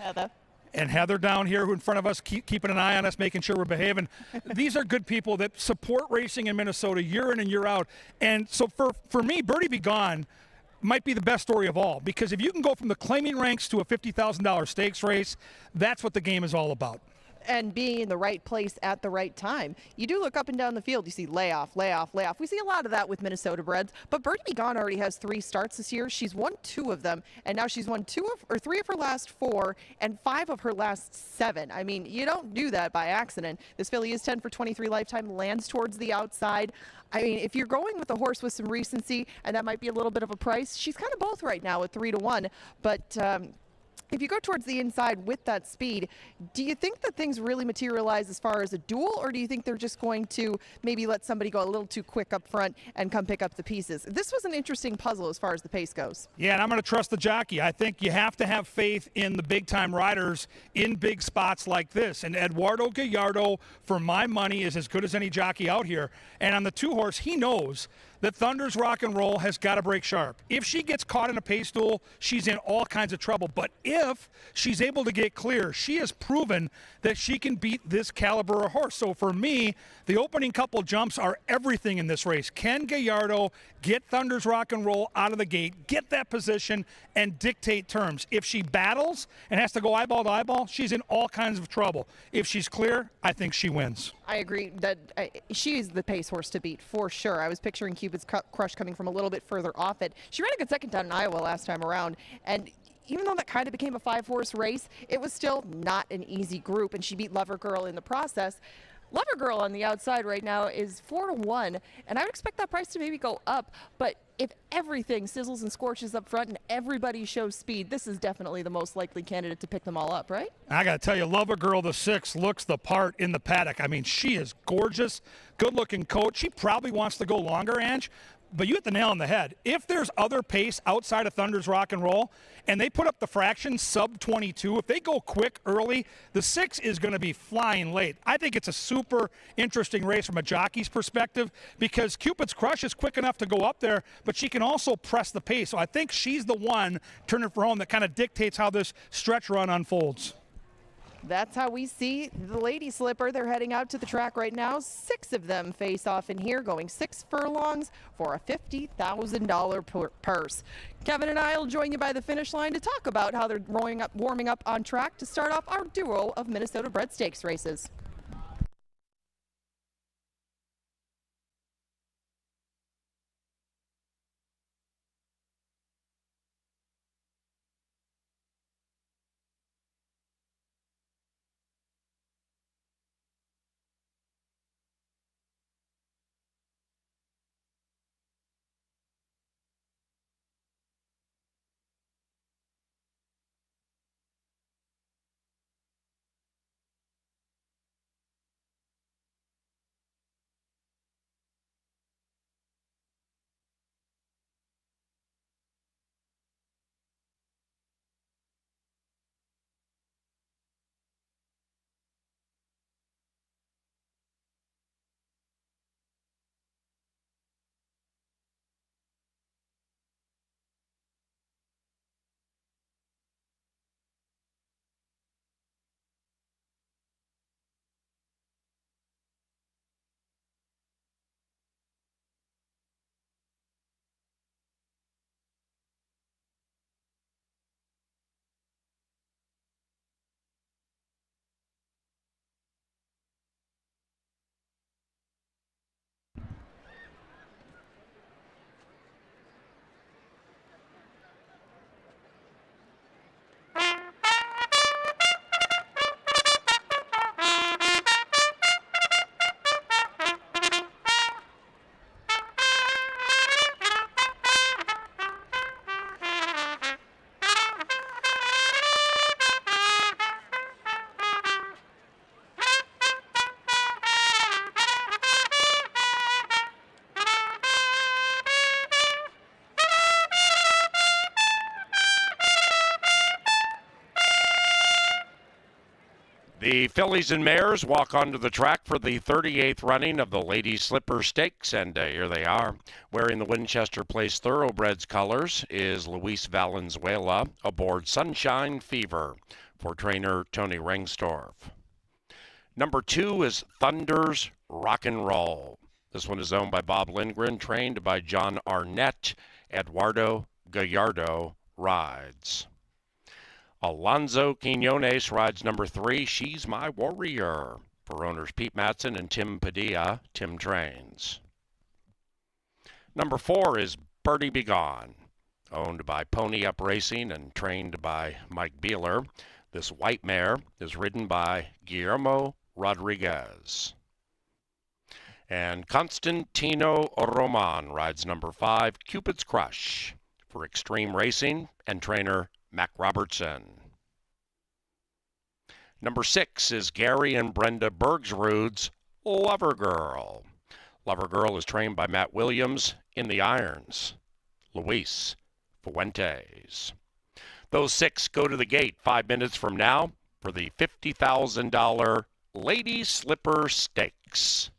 Speaker 2: and Heather down here who in front of us keeping an eye on us, making sure we're behaving. These are good people that support racing in Minnesota year in and year out. And so for me, Birdie Be Gone might be the best story of all, because if you can go from the claiming ranks to a $50,000 stakes race, that's what the game is all about.
Speaker 5: And being in the right place at the right time. You do look up and down the field, you see layoff, layoff, layoff. We see a lot of that with Minnesota breds, but Birdie Be Gone already has 3 starts this year. She's won 2 of them, and now she's won 3 of her last 4 and 5 of her last 7. I mean, you don't do that by accident. This filly is 10 for 23 lifetime, lands towards the outside. I mean, if you're going with a horse with some recency, and that might be a little bit of a price, she's kind of both right now at 3-1, but
Speaker 6: If you go towards the inside with that speed, do you think that things really materialize as far as a duel, or do you think they're just going to maybe let somebody go a little too quick up front and come pick up the pieces? This was an interesting puzzle as far as the pace goes.
Speaker 2: Yeah, and I'm going to trust the jockey. I think you have to have faith in the big-time riders in big spots like this. And Eduardo Gallardo, for my money, is as good as any jockey out here. And on the 2-horse, he knows that Thunder's Rock and Roll has got to break sharp. If she gets caught in a pace duel, she's in all kinds of trouble. But if she's able to get clear, she has proven that she can beat this caliber of horse. So for me, the opening couple jumps are everything in this race. Can Gallardo get Thunder's Rock and Roll out of the gate, get that position, and dictate terms? If she battles and has to go eyeball to eyeball, she's in all kinds of trouble. If she's clear, I think she wins.
Speaker 6: I agree that she is the pace horse to beat for sure. I was picturing Cupid's Crush coming from a little bit further off it. She ran a good second down in Iowa last time around, and even though that kind of became a 5-horse race, it was still not an easy group, and she beat Lover Girl in the process. Lover Girl on the outside right now is 4-1, and I would expect that price to maybe go up, but if everything sizzles and scorches up front and everybody shows speed, this is definitely the most likely candidate to pick them all up, right?
Speaker 2: I got to tell you, Lover Girl, the 6, looks the part in the paddock. I mean, she is gorgeous, good-looking coach. She probably wants to go longer, Ange, but you hit the nail on the head. If there's other pace outside of Thunder's Rock and Roll, and they put up the fraction sub 22, if they go quick early, the 6 is going to be flying late. I think it's a super interesting race from a jockey's perspective because Cupid's Crush is quick enough to go up there, but she can also press the pace. So I think she's the one, turning for home, that kind of dictates how this stretch run unfolds.
Speaker 6: That's how we see the Lady Slipper. They're heading out to the track right now. 6 of them face off in here, going 6 furlongs for a $50,000 purse. Kevin and I will join you by the finish line to talk about how they're warming up on track to start off our duo of Minnesota bred stakes races.
Speaker 1: The fillies and mares walk onto the track for the 38th running of the Lady Slipper Stakes, and here they are. Wearing the Winchester Place Thoroughbreds colors is Luis Valenzuela aboard Sunshine Fever for trainer Tony Rengstorff. Number 2 is Thunder's Rock and Roll. This one is owned by Bob Lindgren, trained by John Arnett. Eduardo Gallardo rides. Alonzo Quinones rides number 3, She's My Warrior, for owners Pete Matson and Tim Padilla. Tim trains. Number 4 is Birdie Be Gone, owned by Pony Up Racing and trained by Mike Beeler. This white mare is ridden by Guillermo Rodriguez. And Constantino Roman rides number 5, Cupid's Crush, for Extreme Racing and trainer Mac Robertson. Number 6 is Gary and Brenda Bergsrud's Lover Girl. Lover Girl is trained by Matt Williams in the irons. Luis Fuentes. Those 6 go to the gate 5 minutes from now for the $50,000 Lady Slipper Stakes.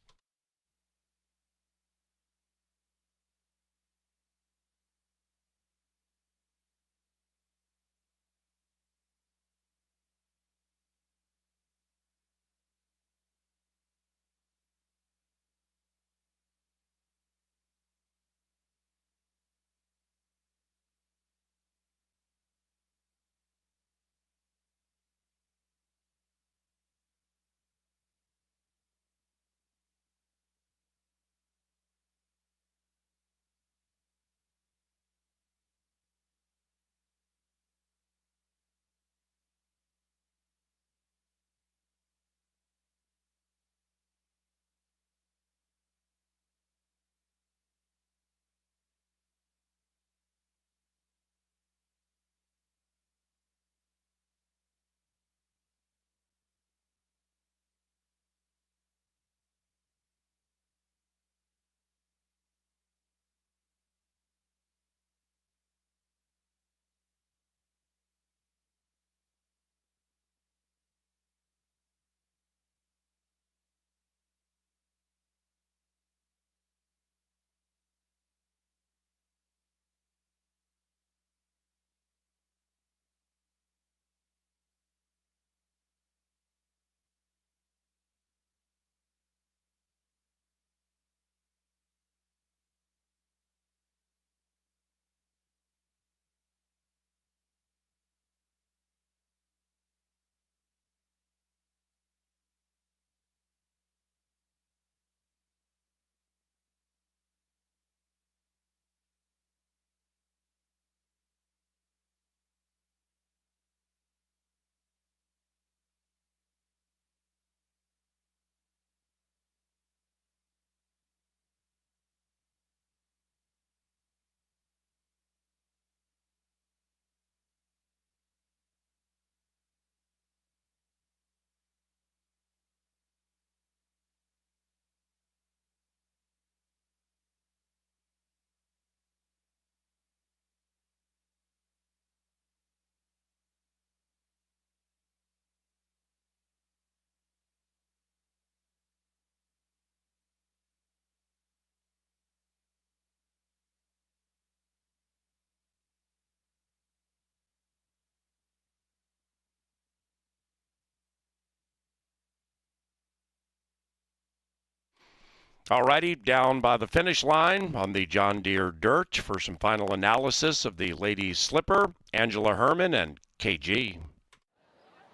Speaker 1: Alrighty, down by the finish line on the John Deere dirt for some final analysis of the Ladies Slipper, Angela Herman and KG.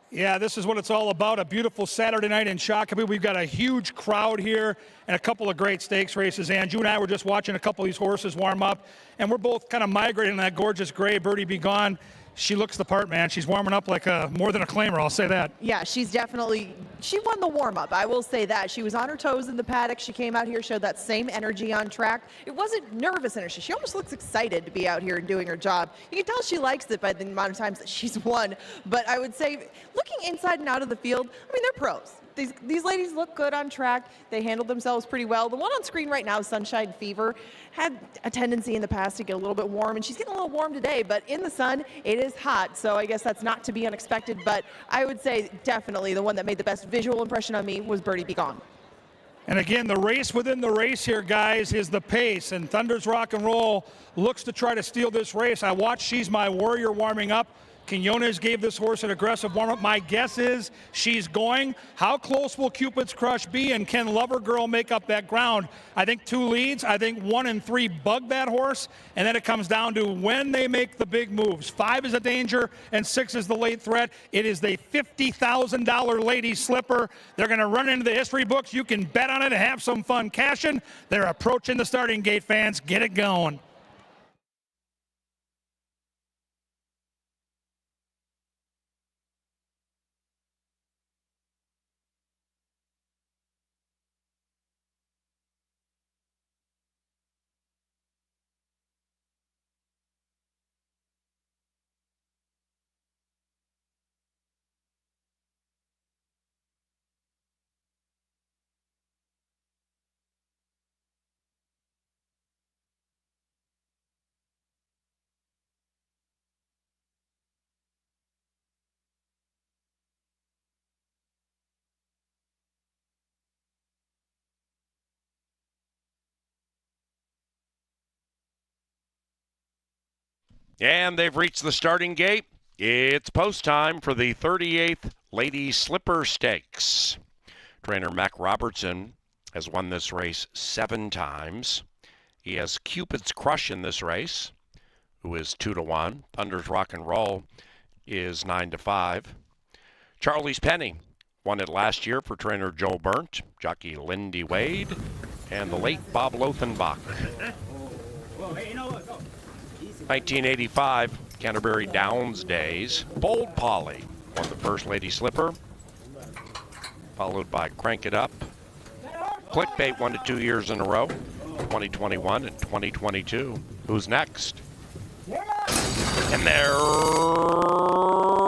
Speaker 2: Yeah, this is what it's all about, a beautiful Saturday night in Shakopee. We've got a huge crowd here and a couple of great stakes races. Andrew and I were just watching a couple of these horses warm up, and we're both kind of migrating in that gorgeous gray Birdie Be Gone. She looks the part, man. She's warming up like more than a claimer, I'll say that.
Speaker 6: Yeah, she won the warm-up. I will say that. She was on her toes in the paddock. She came out here, showed that same energy on track. It wasn't nervous energy. She almost looks excited to be out here and doing her job. You can tell she likes it by the amount of times that she's won. But I would say, looking inside and out of the field, I mean, they're pros. These ladies look good on track. They handled themselves pretty well. The one on screen right now, Sunshine Fever, had a tendency in the past to get a little bit warm, and she's getting a little warm today, but in the sun, it is hot, so I guess that's not to be unexpected, but I would say definitely the one that made the best visual impression on me was Birdie Be Gone.
Speaker 2: And again, the race within the race here, guys, is the pace, and Thunder's Rock and Roll looks to try to steal this race. I watched She's My Warrior warming up. Quinones gave this horse an aggressive warm-up. My guess is she's going. How close will Cupid's Crush be, and can Lover Girl make up that ground? I think 2 leads. I think 1 and 3 bug that horse, and then it comes down to when they make the big moves. 5 is a danger, and 6 is the late threat. It is the $50,000 Lady Slipper. They're going to run into the history books. You can bet on it and have some fun cashing. They're approaching the starting gate, fans. Get it going.
Speaker 1: And they've reached the starting gate. It's post time for the 38th Lady Slipper Stakes. Trainer Mac Robertson has won this race 7 times. He has Cupid's Crush in this race, who is 2-1. Thunder's Rock and Roll is 9-5. Charlie's Penny won it last year for trainer Joe Burnt, jockey Lindy Wade, and the late Bob Lothenbach. 1985 Canterbury Downs Days. Bold Polly won the first Lady Slipper, followed by Crank It Up. Clickbait won it 2 years in a row, 2021 and 2022. Who's next? And they're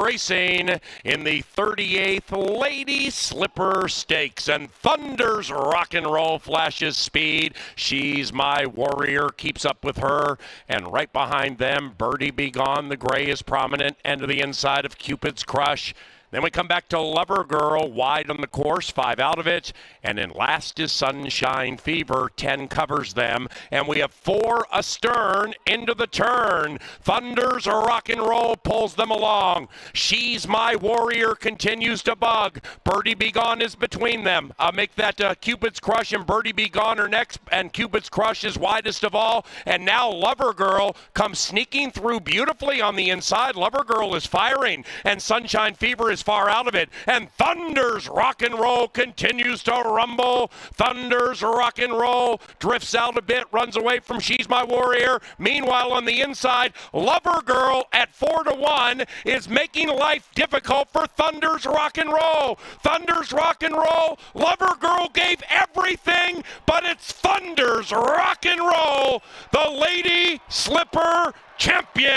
Speaker 1: racing in the 38th Lady Slipper Stakes. And Thunder's Rock and Roll flashes speed. She's My Warrior keeps up with her. And right behind them, Birdie Be Gone. The gray is prominent. And to the inside of Cupid's Crush. Then we come back to Lover Girl, wide on the course, 5 out of it. And in last is Sunshine Fever, 10 covers them. And we have 4 astern into the turn. Thunder's Rock and Roll pulls them along. She's My Warrior continues to bug. Birdie Be Gone is between them. Make that Cupid's Crush and Birdie Be Gone are next. And Cupid's Crush is widest of all. And now Lover Girl comes sneaking through beautifully on the inside. Lover Girl is firing. And Sunshine Fever is far out of it, and Thunder's Rock and Roll continues to rumble. Thunder's Rock and Roll drifts out a bit, runs away from She's My Warrior. Meanwhile, on the inside, Lover Girl at 4-1 is making life difficult for Thunder's Rock and Roll. Thunder's Rock and Roll, Lover Girl gave everything, but it's Thunder's Rock and Roll, the Lady Slipper champion.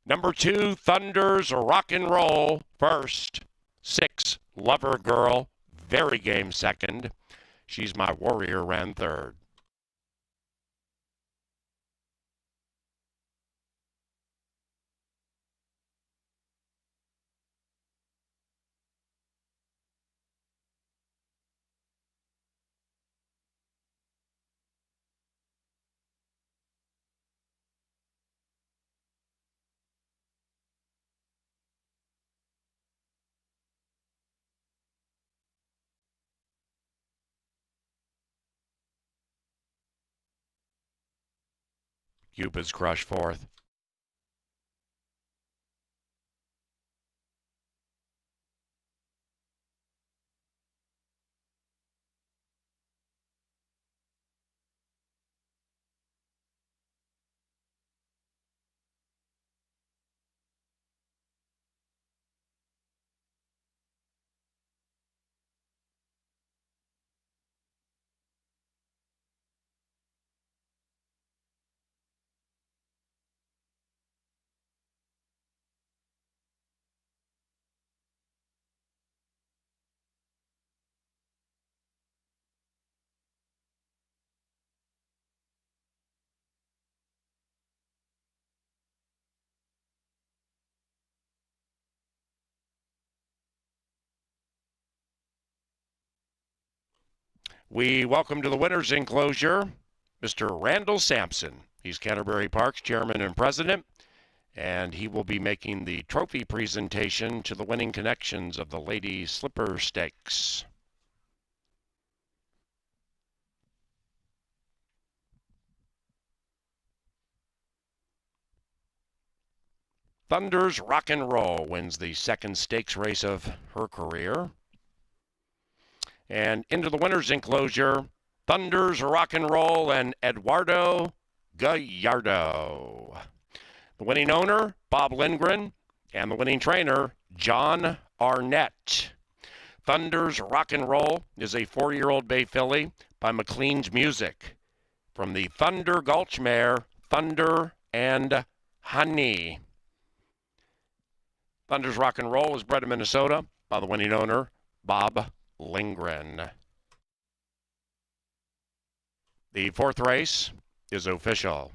Speaker 1: Number 2, Thunder's Rock and Roll first. 6, Lover Girl, very game second. She's My Warrior ran third. Cupid's Crush fourth. We welcome to the winner's enclosure, Mr. Randall Sampson. He's Canterbury Park's chairman and president, and he will be making the trophy presentation to the winning connections of the Lady Slipper Stakes. Thunder's Rock and Roll wins the second stakes race of her career. And into the winner's enclosure, Thunder's Rock and Roll and Eduardo Gallardo. The winning owner, Bob Lindgren, And the winning trainer, John Arnett. Thunder's Rock and Roll is a 4-year-old bay filly by McLean's Music. From the Thunder Gulch mare, Thunder and Honey. Thunder's Rock and Roll was bred in Minnesota by the winning owner, Bob Lindgren. The 4th race is official.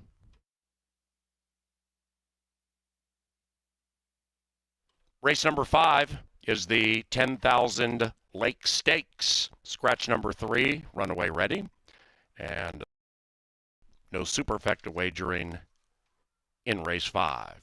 Speaker 1: Race number 5 is the 10,000 Lake Stakes. Scratch number 3, runaway ready. And no superfecta wagering in race 5.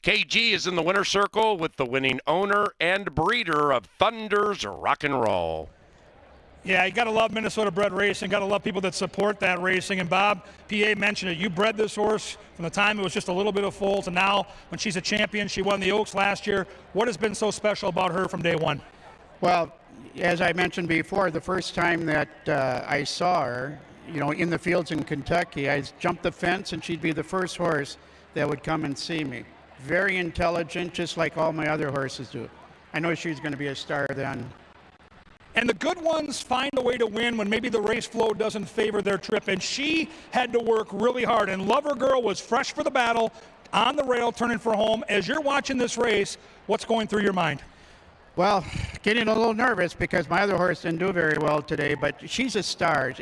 Speaker 1: KG is in the winner's circle with the winning owner and breeder of Thunder's Rock and Roll.
Speaker 2: Yeah, you got to love Minnesota-bred racing. Got to love people that support that racing. And Bob, PA mentioned it. You bred this horse from the time it was just a little bit of foal to now when she's a champion. She won the Oaks last year. What has been so special about her from day one?
Speaker 7: Well, as I mentioned before, the first time that I saw her, in the fields in Kentucky, I jumped the fence and she'd be the first horse that would come and see me. Very intelligent, just like all my other horses do. I know she's going to be a star then.
Speaker 2: And the good ones find a way to win when maybe the race flow doesn't favor their trip. And she had to work really hard. And Lover Girl was fresh for the battle, on the rail, turning for home. As you're watching this race, what's going through your mind?
Speaker 7: Well, getting a little nervous because my other horse didn't do very well today, but she's a star.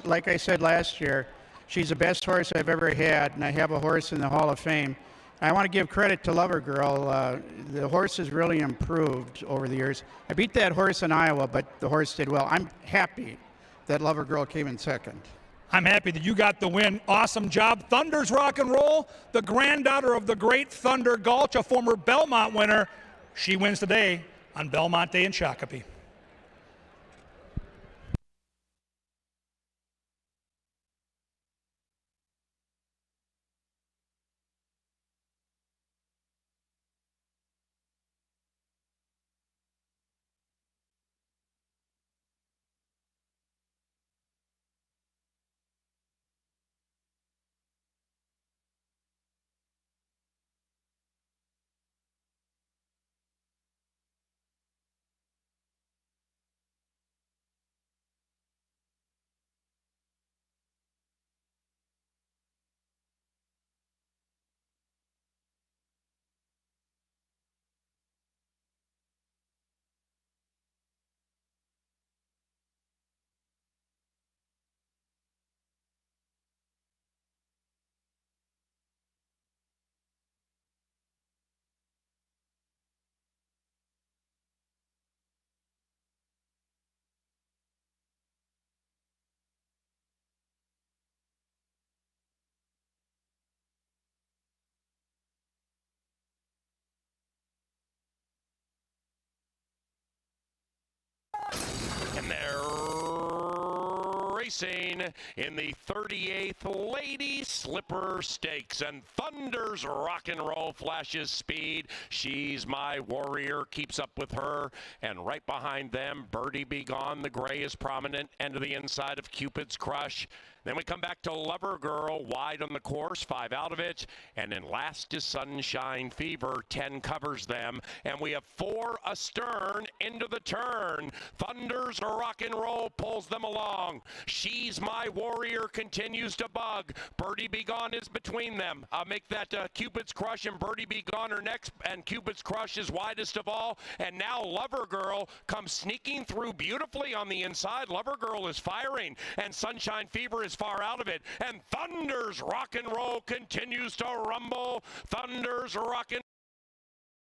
Speaker 7: Like I said last year, she's the best horse I've ever had, and I have a horse in the Hall of Fame. I want to give credit to Lover Girl. The horse has really improved over the years. I beat that horse in Iowa, but the horse did well. I'm happy that Lover Girl came in second.
Speaker 2: I'm happy that you got the win. Awesome job. Thunder's Rock and Roll, the granddaughter of the great Thunder Gulch, a former Belmont winner. She wins today on Belmont Day in Shakopee. And they're racing in the 38th Lady Slipper Stakes. And Thunder's Rock and Roll flashes speed. She's my warrior, keeps up with her. And right behind them, Birdie Be Gone. The gray is prominent, and to the inside of Cupid's Crush. Then we come back to Lover Girl, wide on the course, 5 out of it. And then last is Sunshine Fever, 10 covers them. And we have 4 astern into the turn. Thunder's Rock and Roll pulls them along.
Speaker 1: She's My Warrior continues to bug. Birdie Be Gone is between them. Make that Cupid's Crush and Birdie Be Gone are next, and Cupid's Crush is widest of all. And now Lover Girl comes sneaking through beautifully on the inside. Lover Girl is firing, and Sunshine Fever is far out of it. And Thunder's Rock and Roll continues to rumble. Thunder's Rockin'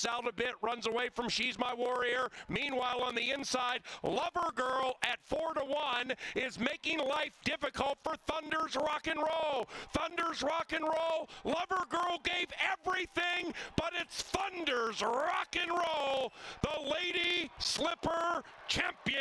Speaker 1: out a bit, runs away from She's My Warrior. Meanwhile, on the inside, Lover Girl at 4-1 is making life difficult for Thunder's Rock and Roll. Thunder's Rock and Roll. Lover Girl gave everything, but it's Thunder's Rock and Roll, the Lady Slipper Champion.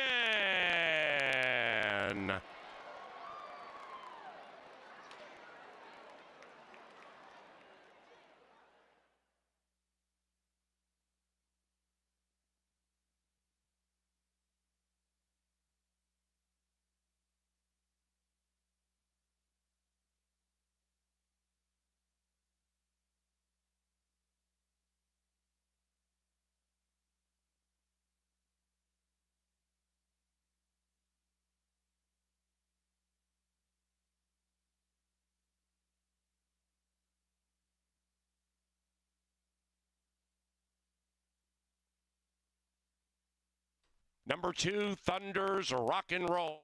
Speaker 1: Number 2, Thunder's Rock and Roll.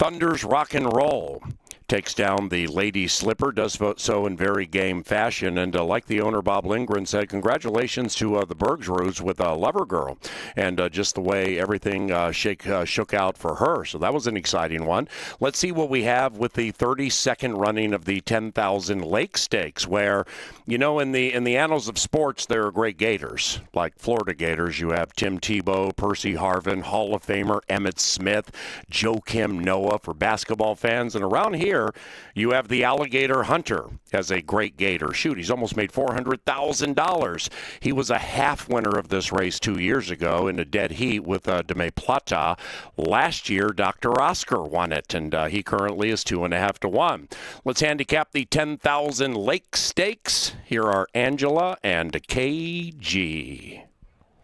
Speaker 1: Thunder's Rock and Roll takes down the Lady Slipper, does so in very game fashion. And like the owner, Bob Lindgren, said, congratulations to the Bergsrues with Lover Girl and just the way everything shook out for her. So that was an exciting one. Let's see what we have with the 32nd running of the 10,000 Lake Stakes, where, you know, in the annals of sports, there are great gators, like Florida Gators. You have Tim Tebow, Percy Harvin, Hall of Famer Emmitt Smith, Joakim Noah for basketball fans. And around here, you have the Alligator Hunter as a great gator. Shoot, he's almost made $400,000. He was a half winner of this race 2 years ago in a dead heat with Deme Plata. Last year, Dr. Oscar won it, and he currently is 2.5 to 1. Let's handicap the 10,000 Lake Stakes. Here are Angela and KG.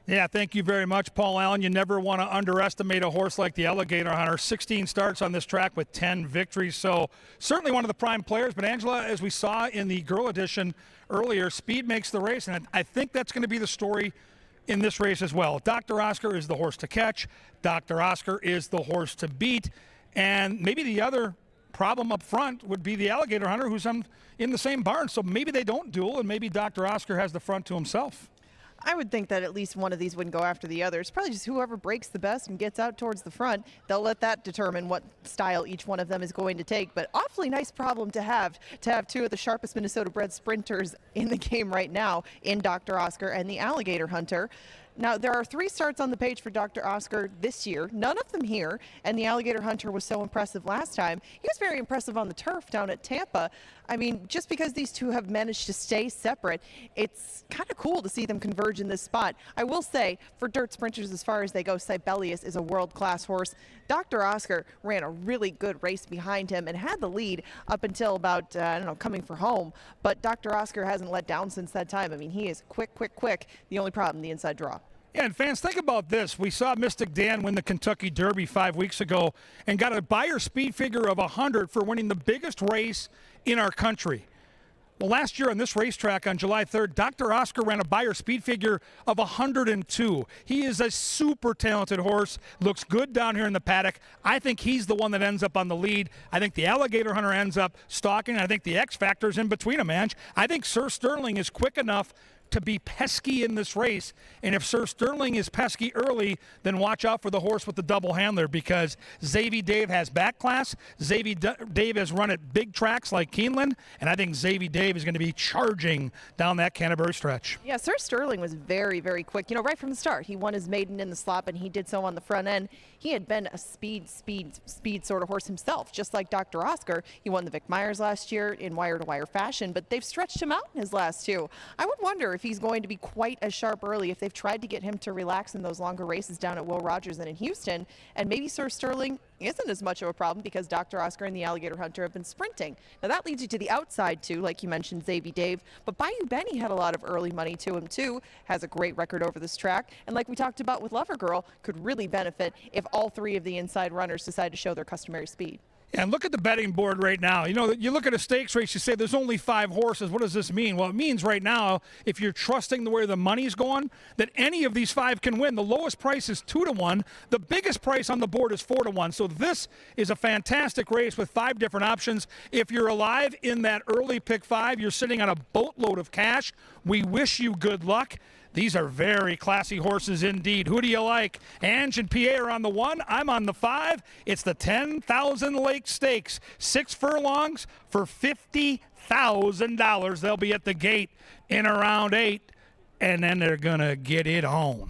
Speaker 2: Yeah, thank you very much, Paul Allen. You never want to underestimate a horse like the Alligator Hunter. 16 starts on this track with 10 victories, so certainly one of the prime players. But Angela, as we saw in the girl edition earlier, speed makes the race, and I think that's going to be the story in this race as well. Dr. Oscar is the horse to catch. Dr. Oscar is the horse to beat. And maybe the other problem up front would be the Alligator Hunter, who's in the same barn. So maybe they don't duel, and maybe Dr. Oscar has the front to himself.
Speaker 6: I would think that at least one of these wouldn't go after the others. Probably just whoever breaks the best and gets out towards the front, they'll let that determine what style each one of them is going to take. But awfully nice problem to have two of the sharpest Minnesota-bred sprinters in the game right now in Dr. Oscar and the Alligator Hunter. Now, there are 3 starts on the page for Dr. Oscar this year, none of them here, and the Alligator Hunter was so impressive last time. He was very impressive on the turf down at Tampa. I mean, just because these two have managed to stay separate, it's kind of cool to see them converge in this spot. I will say, for dirt sprinters as far as they go, Sibelius is a world-class horse. Dr. Oscar ran a really good race behind him and had the lead up until about, coming for home. But Dr. Oscar hasn't let down since that time. I mean, he is quick. The only problem, the inside draw.
Speaker 2: Yeah, and fans, think about this. We saw Mystic Dan win the Kentucky Derby 5 weeks ago and got a Beyer speed figure of 100 for winning the biggest race in our country. Well, last year on this racetrack on July 3rd, Dr. Oscar ran a Beyer speed figure of 102. He is a super talented horse, looks good down here in the paddock. I think he's the one that ends up on the lead. I think the Alligator Hunter ends up stalking. I think the X Factor's in between them, Ange. I think Sir Sterling is quick enough to be pesky in this race, and if Sir Sterling is pesky early, then watch out for the horse with the double handler, because Xavier Dave has back class. Xavier Dave has run at big tracks like Keeneland, and I think Xavier Dave is going to be charging down that Canterbury stretch.
Speaker 6: Yeah, Sir Sterling was very quick, right from the start. He won his maiden in the slop, and he did so on the front end. He had been a speed sort of horse himself, just like Dr. Oscar. He won the Vic Myers last year in wire-to-wire fashion, but they've stretched him out in his last 2. I would wonder if he's going to be quite as sharp early, if they've tried to get him to relax in those longer races down at Will Rogers and in Houston, and maybe Sir Sterling isn't as much of a problem because Dr. Oscar and the Alligator Hunter have been sprinting. Now that leads you to the outside too, like you mentioned, Xavier Dave, but Bayou Benny had a lot of early money to him too, has a great record over this track, and like we talked about with Lover Girl, could really benefit if all 3 of the inside runners decide to show their customary speed.
Speaker 2: And look at the betting board right now. You look at a stakes race, you say there's only 5 horses. What does this mean? Well, it means right now, if you're trusting the way the money's going, that any of these 5 can win. The lowest price is 2 to 1. The biggest price on the board is 4 to 1. So this is a fantastic race with 5 different options. If you're alive in that early pick 5, you're sitting on a boatload of cash. We wish you good luck. These are very classy horses indeed. Who do you like? Ange and Pierre are on the 1. I'm on the 5. It's the 10,000 Lake Stakes. 6 furlongs for $50,000. They'll be at the gate in around 8, and then they're going to get it on.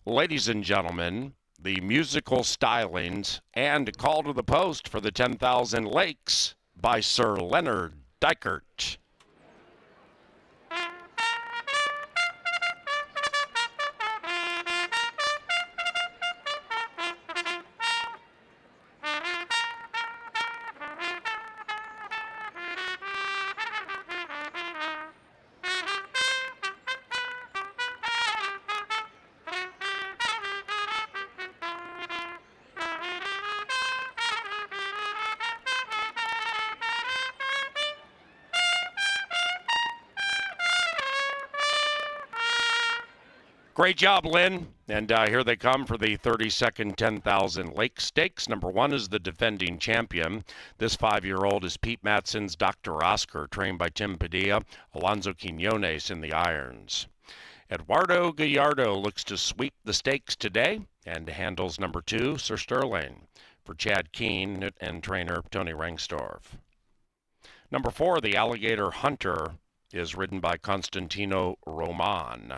Speaker 1: Ladies and gentlemen, the musical stylings and call to the post for the 10,000 Lakes by Sir Leonard Dykert. Great job, Lynn. And here they come for the 32nd 10,000 Lake Stakes. Number one is the defending champion. This 5-year-old is Pete Matson's Dr. Oscar, trained by Tim Padilla, Alonso Quinones in the irons. Eduardo Gallardo looks to sweep the stakes today and handles number two, Sir Sterling, for Chad Keene and trainer Tony Rengstorff. Number four, the Alligator Hunter, is ridden by Constantino Roman.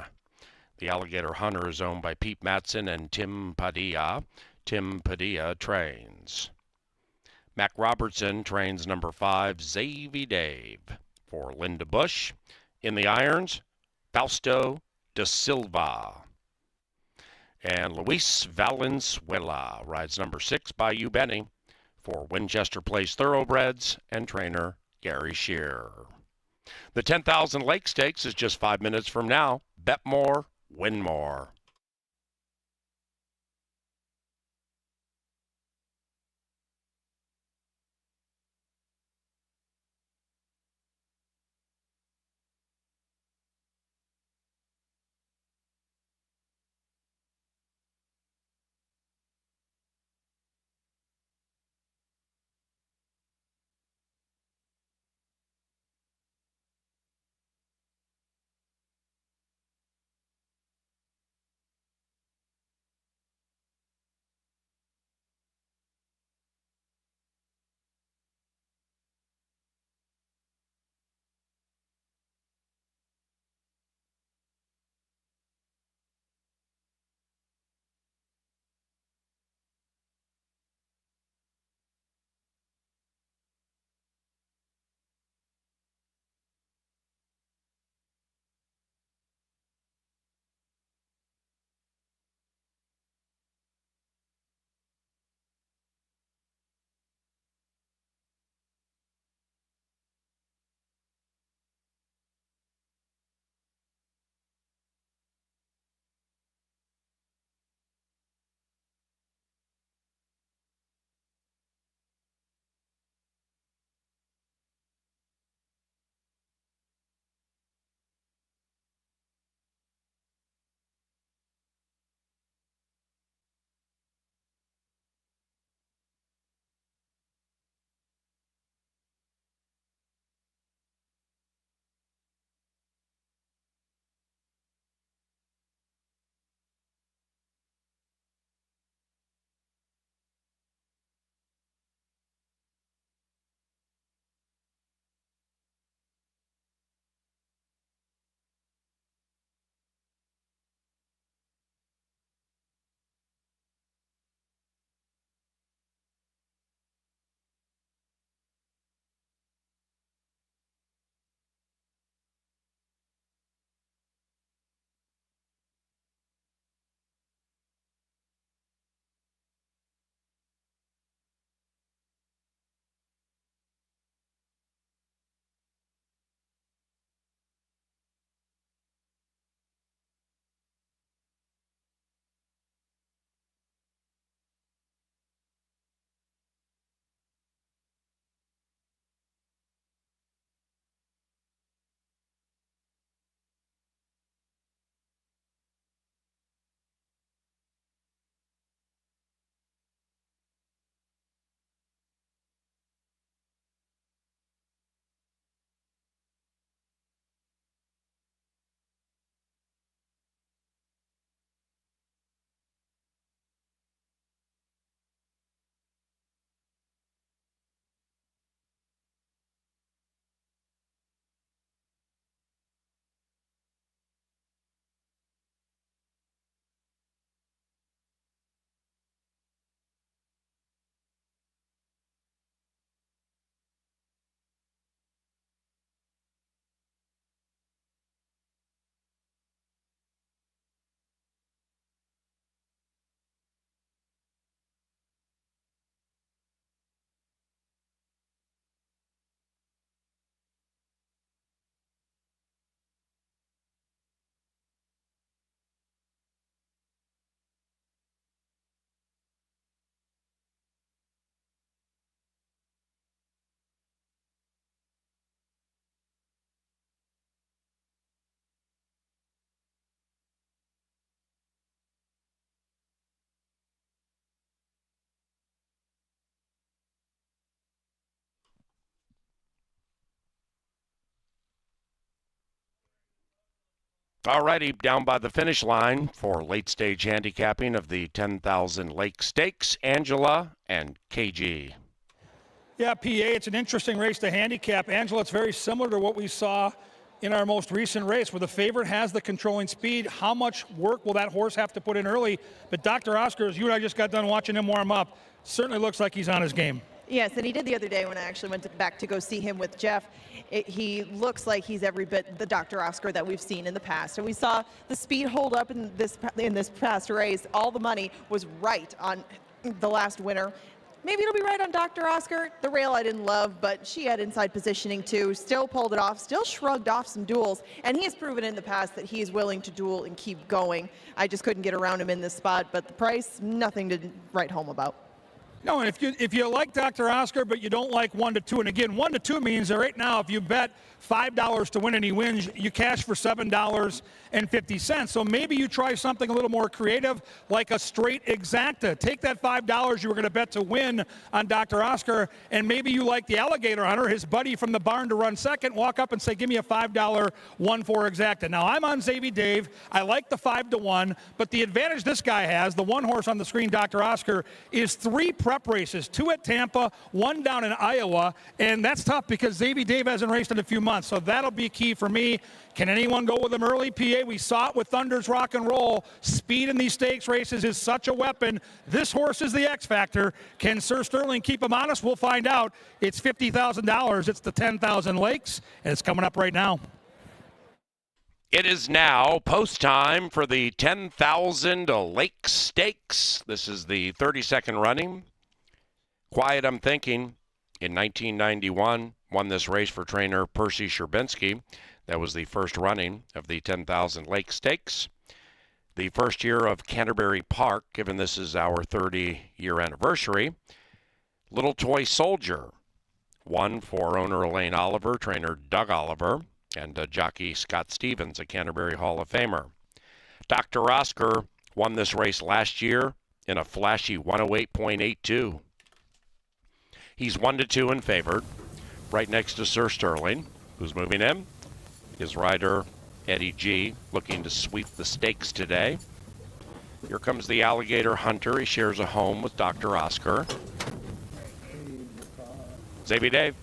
Speaker 1: The Alligator Hunter is owned by Pete Matson and Tim Padilla. Tim Padilla trains. Mac Robertson trains number 5, Zavy Dave, for Linda Bush. In the irons, Fausto da Silva. And Luis Valenzuela rides number 6, Bayou Benny, for Winchester Place Thoroughbreds and trainer Gary Shearer. The 10,000 Lake Stakes is just 5 minutes from now. Bet more, win more. All righty, down by the finish line for late stage handicapping of the 10,000 Lake Stakes, Angela and KG.
Speaker 2: Yeah, PA, it's an interesting race to handicap. Angela, it's very similar to what we saw in our most recent race where the favorite has the controlling speed. How much work will that horse have to put in early? But Dr. Oscar, as you and I just got done watching him warm up, certainly looks like he's on his game.
Speaker 6: Yes, and he did the other day when I actually went back to go see him with Jeff. He looks like he's every bit the Dr. Oscar that we've seen in the past. And we saw the speed hold up in this past race. All the money was right on the last winner. Maybe it'll be right on Dr. Oscar. The rail I didn't love, but she had inside positioning too. Still pulled it off, still shrugged off some duels. And he has proven in the past that he is willing to duel and keep going. I just couldn't get around him in this spot, but the price, nothing to write home about.
Speaker 2: No, and if you like Dr. Oscar, but you don't like 1 to 2, and again, 1 to 2 means that right now if you bet $5 to win and he wins, you cash for $7.50. So maybe you try something a little more creative, like a straight exacta. Take that $5 you were going to bet to win on Dr. Oscar, and maybe you like the Alligator Hunter, his buddy from the barn to run second, walk up and say, give me a $5 1-4 exacta. Now I'm on Xavier Dave. I like the 5 to 1, but the advantage this guy has, the one horse on the screen, Dr. Oscar, is 3 prep races, 2 at Tampa, 1 down in Iowa, and that's tough because Xavier Dave hasn't raced in a few months, so that'll be key for me. Can anyone go with him early, PA? We saw it with Thunder's Rock and Roll. Speed in these stakes races is such a weapon. This horse is the X factor. Can Sir Sterling keep him honest? We'll find out. It's $50,000. It's the 10,000 Lakes, and it's coming up right now.
Speaker 1: It is now post time for the 10,000 Lake Stakes. This is the 32nd running. Quiet, I'm thinking, in 1991, won this race for trainer Percy Sherbinsky. That was the first running of the 10,000 Lake Stakes. The first year of Canterbury Park, given this is our 30-year anniversary. Little Toy Soldier won for owner Elaine Oliver, trainer Doug Oliver, and jockey Scott Stevens, a Canterbury Hall of Famer. Dr. Oscar won this race last year in a flashy 108.82. He's 1 to 2 and favored, right next to Sir Sterling, who's moving in. His rider, Eddie G., looking to sweep the stakes today. Here comes the Alligator Hunter. He shares a home with Dr. Oscar. Xavier Dave.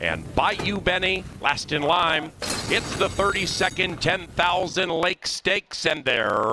Speaker 1: And Bayou Benny, last in line. It's the 32nd 10,000 Lake Stakes, and they're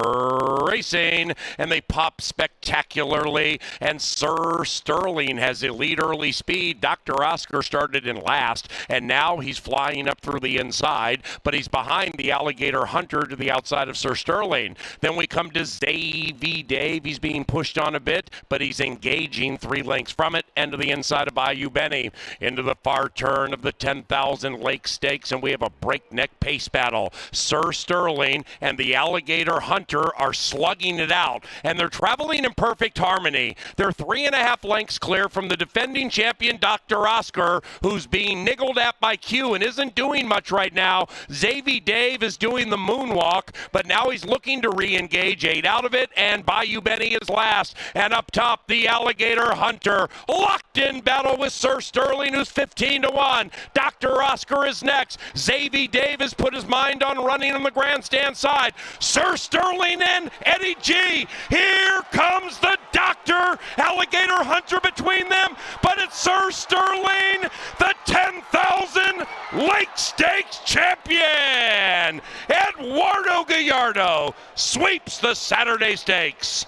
Speaker 1: racing, and they pop spectacularly. And Sir Sterling has elite early speed. Dr. Oscar started in last, and now he's flying up through the inside, but he's behind the Alligator Hunter to the outside of Sir Sterling. Then we come to Xavier Dave. He's being pushed on a bit, but he's engaging 3 lengths from it, and to the inside of Bayou Benny. Into the far turn of the 10,000 Lake Stakes, and we have a breakneck pace battle. Sir Sterling and the Alligator Hunter are slugging it out, and they're traveling in perfect harmony. They're 3.5 lengths clear from the defending champion, Dr. Oscar, who's being niggled at by Q and isn't doing much right now. Xavier Dave is doing the moonwalk, but now he's looking to re-engage 8 out of it, and Bayou Benny is last. And up top, the Alligator Hunter, locked in battle with Sir Sterling, who's 15 to 1. Dr. Oscar is next. Xavier Dave has put his mind on running on the grandstand side. Sir Sterling and Eddie G. Here comes the Dr. Alligator Hunter between them, but it's Sir Sterling, the 10,000 Lake Stakes champion. Eduardo Gallardo sweeps the Saturday Stakes.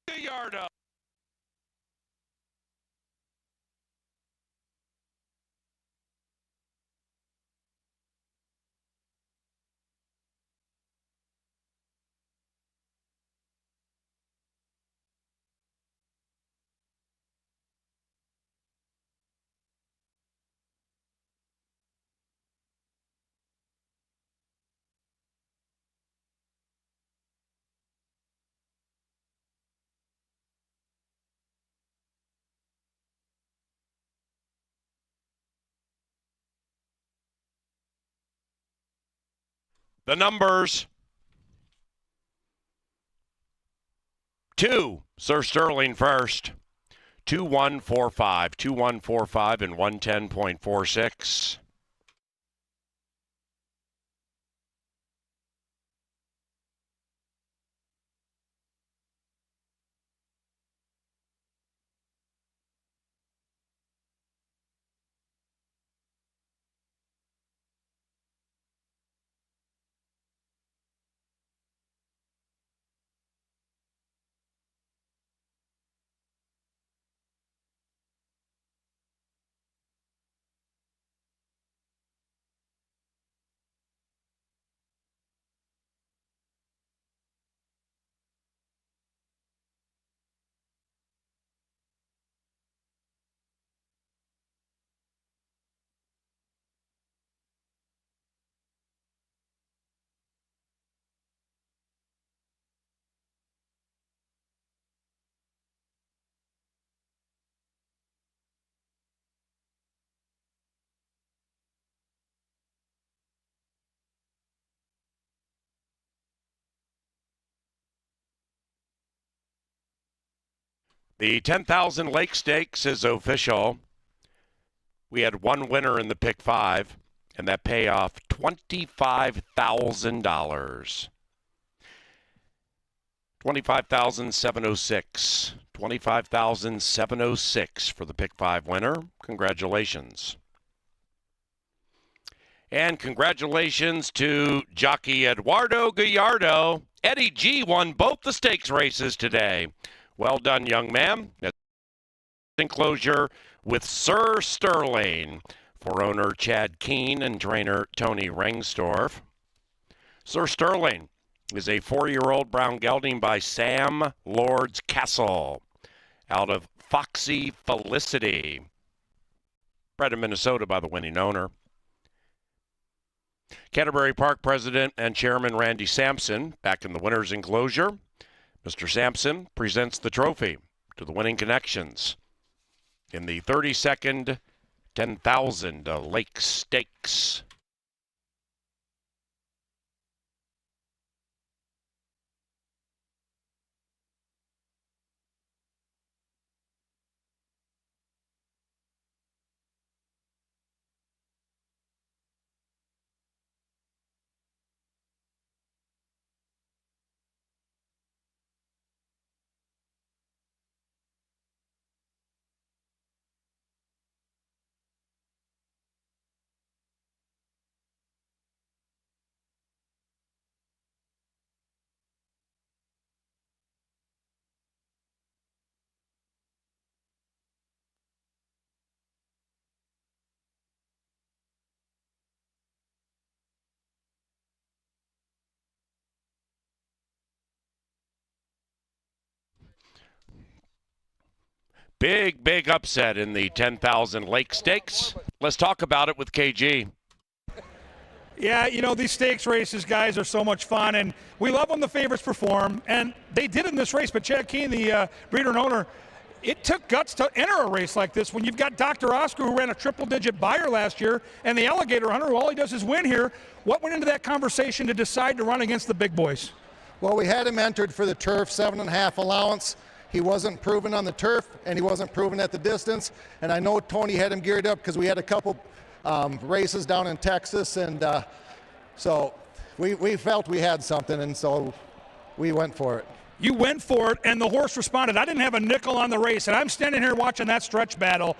Speaker 1: Gallardo. The numbers. 2, Sir Sterling first. 2145, 2145 and 110.46. The 10,000 Lake Stakes is official. We had one winner in the pick 5, and that payoff $25,000. 25,706. 25,706 for the pick 5 winner. Congratulations. And congratulations to jockey Eduardo Gallardo. Eddie G won both the stakes races today. Well done, young man. Enclosure with Sir Sterling for owner Chad Keene and trainer Tony Rengstorff. Sir Sterling is a 4-year-old brown gelding by Sam Lords Castle out of Foxy Felicity. Bred in Minnesota by the winning owner. Canterbury Park president and chairman Randy Sampson back in the winner's enclosure. Mr. Sampson presents the trophy to the winning connections in the 32nd 10,000 Lake Stakes. Big upset in the 10,000 Lake Stakes. Let's talk about it with KG.
Speaker 2: Yeah, you know, these stakes races, guys, are so much fun, and we love when the favorites perform, and they did in this race, but Chad Keene, the breeder and owner, it took guts to enter a race like this when you've got Dr. Oscar, who ran a triple-digit buyer last year, and the Alligator Hunter, who all he does is win here. What went into that conversation to decide to run against the big boys?
Speaker 8: Well, we had him entered for the turf, 7.5 allowance. He wasn't proven on the turf, and he wasn't proven at the distance. And I know Tony had him geared up because we had a couple races down in Texas, and so we felt we had something, and so we went for it.
Speaker 2: You went for it, and the horse responded. I didn't have a nickel on the race, and I'm standing here watching that stretch battle.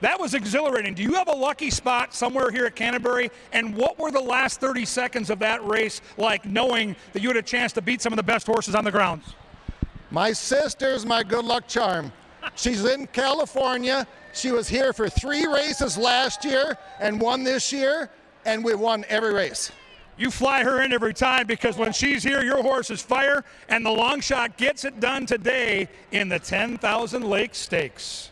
Speaker 2: That was exhilarating. Do you have a lucky spot somewhere here at Canterbury? And what were the last 30 seconds of that race like, knowing that you had a chance to beat some of the best horses on the grounds?
Speaker 8: My sister's my good luck charm. She's in California. She was here for 3 races last year and won this year, and we won every race.
Speaker 2: You fly her in every time, because when she's here, your horse is fire, and the long shot gets it done today in the 10,000 Lake Stakes.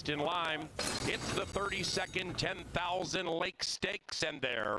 Speaker 1: in Lime. It's the 32nd 10,000 Lake Stakes, and they're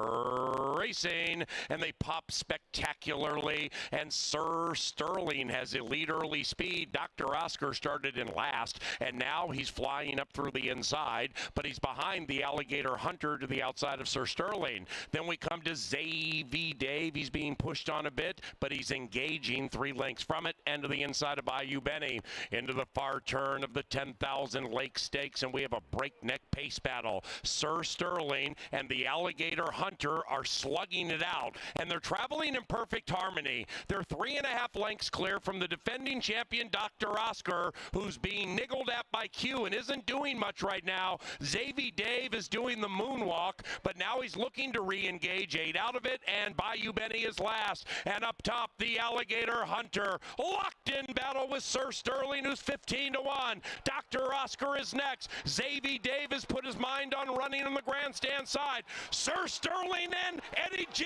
Speaker 1: racing, and they pop spectacularly, and Sir Sterling has a lead early speed. Dr. Oscar started in last, and now he's flying up through the inside, but he's behind the Alligator Hunter to the outside of Sir Sterling. Then we come to Zavy Dave. He's being pushed on a bit, but he's engaging 3 lengths from it, and to the inside of Bayou Benny, into the far turn of the 10,000 Lake Stakes, and we have a breakneck pace battle. Sir Sterling and the Alligator Hunter are slugging it out, and they're traveling in perfect harmony. They're 3.5 lengths clear from the defending champion, Dr. Oscar, who's being niggled at by Q and isn't doing much right now. Zavy Dave is doing the moonwalk, but now he's looking to re-engage 8 out of it, and Bayou Benny is last. And up top, the Alligator Hunter, locked in battle with Sir Sterling, who's 15-1. Dr. Oscar is next. Zavy Dave has put his mind on running on the grandstand side. Sir Sterling and Eddie G.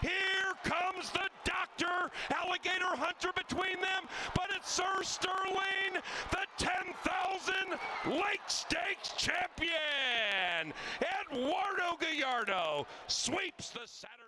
Speaker 1: Here comes the Doctor. Alligator Hunter between them, but it's Sir Sterling, the 10,000 Lake Stakes champion. Eduardo Gallardo sweeps the Saturday.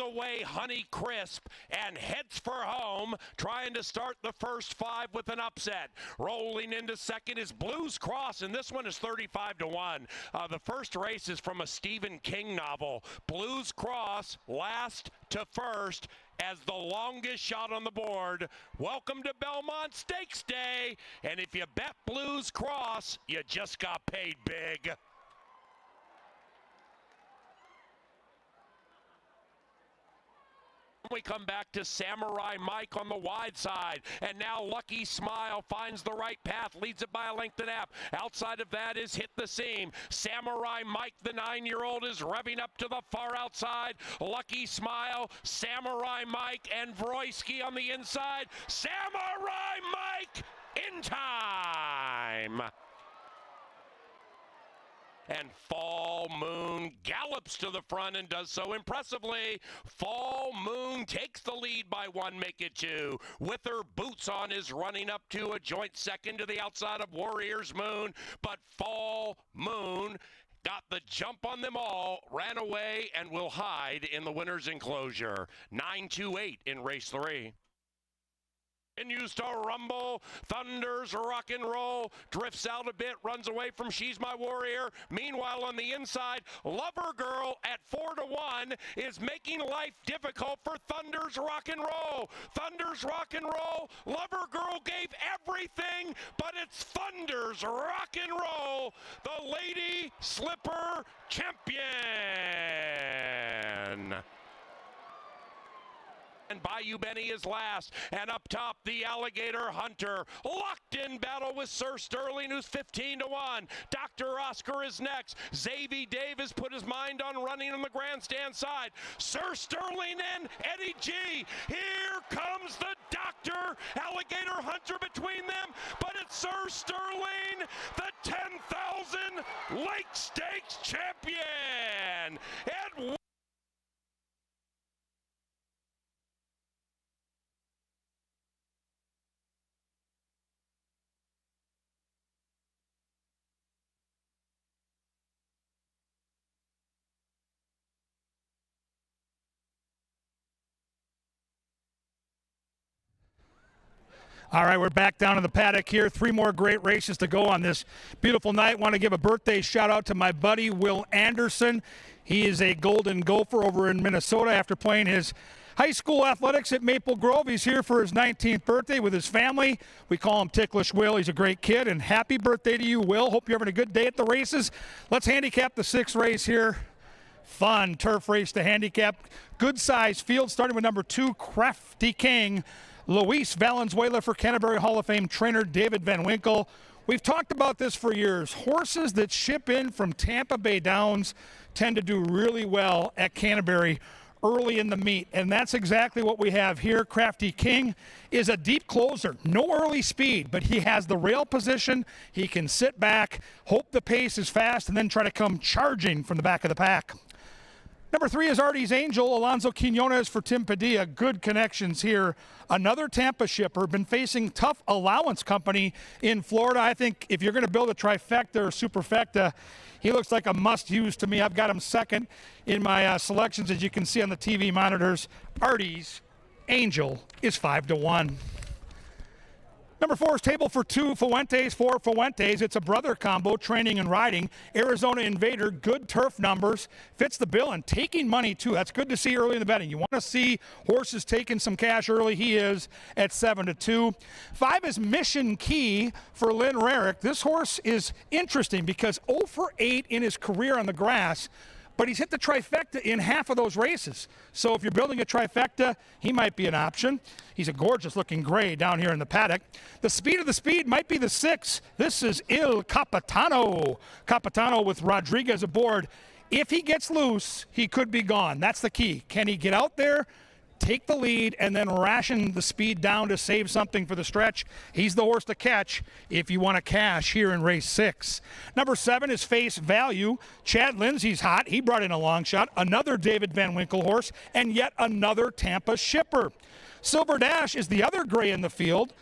Speaker 1: away Honey Crisp and heads for home, trying to start the first 5 with an upset. Rolling into second is Blues Cross, and this one is 35-1. The first race is from a Stephen King novel. Blues Cross, last to first, as the longest shot on the board. Welcome to Belmont Stakes Day, and if you bet Blues Cross, you just got paid big. We come back to Samurai Mike on the wide side, and now Lucky Smile finds the right path, leads it by a length and a half. Outside of that is Hit the Seam. Samurai Mike, the 9-year-old, is revving up to the far outside. Lucky Smile, Samurai Mike, and Vroyski on the inside. Samurai Mike in time. And Fall Moon gallops to the front and does so impressively. Fall Moon takes the lead by 1, make it 2. With her boots on is running up to a joint second to the outside of Warriors Moon. But Fall Moon got the jump on them all, ran away, and will hide in the winner's enclosure. 9-2-8 in race 3. Continues to rumble, thunders, rock and roll, drifts out a bit, runs away from She's My Warrior. Meanwhile, on the inside, Lover Girl at 4-1 is making life difficult for Thunder's rock and roll. Thunder's rock and roll, Lover Girl gave everything, but it's Thunder's rock and roll, the Lady Slipper Champion. And Bayou Benny is last, and up top the Alligator Hunter, locked in battle with Sir Sterling, who's 15-1. Dr. Oscar is next. Xavier Davis put his mind on running on the grandstand side. Sir Sterling and Eddie G. Here comes the Doctor. Alligator Hunter between them, but it's Sir Sterling, the 10,000 Lake Stakes champion. And
Speaker 2: All right, we're back down in the paddock here. 3 more great races to go on this beautiful night. Want to give a birthday shout out to my buddy Will Anderson. He is a Golden Gopher over in Minnesota after playing his high school athletics at Maple Grove. He's here for his 19th birthday with his family. We call him Ticklish Will. He's a great kid, and happy birthday to you, Will. Hope you're having a good day at the races. Let's handicap the 6th race here. Fun turf race to handicap. Good size field, starting with number 2, Crafty King. Luis Valenzuela for Canterbury Hall of Fame trainer David Van Winkle. We've talked about this for years. Horses that ship in from Tampa Bay Downs tend to do really well at Canterbury early in the meet, and that's exactly what we have here. Crafty King is a deep closer, no early speed, but he has the rail position. He can sit back, hope the pace is fast, and then try to come charging from the back of the pack. Number 3 is Artie's Angel, Alonso Quinones for Tim Padilla. Good connections here. Another Tampa shipper, been facing tough allowance company in Florida. I think if you're going to build a trifecta or superfecta, he looks like a must-use to me. I've got him second in my selections, as you can see on the TV monitors. Artie's Angel is 5-1. Number 4 is Table for 2, Fuentes for Fuentes. It's a brother combo, training and riding. Arizona Invader, good turf numbers, fits the bill, and taking money too. That's good to see early in the betting. You want to see horses taking some cash early. He is at 7-2. 5 is Mission Key for Lynn Rarick. This horse is interesting because 0 for 8 in his career on the grass, but he's hit the trifecta in half of those races. So if you're building a trifecta, he might be an option. He's a gorgeous-looking gray down here in the paddock. The speed of the speed might be the 6. This is Il Capitano. Capitano with Rodriguez aboard. If he gets loose, he could be gone. That's the key. Can he get out there, take the lead, and then ration the speed down to save something for the stretch? He's the horse to catch if you want to cash here in race 6. Number 7 is Face Value. Chad Lindsay's hot. He brought in a long shot. Another David Van Winkle horse, and yet another Tampa shipper. Silver Dash is the other gray in the field.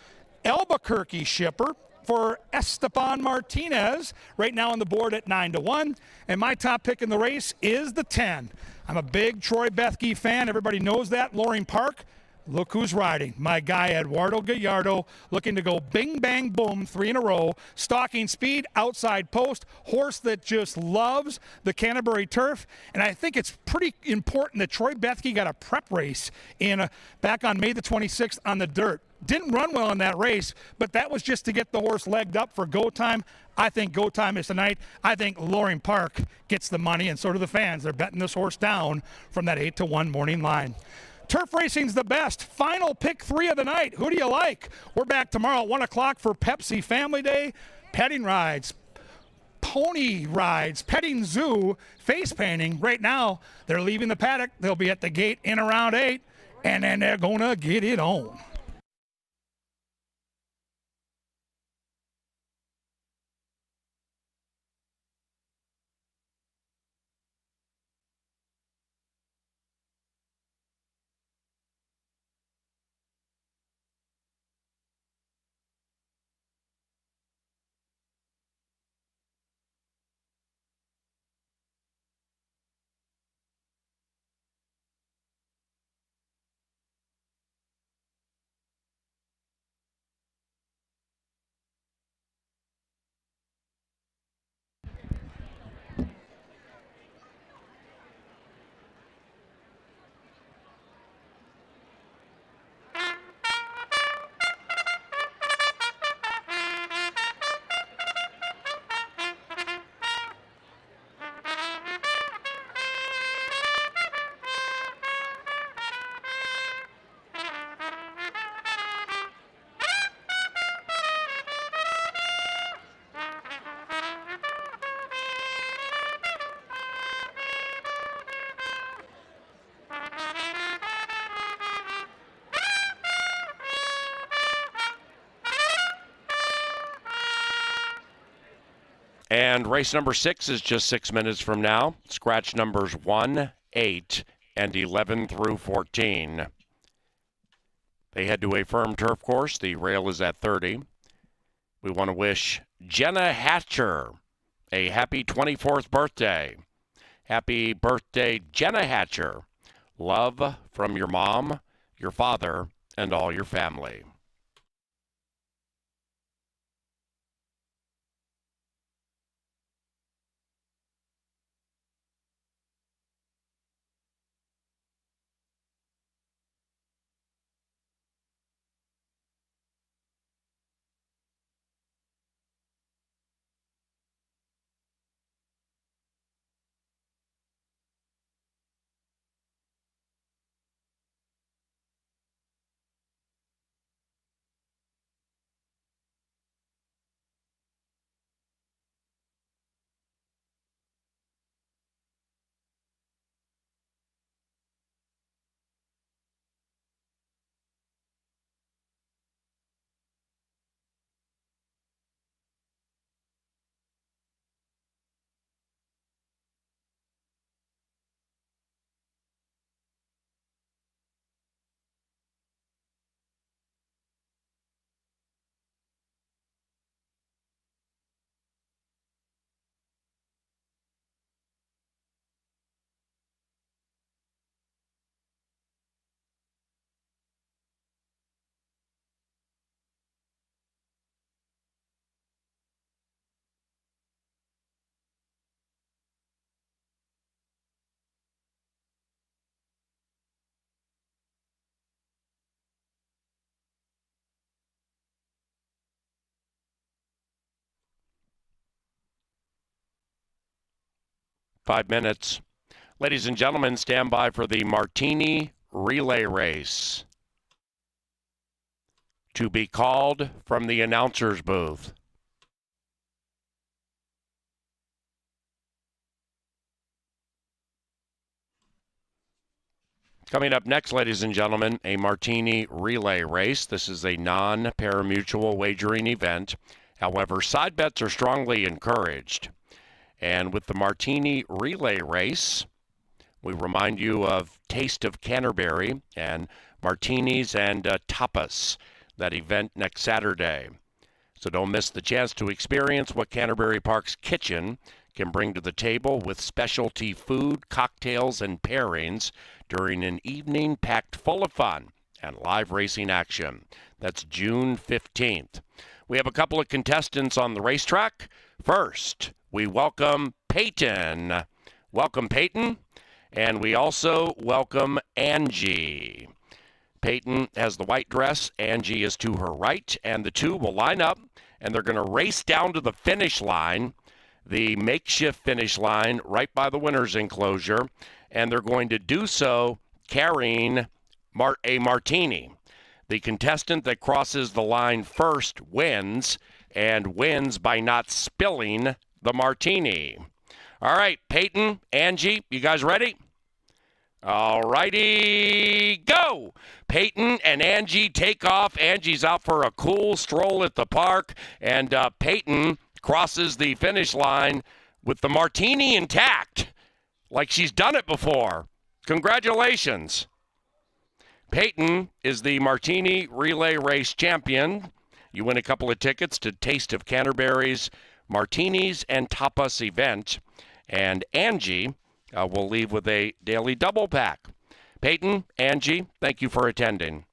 Speaker 2: Albuquerque shipper for Esteban Martinez, right now on the board at 9-1. And my top pick in the race is the 10. I'm a big Troy Bethke fan. Everybody knows that. Loring Park. Look who's riding. My guy, Eduardo Gallardo, looking to go bing, bang, boom, 3 in a row. Stalking speed, outside post, horse that just loves the Canterbury turf. And I think it's pretty important that Troy Bethke got a prep race back on May the 26th on the dirt. Didn't run well in that race, but that was just to get the horse legged up for go time. I think go time is tonight. I think Loring Park gets the money, and so do the fans. They're betting this horse down from that 8-1 morning line. Turf racing's the best. Final pick 3 of the night. Who do you like? We're back tomorrow at 1 o'clock for Pepsi Family Day. Petting rides, pony rides, petting zoo, face painting. Right now, they're leaving the paddock. They'll be at the gate in around 8, and then they're going to get it on.
Speaker 1: And race number 6 is just 6 minutes from now. Scratch numbers 1, 8, and 11 through 14. They head to a firm turf course. The rail is at 30. We want to wish Jenna Hatcher a happy 24th birthday. Happy birthday, Jenna Hatcher. Love from your mom, your father, and all your family. Five minutes. Ladies and gentlemen, stand by for the Martini Relay Race. To be called from the announcer's booth. Coming up next, ladies and gentlemen, a Martini Relay Race. This is a non-parimutuel wagering event. However, side bets are strongly encouraged. And with the Martini Relay Race, we remind you of Taste of Canterbury and martinis and tapas, that event next Saturday. So don't miss the chance to experience what Canterbury Park's kitchen can bring to the table with specialty food, cocktails, and pairings during an evening packed full of fun and live racing action. That's June 15th. We have a couple of contestants on the racetrack. First, we welcome Peyton. Welcome, Peyton. And we also welcome Angie. Peyton has the white dress. Angie is to her right. And the two will line up, and they're going to race down to the finish line, the makeshift finish line right by the winner's enclosure. And they're going to do so carrying a martini. The contestant that crosses the line first wins, and wins by not spilling the martini. All right, Peyton, Angie, you guys ready? All righty, go! Peyton and Angie take off. Angie's out for a cool stroll at the park, and Peyton crosses the finish line with the martini intact, like she's done it before. Congratulations. Peyton is the Martini Relay Race champion. You win a couple of tickets to Taste of Canterbury's Martinis and Tapas event. And Angie will leave with a daily double pack. Peyton, Angie, thank you for attending.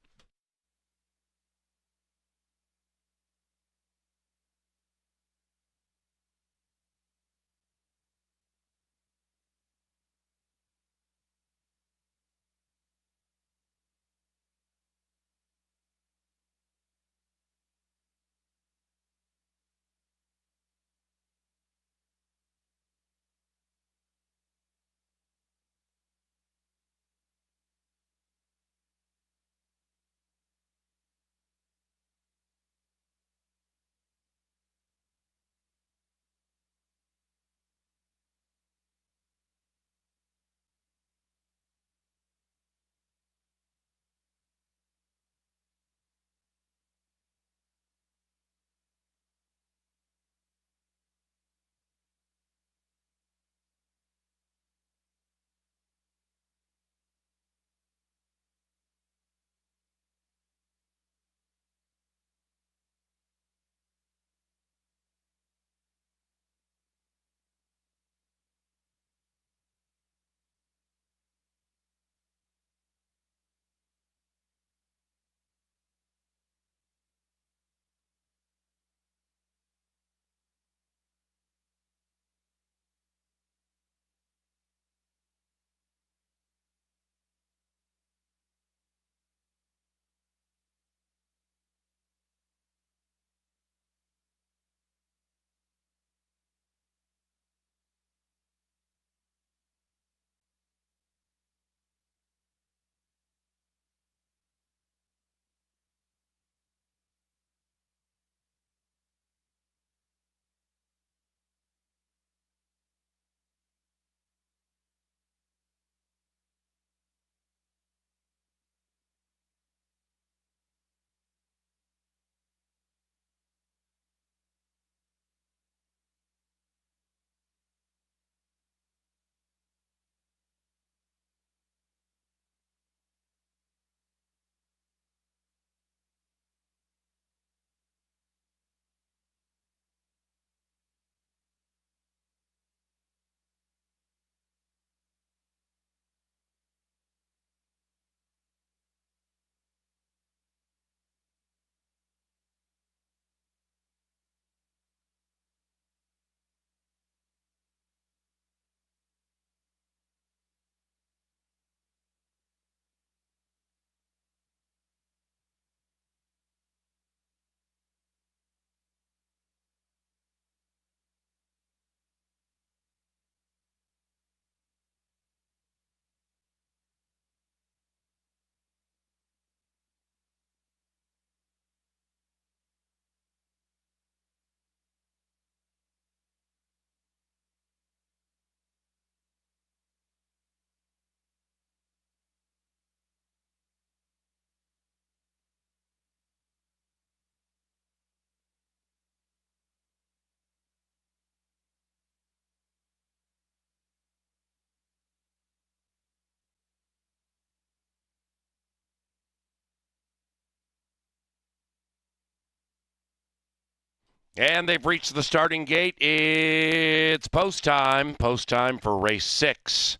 Speaker 1: And they've reached the starting gate. It's post time. Post time for race 6.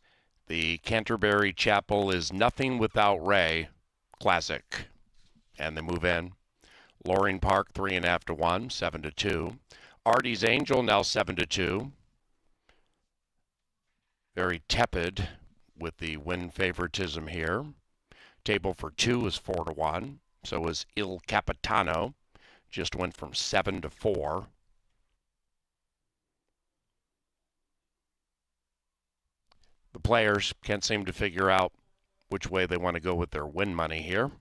Speaker 1: The Canterbury Chapel is Nothing Without Ray Classic. And they move in. Loring Park 3.5 to 1, 7 to 2. Artie's Angel now 7 to 2. Very tepid with the win favoritism here. Table for 2 is 4 to 1. So is Il Capitano. Just went from 7 to 4. The players can't seem to figure out which way they want to go with their win money here.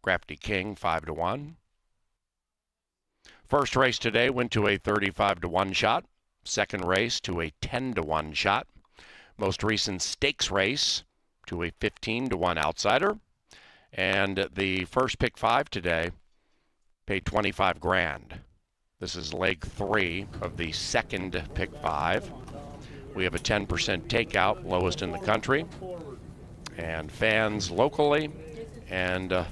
Speaker 1: Crafty King 5 to 1. First race today went to a 35 to 1 shot. Second race to a 10 to 1 shot. Most recent stakes race to a 15 to 1 outsider. And the first pick 5 today paid 25 grand. This is leg 3 of the second pick 5. We have a 10% takeout, lowest in the country. And fans locally and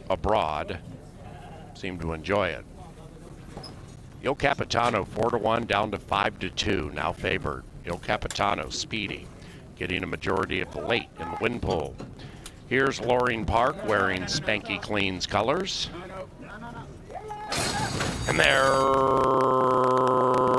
Speaker 1: abroad seem to enjoy it. Il Capitano 4 to 1 down to 5 to 2, now favored. Il Capitano speedy, getting a majority of the late in the win pool. Here's Loring Park wearing Spanky Clean's colors. And they're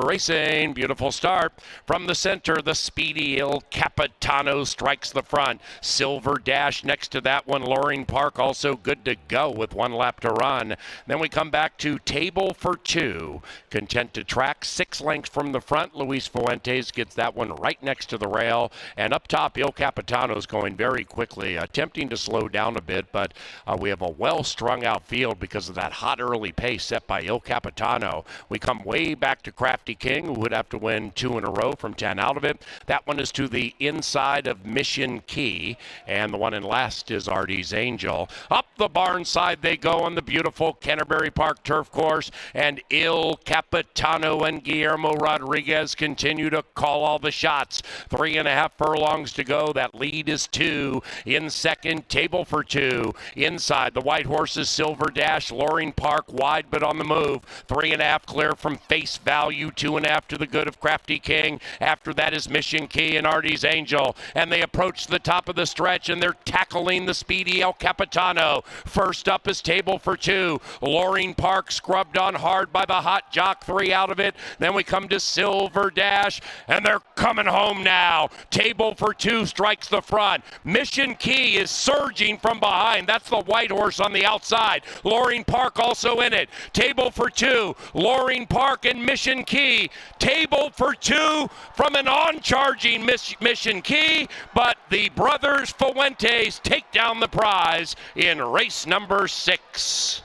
Speaker 1: racing. Beautiful start. From the center, the speedy Il Capitano strikes the front. Silver Dash next to that one. Loring Park also good to go with 1 lap to run. Then we come back to Table for 2. Content to track 6 lengths from the front. Luis Fuentes gets that one right next to the rail. And up top, Il Capitano's going very quickly, attempting to slow down a bit, but we have a well-strung out field because of that hot early pace set by Il Capitano. We come way back to Crafty King, who would have to win 2 in a row from 10 out of it. That one is to the inside of Mission Key, and the one in last is Artie's Angel. Up the barn side they go on the beautiful Canterbury Park turf course, and Il Capitano and Guillermo Rodriguez continue to call all the shots. 3.5 furlongs to go. That lead is 2. In second, Table for 2. Inside, the white horses Silver Dash, Loring Park wide but on the move. 3.5 clear from Face Value, 2.5 to the good of Crafty King. After that is Mission Key and Artie's Angel. And they approach the top of the stretch and they're tackling the speedy El Capitano. First up is Table for 2. Loring Park scrubbed on hard by the hot jock, 3 out of it. Then we come to Silver Dash and they're coming home now. Table for 2 strikes the front. Mission Key is surging from behind. That's the white horse on the outside. Loring Park also in it. Table for 2. Loring Park and Mission Key. Table for 2 from an on-charging Mission Key, but the brothers Fuentes take down the prize in race number 6.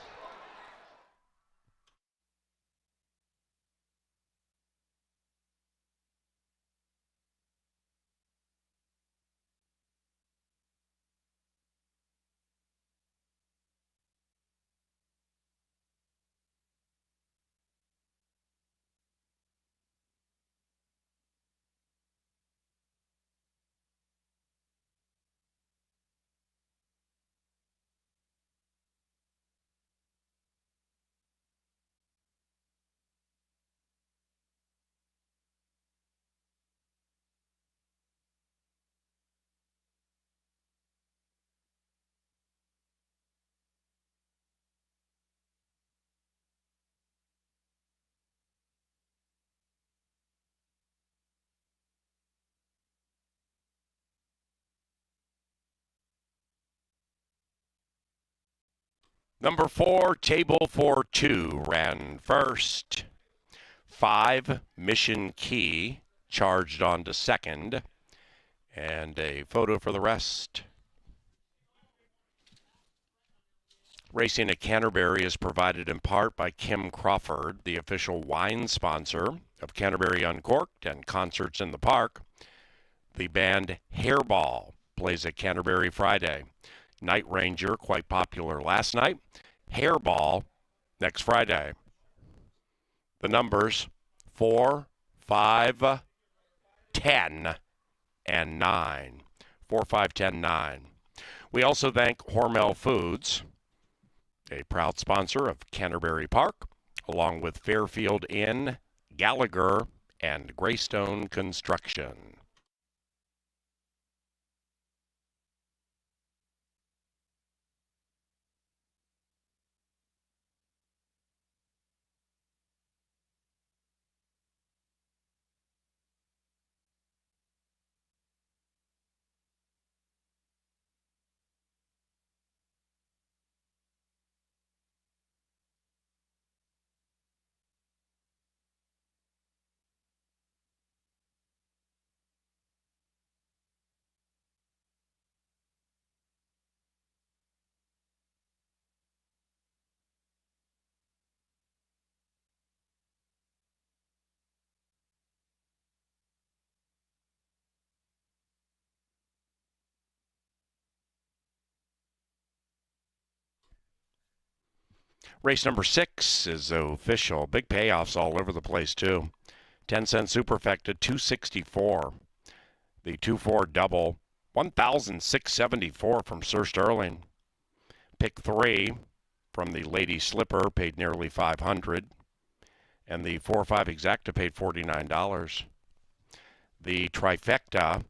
Speaker 1: Number 4, Table for 2, ran first. 5, Mission Key, charged on to second. And a photo for the rest. Racing at Canterbury is provided in part by Kim Crawford, the official wine sponsor of Canterbury Uncorked and Concerts in the Park. The band Hairball plays at Canterbury Friday. Night Ranger, quite popular last night. Hairball next Friday. The numbers 4, 5, 10, and 9. 4, 5, 10, 9. We also thank Hormel Foods, a proud sponsor of Canterbury Park. along with Fairfield Inn, Gallagher, and Greystone Construction. Race number 6 is official. Big payoffs all over the place, too. 10-cent superfecta, 264. The 2-4 double, 1,674 from Sir Sterling. Pick 3 from the Lady Slipper paid nearly $500. And the 4-5 exacta paid $49. The trifecta,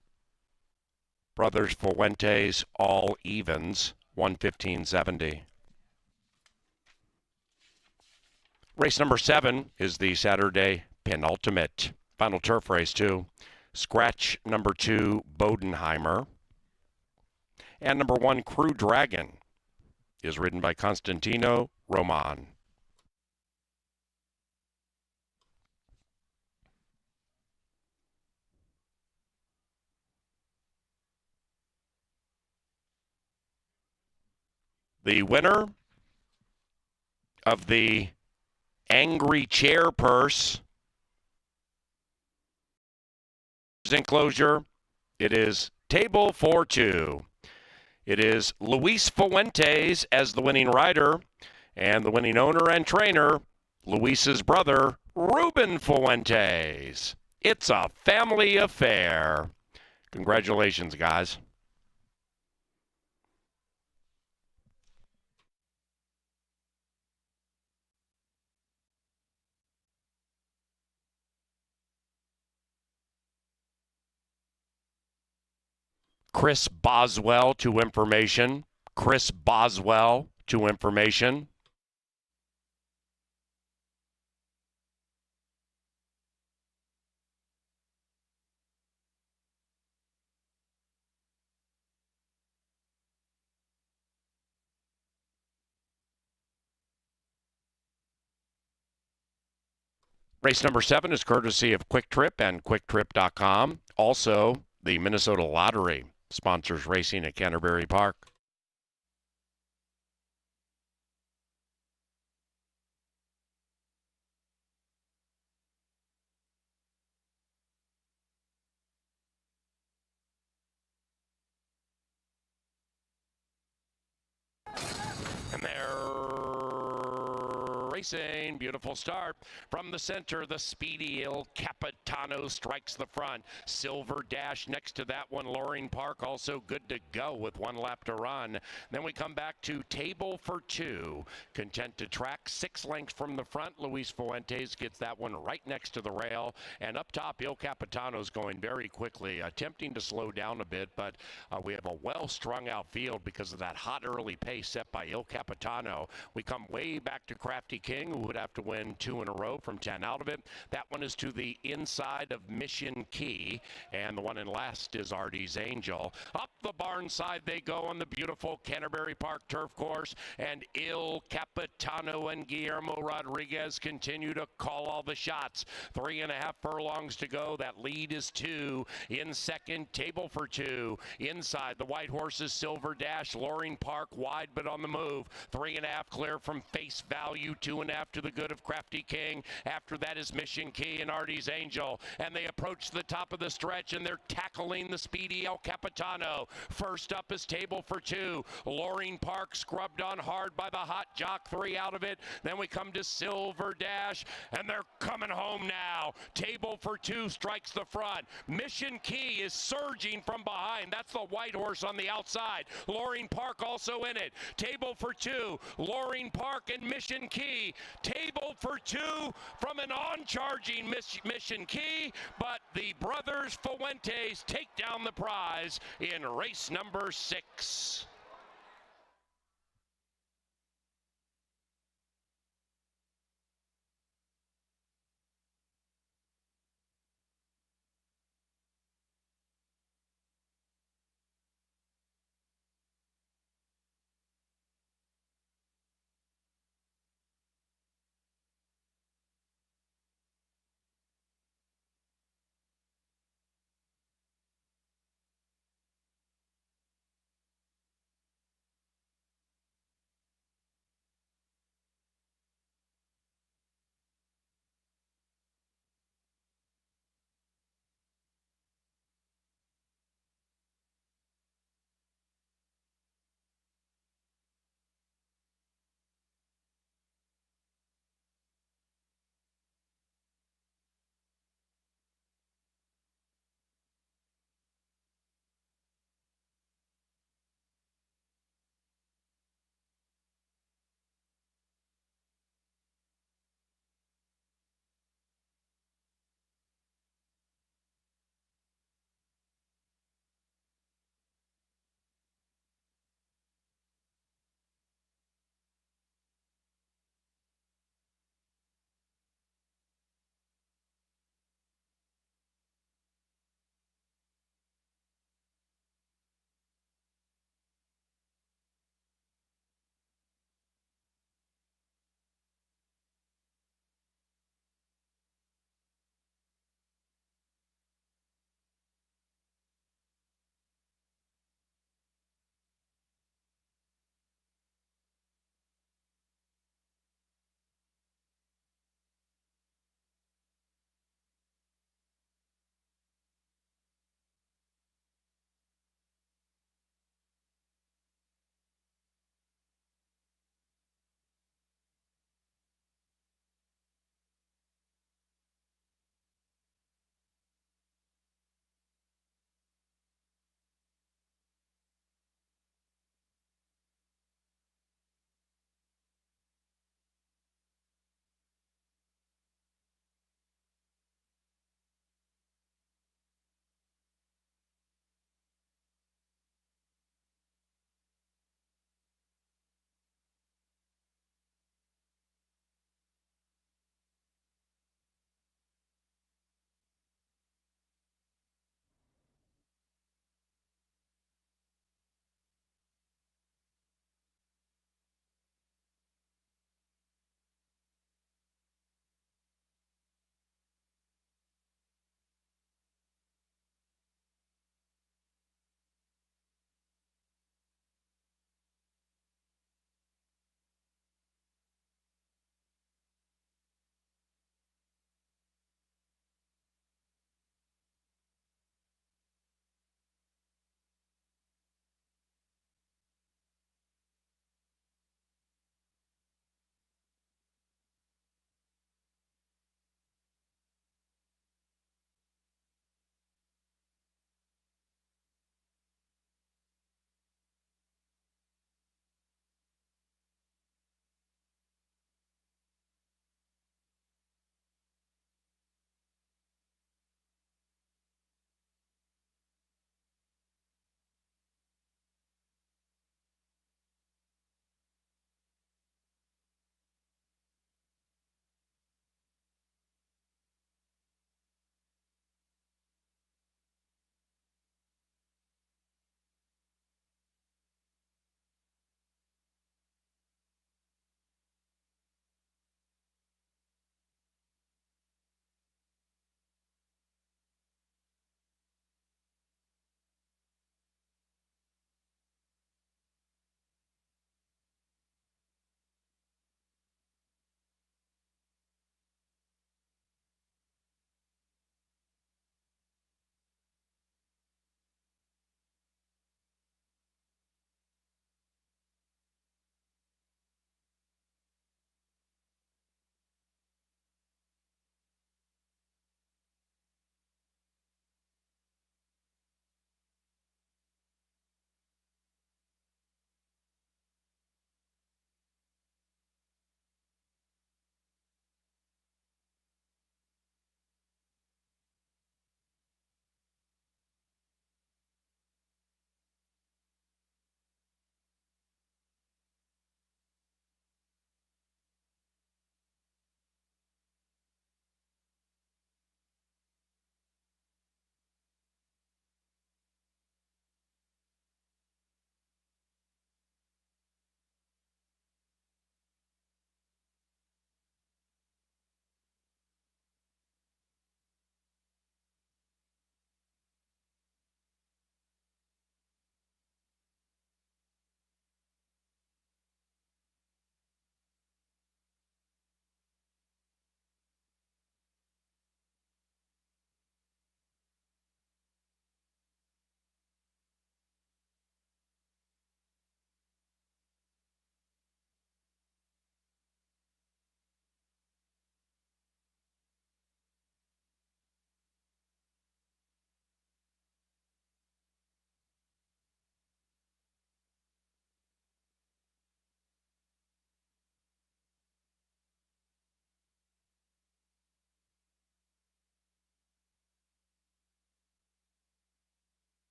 Speaker 1: Brothers Fuentes, all evens, 115.70. Race number 7 is the Saturday penultimate. Final turf race, too. Scratch number 2, Bodenheimer. And number 1, Crew Dragon, is ridden by Constantino Roman. The winner of the Angry Chair Purse enclosure, it is table for 2. It is Luis Fuentes as the winning rider, and the winning owner and trainer, Luis's brother, Ruben Fuentes. It's a family affair. Congratulations, guys. Chris Boswell to information. Chris Boswell to information. Race number 7 is courtesy of Quick Trip and QuickTrip.com. Also, the Minnesota Lottery sponsors racing at Canterbury Park. And they're racing. Beautiful start. From the center, the speedy Il Capitano strikes the front. Silver Dash next to that one. Loring Park also good to go with 1 lap to run. Then we come back to table for 2. Content to track 6 lengths from the front. Luis Fuentes gets that one right next to the rail. And up top, Il Capitano's going very quickly, attempting to slow down a bit, but we have a well-strung out field because of that hot early pace set by Il Capitano. We come way back to Crafty King, who would have to win 2 in a row from 10 out of it. That one is to the inside of Mission Key, and the one in last is Artie's Angel. Up the barn side they go on the beautiful Canterbury Park turf course, and Il Capitano and Guillermo Rodriguez continue to call all the shots. 3.5 furlongs to go. That lead is 2. In second, table for 2. Inside, the white horses, Silver Dash, Loring Park wide but on the move. 3.5 clear from Face Value. 2.5 to the good of Crafty King. After that is Mission Key and Artie's Angel. And they approach the top of the stretch, and they're tackling the speedy El Capitano. First up is table for 2. Loring Park scrubbed on hard by the hot jock. 3 out of it. Then we come to Silver Dash, and they're coming home now. Table for 2 strikes the front. Mission Key is surging from behind. That's the white horse on the outside. Loring Park also in it. Table for 2. Loring Park and Mission Key. be table for two from an on-charging Mission Key, but the brothers Fuentes take down the prize in race number 6.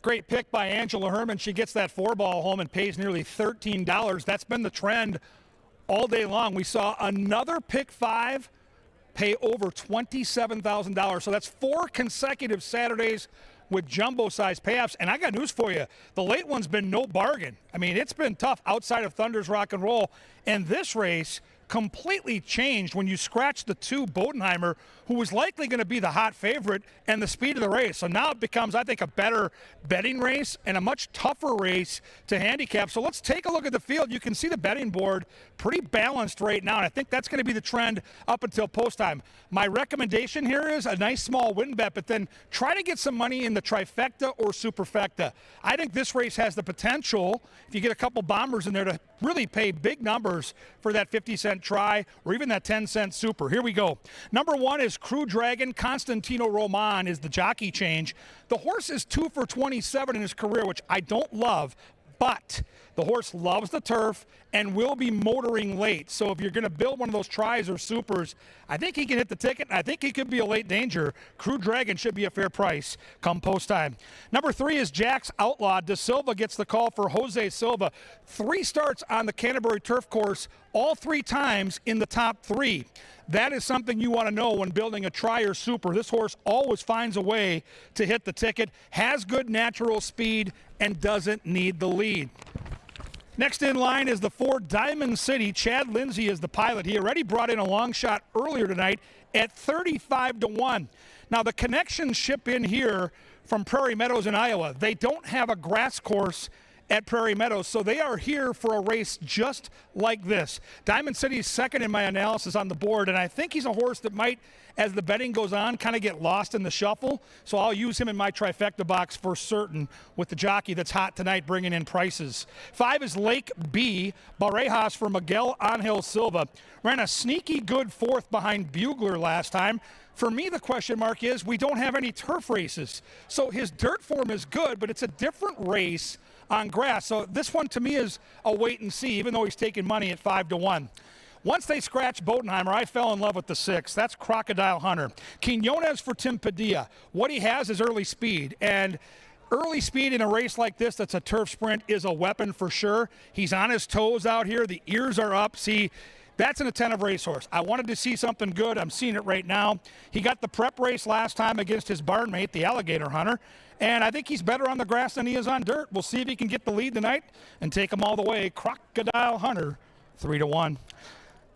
Speaker 2: Great pick by Angela Herman. She gets that 4-ball home and pays nearly $13. That's been the trend all day long. We saw another pick 5 pay over $27,000. So that's 4 consecutive Saturdays with jumbo-sized payouts. And I got news for you. The late one's been no bargain. I mean, it's been tough outside of Thunder's Rock and Roll. And this race completely changed when you scratched the 2 Bodenheimer, who was likely going to be the hot favorite, and the speed of the race. So now it becomes, I think, a better betting race and a much tougher race to handicap. So let's take a look at the field. You can see the betting board pretty balanced right now, and I think that's going to be the trend up until post time. My recommendation here is a nice small win bet, but then try to get some money in the trifecta or superfecta. I think this race has the potential, if you get a couple bombers in there, to really pay big numbers for that 50-cent try or even that 10-cent super. Here we go. Number 1 is Crew Dragon. Constantino Roman is the jockey change. The horse is 2 for 27 in his career, which I don't love, but the horse loves the turf and will be motoring late. So if you're going to build one of those tries or supers, I think he can hit the ticket. I think he could be a late danger. Crew Dragon should be a fair price come post time. Number 3 is Jack's Outlaw. De Silva gets the call for Jose Silva. 3 starts on the Canterbury Turf Course, all 3 times in the top 3. That is something you want to know when building a try or super. This horse always finds a way to hit the ticket, has good natural speed, and doesn't need the lead. Next in line is the 4 Diamond City. Chad Lindsay is the pilot. He already brought in a long shot earlier tonight at 35-1. Now the connections ship in here from Prairie Meadows in Iowa. They don't have a grass course at Prairie Meadows, so they are here for a race just like this. Diamond City's second in my analysis on the board, and I think he's a horse that might, as the betting goes on, kind of get lost in the shuffle, so I'll use him in my trifecta box for certain with the jockey that's hot tonight bringing in prices. 5 is Lake B. Barejas for Miguel Angel Silva. Ran a sneaky good 4th behind Bugler last time. For me, the question mark is we don't have any turf races, so his dirt form is good, but it's a different race on grass. So this one to me is a wait and see, even though he's taking money at 5-1. Once they scratched Bodenheimer, I fell in love with the 6. That's Crocodile Hunter. Quinones for Tim Padilla. What he has is early speed, and early speed in a race like this that's a turf sprint is a weapon for sure. He's on his toes out here. The ears are up. See, that's an attentive racehorse. I wanted to see something good. I'm seeing it right now. He got the prep race last time against his barnmate, the Alligator Hunter, and I think he's better on the grass than he is on dirt. We'll see if he can get the lead tonight and take him all the way. Crocodile Hunter, 3-1.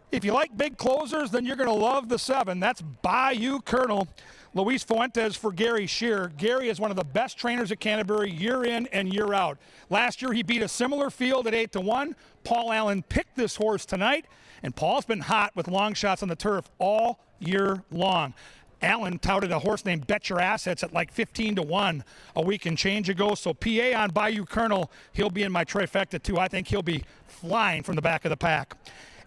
Speaker 2: If you like big closers, then you're going to love the 7. That's Bayou Colonel. Luis Fuentes for Gary Shearer. Gary is one of the best trainers at Canterbury year in and year out. Last year, he beat a similar field at 8-1. Paul Allen picked this horse tonight, and Paul's been hot with long shots on the turf all year long. Allen touted a horse named Bet Your Assets at like 15-1 a week and change ago. So PA on Bayou Colonel, he'll be in my trifecta too. I think he'll be flying from the back of the pack.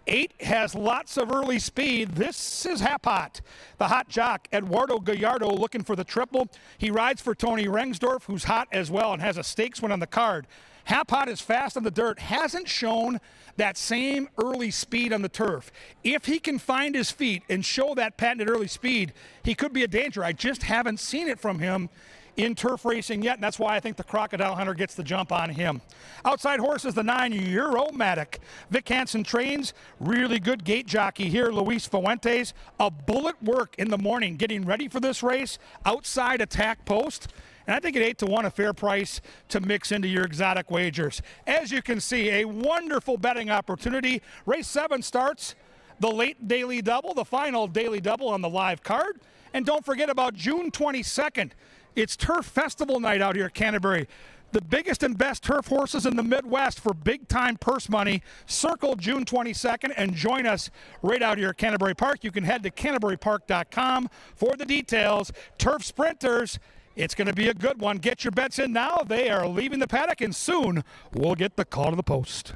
Speaker 2: 8 has lots of early speed. This is Hapot, the hot jock. Eduardo Gallardo looking for the triple. He rides for Tony Rengsdorf, who's hot as well and has a stakes win on the card. Hapot is fast on the dirt, hasn't shown that same early speed on the turf. If he can find his feet and show that patented early speed, he could be a danger. I just haven't seen it from him in turf racing yet, and that's why I think the Crocodile Hunter gets the jump on him. Outside horse is the 9 Euromatic. Vic Hansen trains. Really good gate jockey here, Luis Fuentes. A bullet work in the morning getting ready for this race. Outside attack post. And I think at 8-1, a fair price to mix into your exotic wagers. As you can see, a wonderful betting opportunity. Race 7 starts. The late daily double, the final daily double on the live card. And don't forget about June 22nd. It's Turf Festival night out here at Canterbury. The biggest and best turf horses in the Midwest for big-time purse money. Circle June 22nd and join us right out here at Canterbury Park. You can head to canterburypark.com for the details. Turf Sprinters, it's going to be a good one. Get your bets in now. They are leaving the paddock, and soon we'll get the call to the post.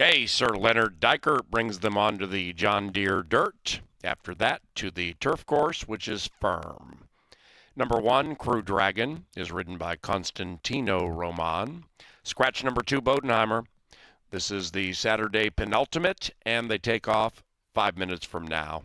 Speaker 1: Hey, Sir Leonard Diker brings them onto the John Deere dirt. After that, to the turf course, which is firm. Number 1, Crew Dragon, is ridden by Constantino Roman. Scratch number 2, Bodenheimer. This is the Saturday penultimate, and they take off 5 minutes from now.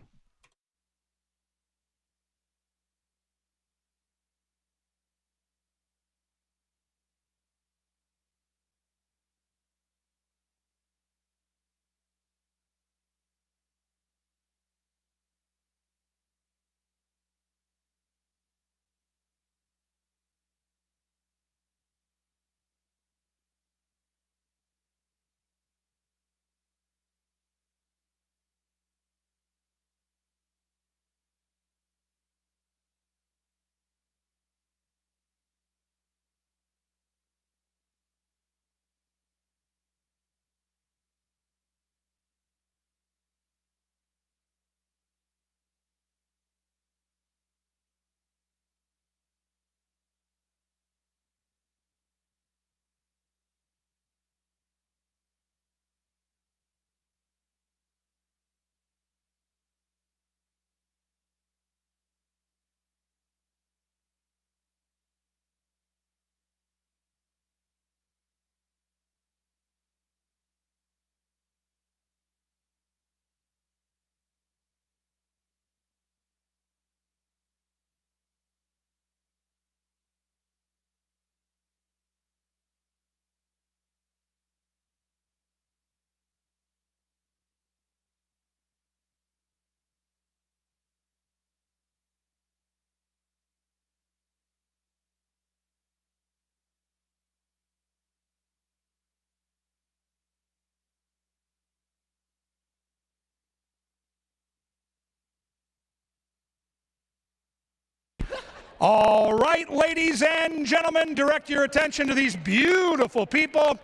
Speaker 2: All right, ladies and gentlemen, direct your attention to these beautiful people.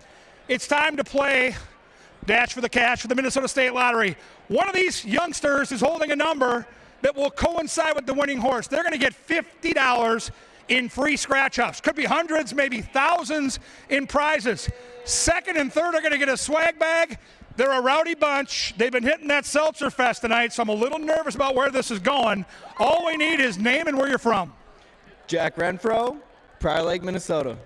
Speaker 2: It's time to play Dash for the Cash for the Minnesota State Lottery. One of these youngsters is holding a number that will coincide with the winning horse. They're going to get $50 in free scratch-offs. Could be hundreds, maybe thousands in prizes. Second and third are going to get a swag bag. They're a rowdy bunch. They've been hitting that Seltzer Fest tonight, so I'm a little nervous about where this is going. All we need is name and where you're from.
Speaker 9: Jack Renfro, Prior Lake, Minnesota.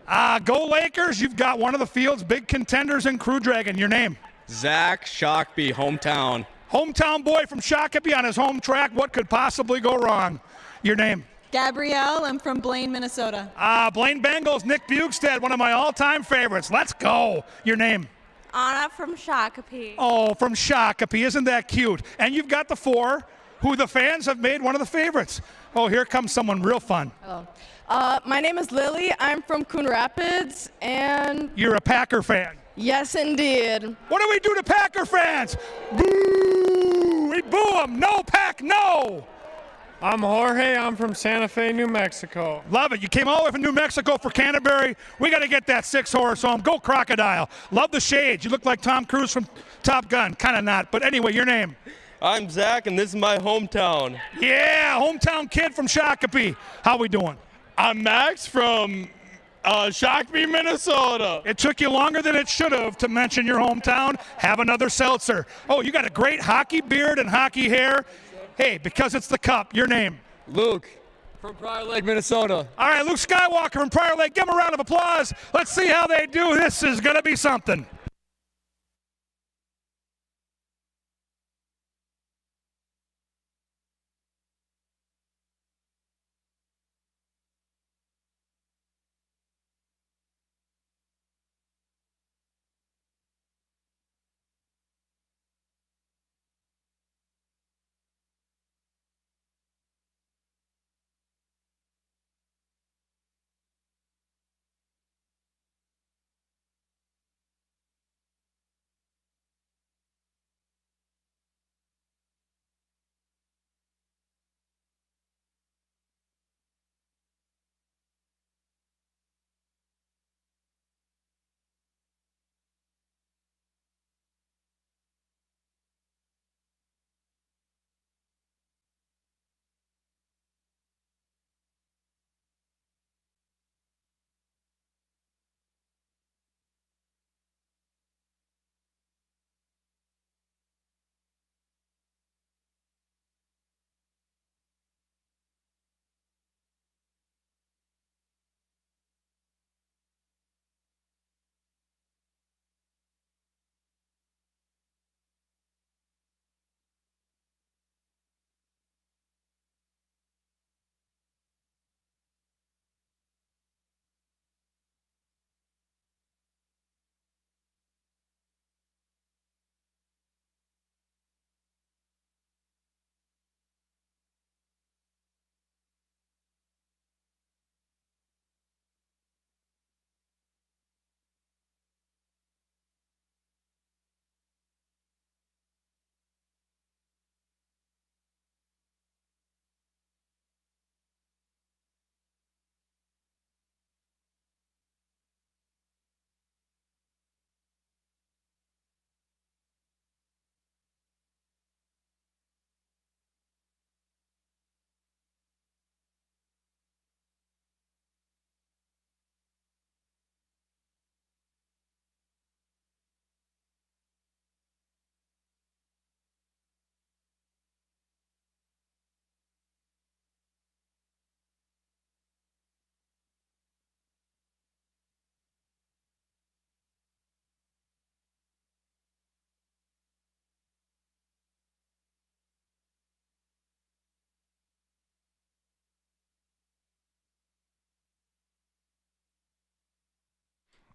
Speaker 2: Go Lakers. You've got one of the field's big contenders in Crew Dragon. Your name?
Speaker 9: Zach Shockby, hometown.
Speaker 2: Hometown boy from Shakopee on his home track. What could possibly go wrong? Your name?
Speaker 10: Gabrielle. I'm from Blaine, Minnesota.
Speaker 2: Blaine Bengals, Nick Bugstead, one of my all-time favorites. Let's go. Your name?
Speaker 10: Anna from Shakopee.
Speaker 2: Oh, from Shakopee. Isn't that cute? And you've got the four who the fans have made one of the favorites. Oh, here comes someone real fun.
Speaker 11: Hello. My name is Lily. I'm from Coon Rapids, and...
Speaker 2: You're a Packer fan.
Speaker 11: Yes, indeed.
Speaker 2: What do we do to Packer fans? Boo! We boo them. No, Pack, no!
Speaker 12: I'm Jorge. I'm from Santa Fe, New Mexico.
Speaker 2: Love it. You came all the way from New Mexico for Canterbury. We got to get that 6-horse home. Go Crocodile. Love the shades. You look like Tom Cruise from Top Gun. Kind of not. But anyway, your name?
Speaker 9: I'm Zach, and this is my hometown.
Speaker 2: Yeah, hometown kid from Shakopee. How we doing?
Speaker 12: I'm Max from Shakopee, Minnesota.
Speaker 2: It took you longer than it should have to mention your hometown. Have another seltzer. Oh, you got a great hockey beard and hockey hair. Hey, because it's the cup, your name?
Speaker 9: Luke from Prior Lake, Minnesota.
Speaker 2: All right, Luke Skywalker from Prior Lake. Give him a round of applause. Let's see how they do. This is going to be something.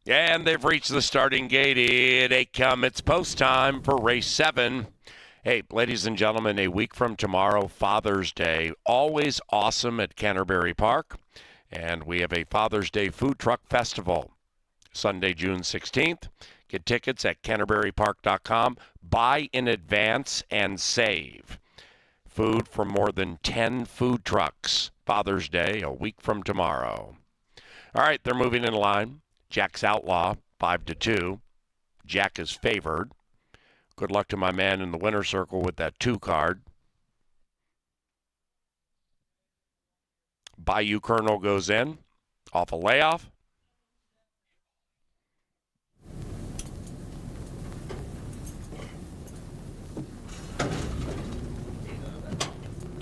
Speaker 1: And they've reached the starting gate. Here they come. It's post time for race 7. Hey, ladies and gentlemen, a week from tomorrow, Father's Day. Always awesome at Canterbury Park. And we have a Father's Day food truck festival. Sunday, June 16th. Get tickets at canterburypark.com. Buy in advance and save. Food from more than 10 food trucks. Father's Day, a week from tomorrow. All right, they're moving in line. Jack's Outlaw, 5-2. Jack is favored. Good luck to my man in the winner's circle with that 2 card. Bayou Colonel goes in, off a layoff.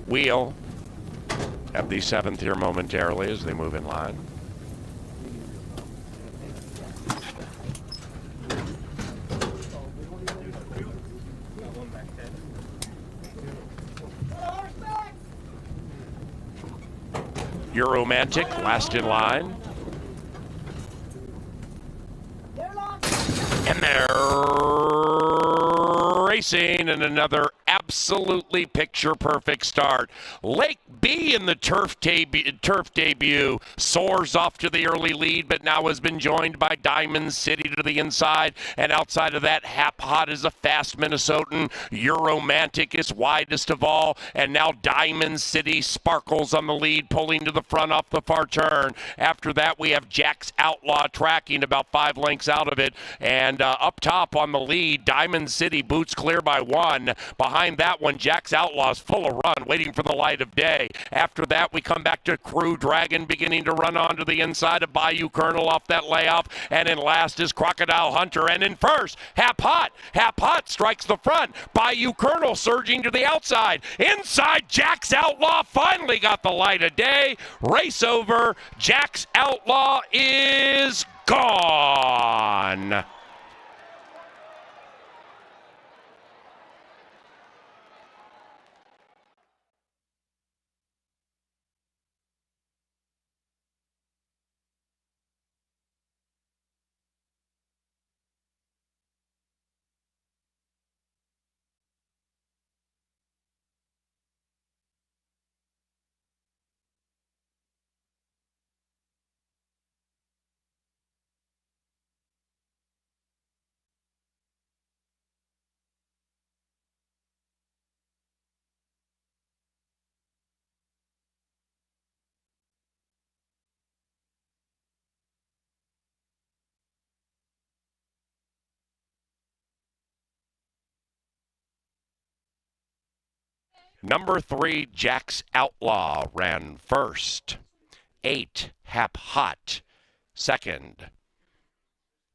Speaker 1: Wheel. Have the 7th here momentarily as they move in line. Euromantic, last in line. And they're racing in another absolutely picture-perfect start. Lake B in the turf debut soars off to the early lead, but now has been joined by Diamond City to the inside. And outside of that, Hap Hot is a fast Minnesotan. Euromantic is widest of all. And now Diamond City sparkles on the lead, pulling to the front off the far turn. After that, we have Jack's Outlaw tracking about 5 lengths out of it. And up top on the lead, Diamond City boots clear by 1. Behind that one, Jack's Outlaw's full of run, waiting for the light of day. After that, we come back to Crew Dragon beginning to run onto the inside of Bayou Colonel off that layoff. And in last is Crocodile Hunter. And in first, Hap Hot. Hap Hot strikes the front. Bayou Colonel surging to the outside. Inside, Jack's Outlaw finally got the light of day. Race over. Jack's Outlaw is gone. Number 3, Jack's Outlaw ran first. 8, Hap Hot, second.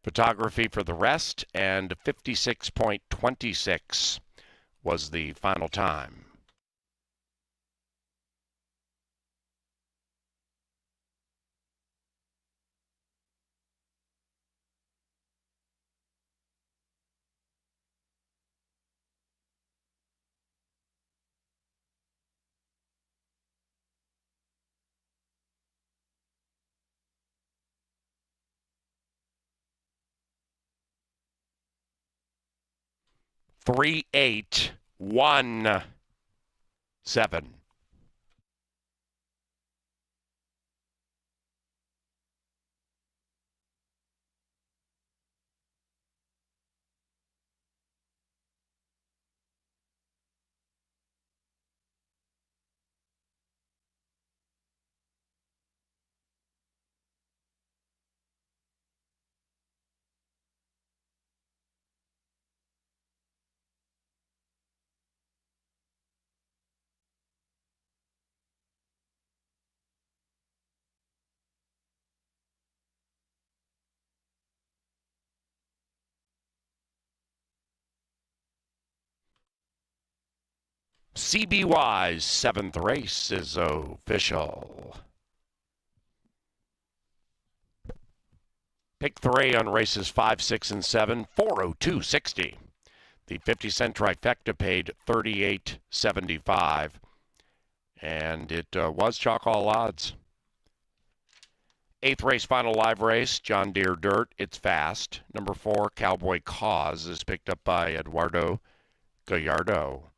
Speaker 1: Photography for the rest, and 56.26 was the final time. Three, 8, 1, 7. CBY's 7th race is official. Pick 3 on races 5, 6, and 7, 402.60. The 50-cent trifecta paid $38.75, and it was chalk all odds. Eighth race, final live race, John Deere Dirt. It's fast. Number 4, Cowboy Cause, is picked up by Eduardo Gallardo.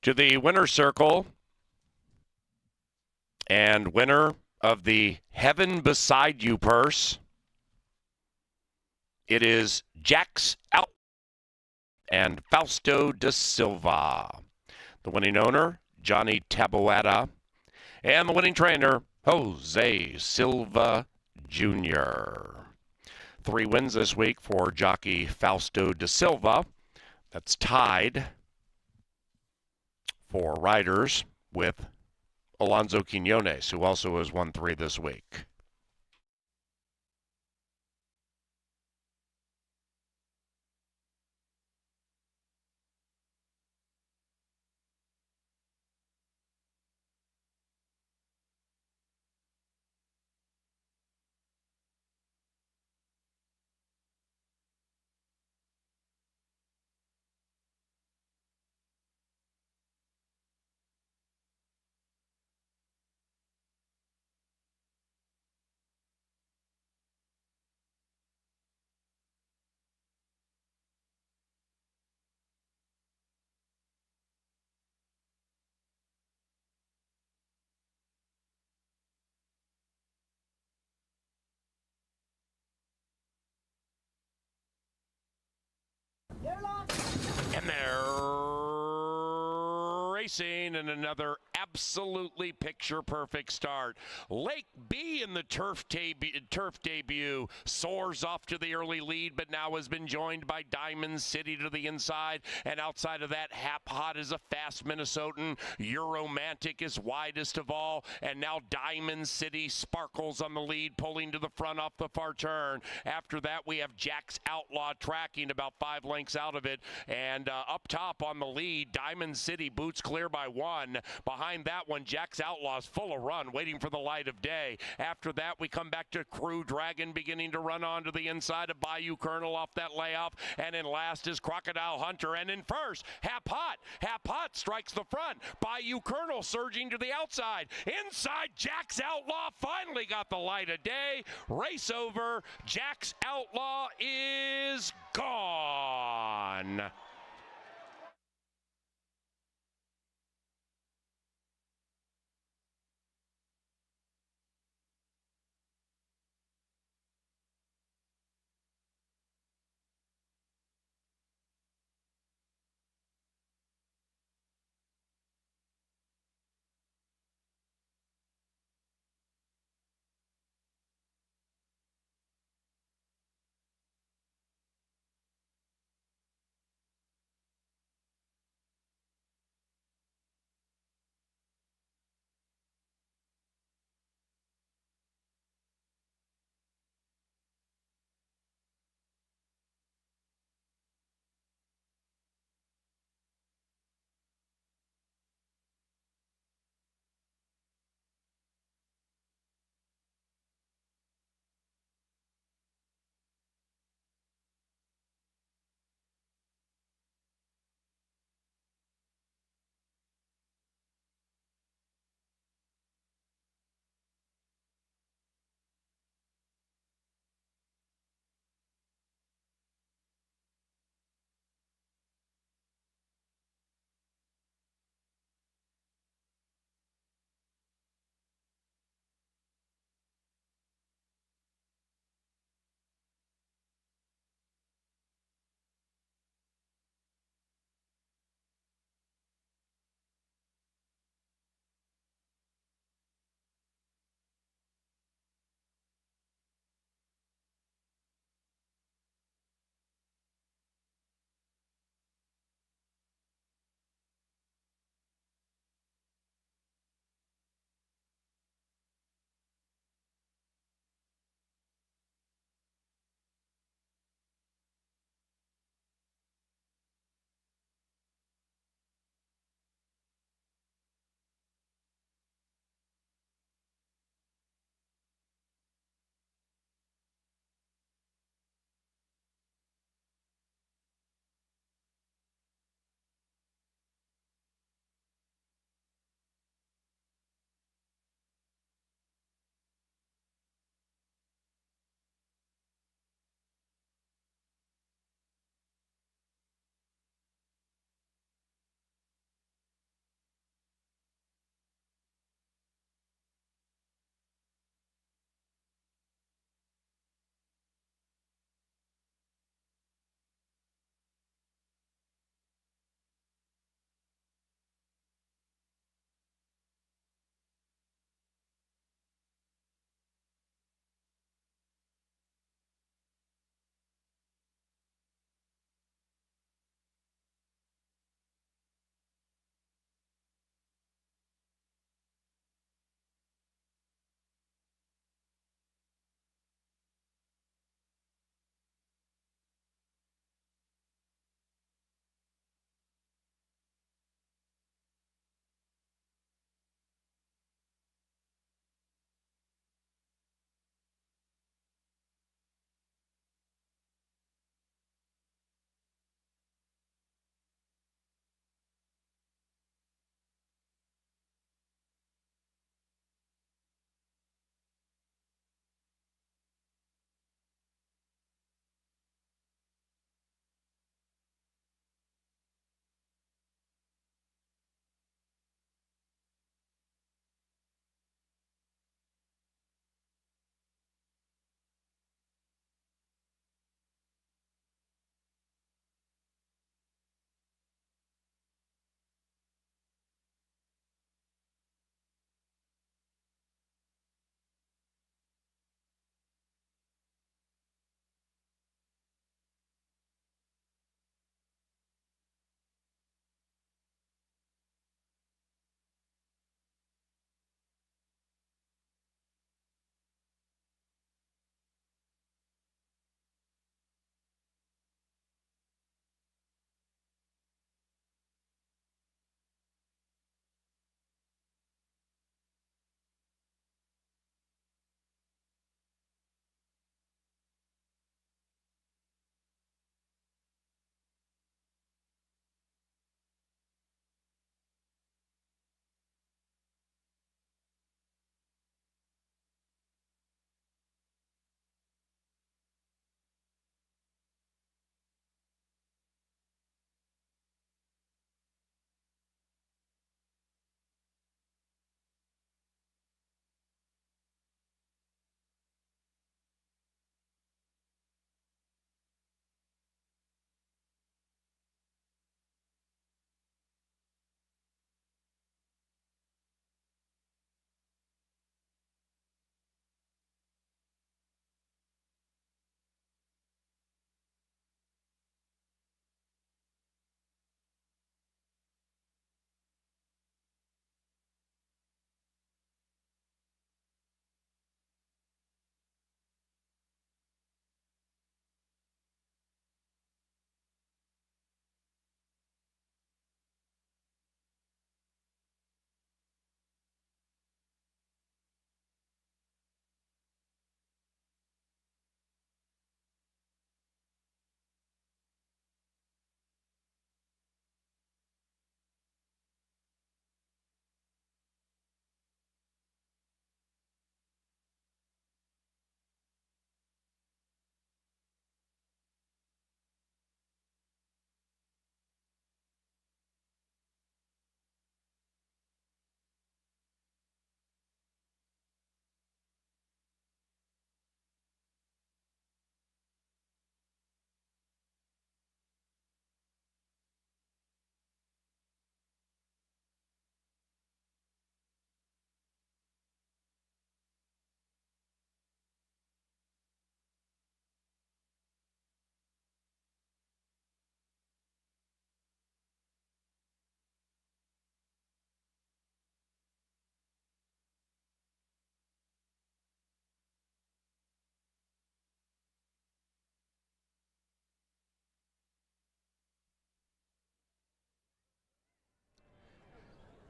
Speaker 1: To the winner's circle and winner of the Heaven Beside You purse, it is Jax Out and Fausto da Silva. The winning owner, Johnny Taboada, and the winning trainer, Jose Silva Jr. 3 wins this week for jockey Fausto da Silva. That's tied for riders with Alonso Quinones, who also has won 3 this week. And they're racing in another absolutely picture-perfect start. Lake B in the turf debut soars off to the early lead, but now has been joined by Diamond City to the inside. And outside of that, Hap Hot is a fast Minnesotan. Euromantic is widest of all. And now Diamond City sparkles on the lead, pulling to the front off the far turn. After that, we have Jack's Outlaw tracking about 5 lengths out of it. And up top on the lead, Diamond City boots clear by 1. Behind that one, Jack's Outlaw's full of run, waiting for the light of day. After that, we come back to Crew Dragon beginning to run onto the inside of Bayou Colonel off that layoff. And in last is Crocodile Hunter. And in first, Hap Hot. Hap Hot strikes the front. Bayou Colonel surging to the outside. Inside, Jack's Outlaw finally got the light of day. Race over. Jack's Outlaw is gone.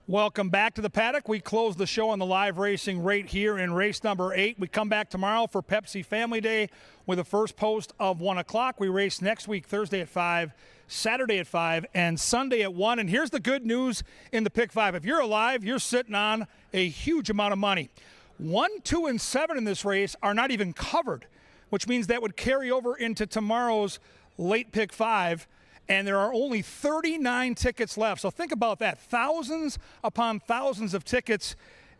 Speaker 2: Welcome back to the paddock. We close the show on the live racing right here in race number 8. We come back tomorrow for Pepsi Family Day with the first post of 1 o'clock. We race next week, Thursday at 5, Saturday at 5, and Sunday at 1. And here's the good news in the Pick 5. If you're alive, you're sitting on a huge amount of money. 1, 2, and 7 in this race are not even covered, which means that would carry over into tomorrow's late Pick 5. And there are only 39 tickets left. So think about that. Thousands upon thousands of tickets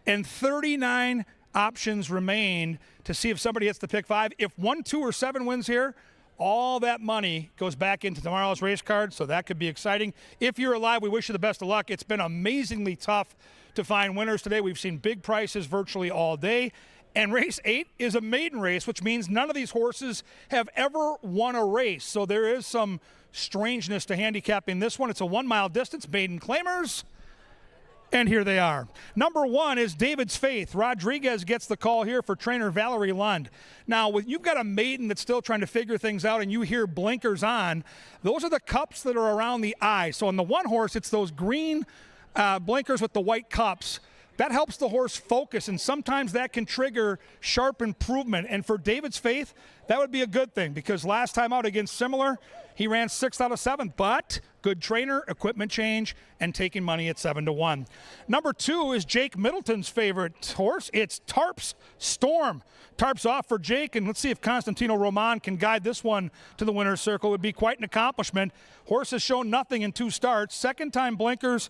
Speaker 2: and 39 options remain to see if somebody hits the Pick 5. If 1, 2, or 7 wins here, all that money goes back into tomorrow's race card, so that could be exciting. If you're alive, we wish you the best of luck. It's been amazingly tough to find winners today. We've seen big prices virtually all day. And race 8 is a maiden race, which means none of these horses have ever won a race. So there is some strangeness to handicapping this one. It's a 1-mile distance, maiden claimers. And here they are. Number 1 is David's Faith. Rodriguez gets the call here for trainer Valerie Lund. Now, when you've got a maiden that's still trying to figure things out and you hear blinkers on, those are the cups that are around the eye. So on the one horse, it's those green blinkers with the white cups. That helps the horse focus, and sometimes that can trigger sharp improvement. And for David's Faith, that would be a good thing, because last time out against Similar, he ran 6 out of 7, but good trainer, equipment change, and taking money at 7-1. Number 2 is Jake Middleton's favorite horse. It's Tarp's Storm. Tarp's off for Jake, and let's see if Constantino Roman can guide this one to the winner's circle. It would be quite an accomplishment. Horse has shown nothing in 2 starts. Second-time blinkers.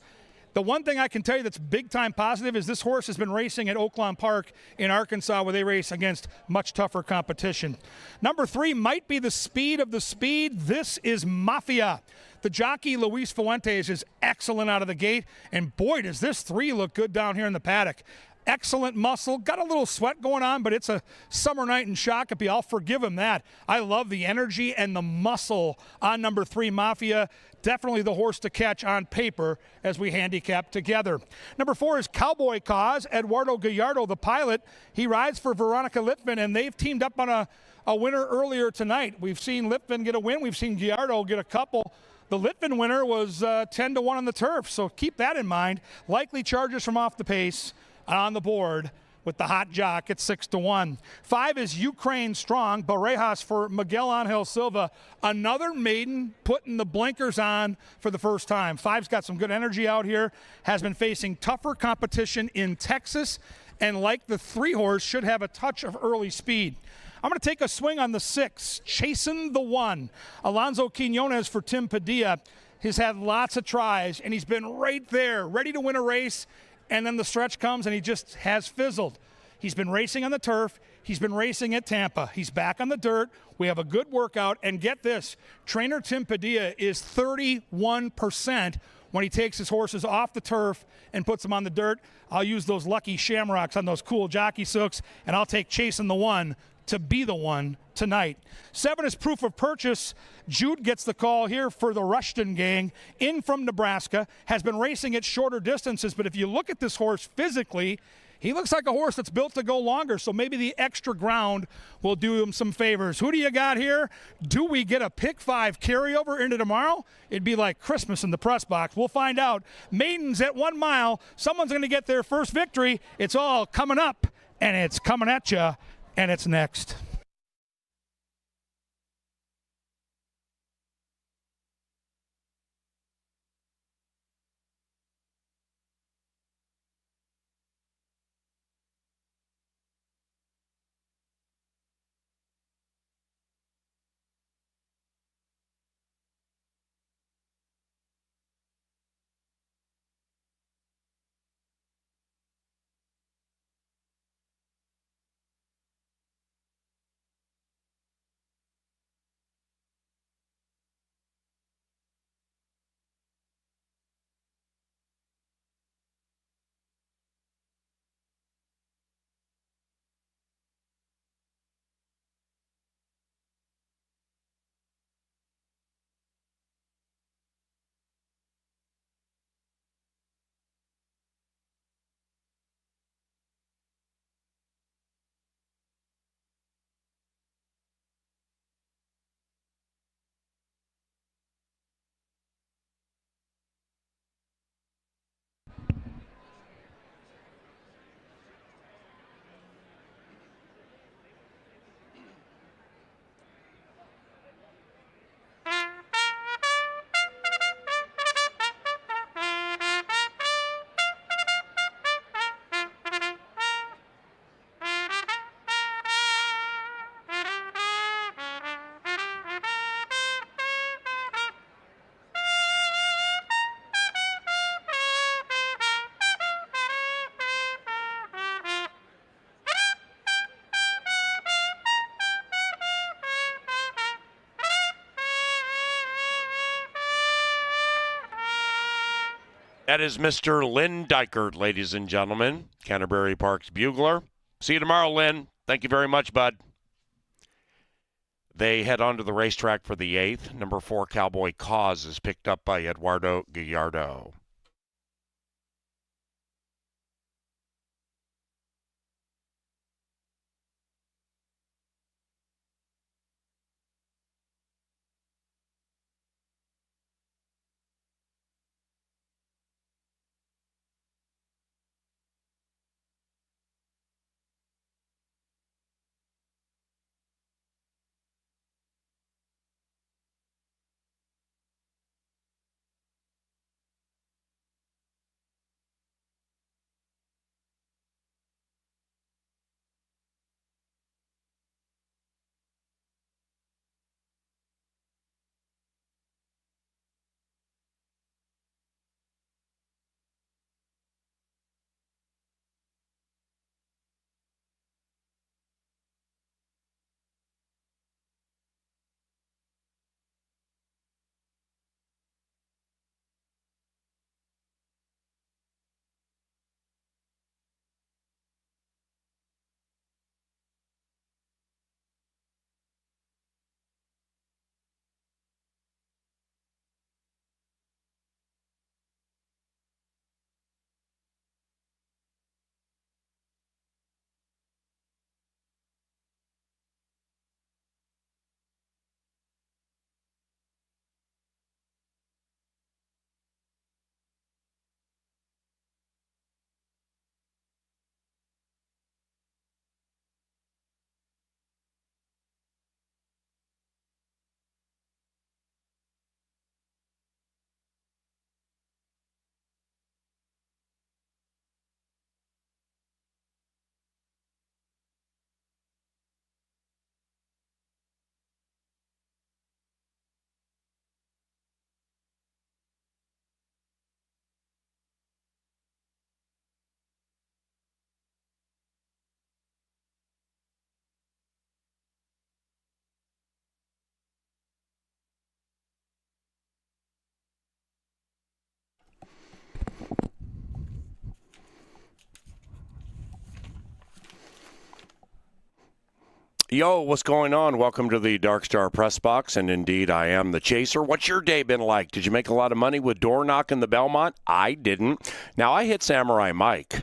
Speaker 2: The one thing I can tell you that's big-time positive is this horse has been racing at Oaklawn Park in Arkansas, where they race against much tougher competition. Number 3 might be the speed of the speed. This is Mafia. The jockey, Luis Fuentes, is excellent out of the gate, and boy, does this 3 look good down here in the paddock. Excellent muscle, got a little sweat going on, but it's a summer night in Shakopee. I'll forgive him that. I love the energy and the muscle on number 3, Mafia. Definitely the horse to catch on paper as we handicap together. Number 4 is Cowboy Cause. Eduardo Gallardo, the pilot, he rides for Veronica Litvin, and they've teamed up on a winner earlier tonight. We've seen Litvin get a win. We've seen Gallardo get a couple. The Litvin winner was 10-1 on the turf, so keep that in mind. Likely charges from off the pace on the board with the hot jock at 6-1. 5 is Ukraine Strong, Barejas for Miguel Angel Silva. Another maiden putting the blinkers on for the first time. 5's got some good energy out here, has been facing tougher competition in Texas, and like the 3 horse, should have a touch of early speed. I'm going to take a swing on the 6, Chasing the 1. Alonso Quinones for Tim Padilla. He's had lots of tries, and he's been right there, ready to win a race. And then the stretch comes, and he just has fizzled. He's been racing on the turf. He's been racing at Tampa. He's back on the dirt. We have a good workout. And get this, trainer Tim Padilla is 31% when he takes his horses off the turf and puts them on the dirt. I'll use those lucky shamrocks on those cool jockey silks, and I'll take Chasing the 1 to be the one tonight. 7 is Proof of Purchase. Jude gets the call here for the Rushton gang, in from Nebraska, has been racing at shorter distances, but if you look at this horse physically, he looks like a horse that's built to go longer, so maybe the extra ground will do him some favors. Who do you got here? Do we get a Pick 5 carryover into tomorrow? It'd be like Christmas in the press box. We'll find out. Maidens at 1 mile. Someone's going to get their first victory. It's all coming up, and it's coming at you, and it's next.
Speaker 1: That is Mr. Lynn Dykert, ladies and gentlemen, Canterbury Park's bugler. See you tomorrow, Lynn. Thank you very much, bud. They head on to the racetrack for the 8th. Number 4, Cowboy Cause, is picked up by Eduardo Gallardo. Yo, what's going on? Welcome to the Dark Star Press Box, and indeed, I am the Chaser. What's your day been like? Did you make a lot of money with door knocking the Belmont? I didn't. Now, I hit Samurai Mike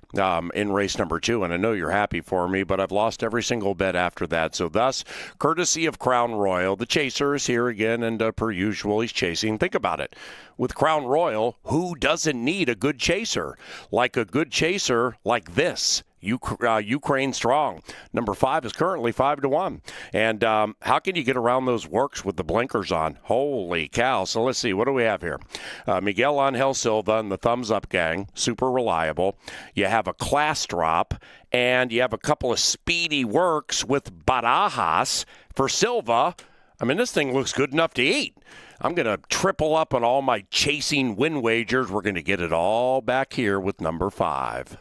Speaker 1: in race number 2, and I know you're happy for me, but I've lost every single bet after that. So thus, courtesy of Crown Royal, the Chaser is here again, and per usual, he's chasing. Think about it. With Crown Royal, who doesn't need a good chaser? Like a good chaser like this. Ukraine strong. Number 5 is currently 5-1. And how can you get around those works with the blinkers on? Holy cow. So let's see. What do we have here? Miguel Angel Silva and the Thumbs Up Gang. Super reliable. You have a class drop. And you have a couple of speedy works with Barajas for Silva. I mean, this thing looks good enough to eat. I'm going to triple up on all my chasing win wagers. We're going to get it all back here with number 5.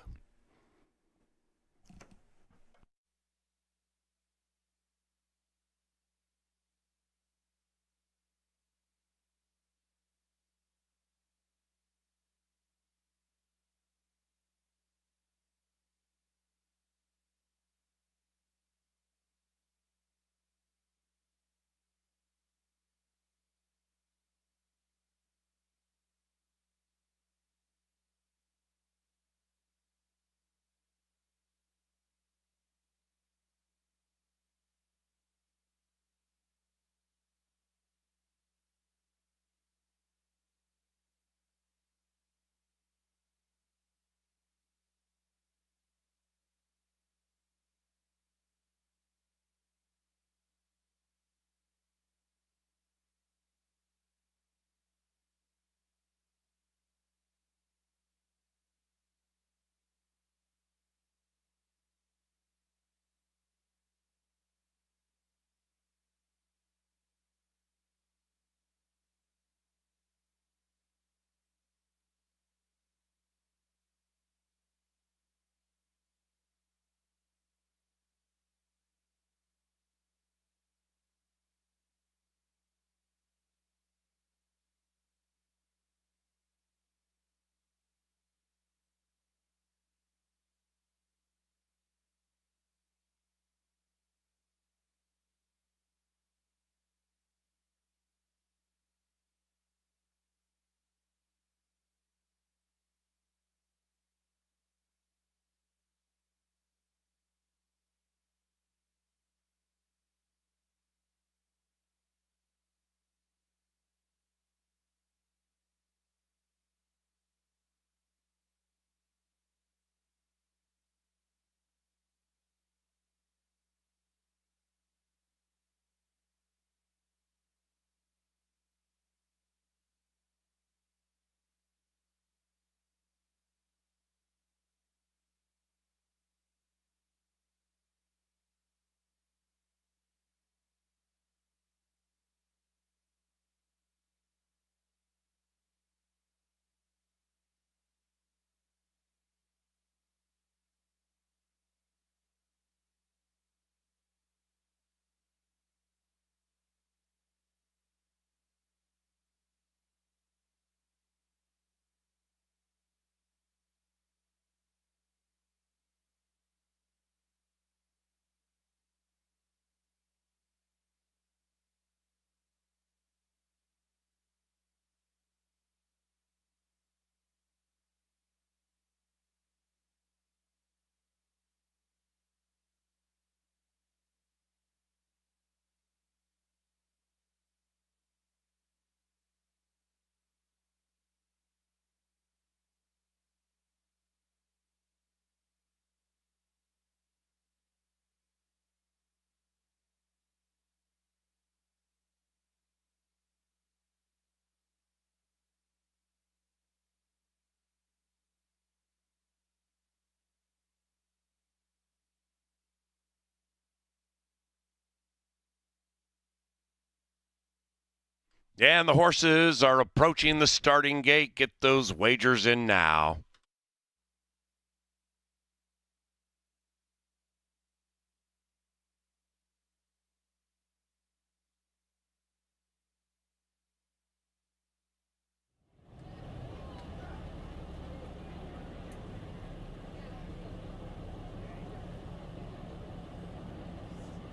Speaker 1: And the horses are approaching the starting gate. Get those wagers in now.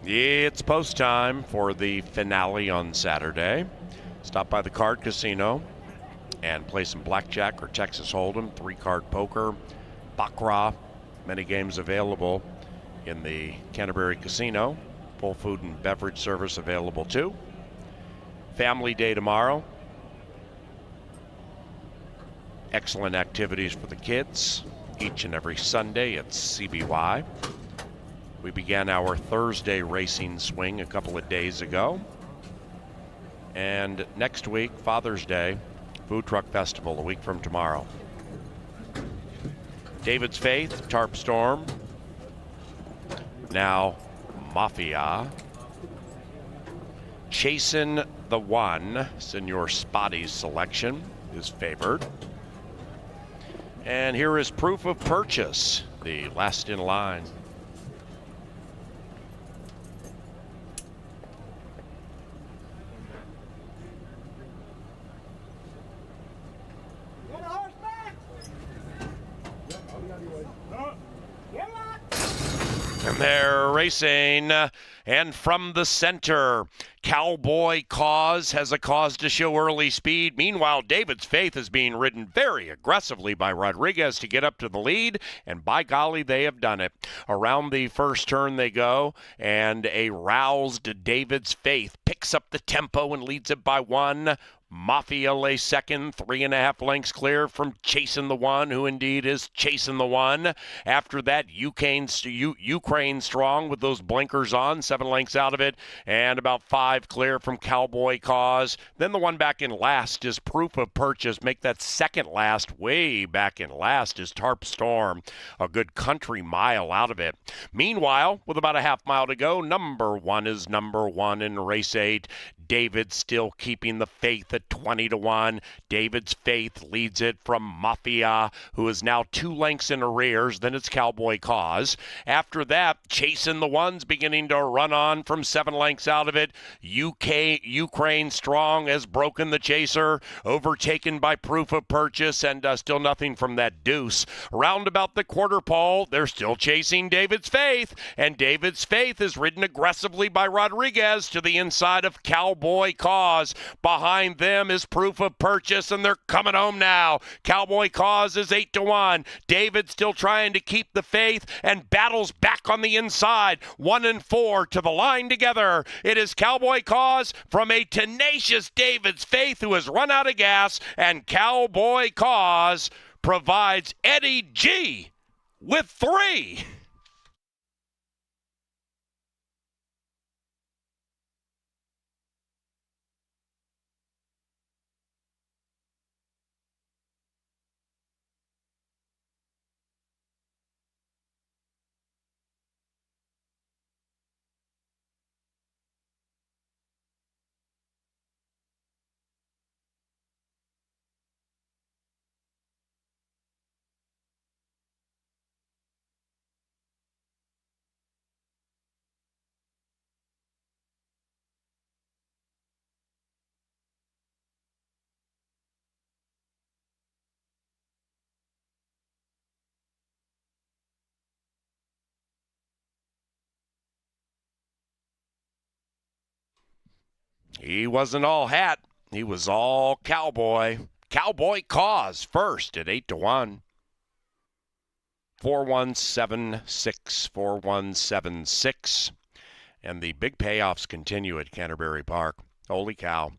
Speaker 1: It's post time for the finale on Saturday. Stop by the card casino and play some blackjack or Texas Hold'em, 3-card poker, baccarat, many games available in the Canterbury Casino. Full food and beverage service available too. Family Day tomorrow. Excellent activities for the kids each and every Sunday at CBY. We began our Thursday racing swing a couple of days ago. And next week, Father's Day, Food Truck Festival, a week from tomorrow. David's Faith, Tarp Storm. Now, Mafia. Chasing the One, Senor Spotty's selection, is favored. And here is Proof of Purchase, the last in line. And they're racing, and from the center, Cowboy Cause has a cause to show early speed. Meanwhile, David's Faith is being ridden very aggressively by Rodriguez to get up to the lead, and by golly, they have done it. Around the first turn they go, and a roused David's Faith picks up the tempo and leads it by 1. Mafia lays second, 3.5 lengths clear from Chasing the One, who indeed is Chasing the One. After that, Ukraine Strong with those blinkers on, 7 lengths out of it, and about 5 clear from Cowboy Cause. Then the one back in last is Proof of Purchase. Make that second last, way back in last, is Tarp Storm. A good country mile out of it. Meanwhile, with about a half mile to go, number 1 is number 1 in race 8. David still keeping the faith at 20-1. David's Faith leads it from Mafia, who is now 2 lengths in arrears. Then it's Cowboy Cause. After that, Chasing the One's beginning to run on from 7 lengths out of it. Ukraine Strong has broken the chaser, overtaken by Proof of Purchase, and still nothing from that deuce. Round about the quarter pole, they're still chasing David's Faith, and David's Faith is ridden aggressively by Rodriguez to the inside of Cowboy Cause. Behind them is Proof of Purchase, and they're coming home now. Cowboy Cause is 8-1. David still trying to keep the faith and battles back on the inside. 1 and 4 to the line together. It is Cowboy Cause from a tenacious David's Faith who has run out of gas, and Cowboy Cause provides Eddie G with 3. He wasn't all hat. He was all cowboy. Cowboy Cause first at 8-1. 4176, 4176. And the big payoffs continue at Canterbury Park. Holy cow.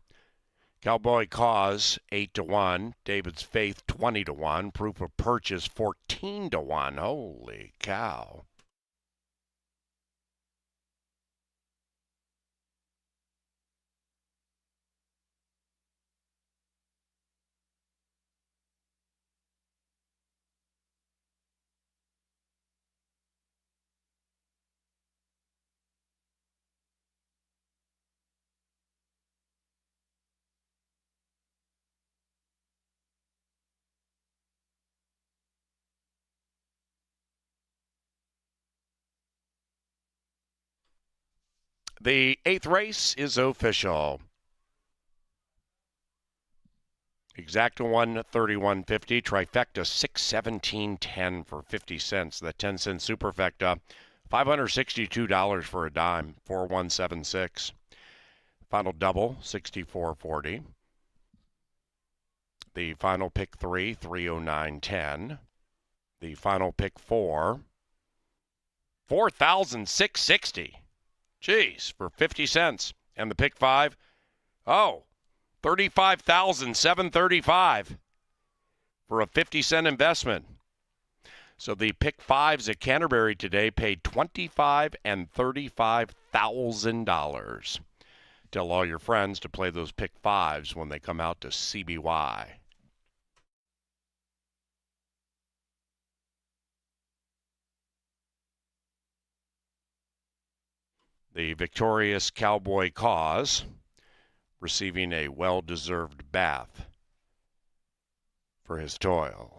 Speaker 1: Cowboy Cause 8-1. David's Faith 20-1. Proof of Purchase 14-1. Holy cow. The 8th race is official. Exacta 131.50, trifecta 617.10 for 50 cents. That 10-cent superfecta, $562 for a dime, 4176. Final double 64.40. The final pick 3, 309.10. The final pick 4, 4,660. Jeez, for 50 cents. And the pick 5, oh, 35,735 for a 50-cent investment. So the pick 5s at Canterbury today paid $25,000 and $35,000. Tell all your friends to play those pick 5s when they come out to CBY. The victorious Cowboy Cause receiving a well-deserved bath for his toil.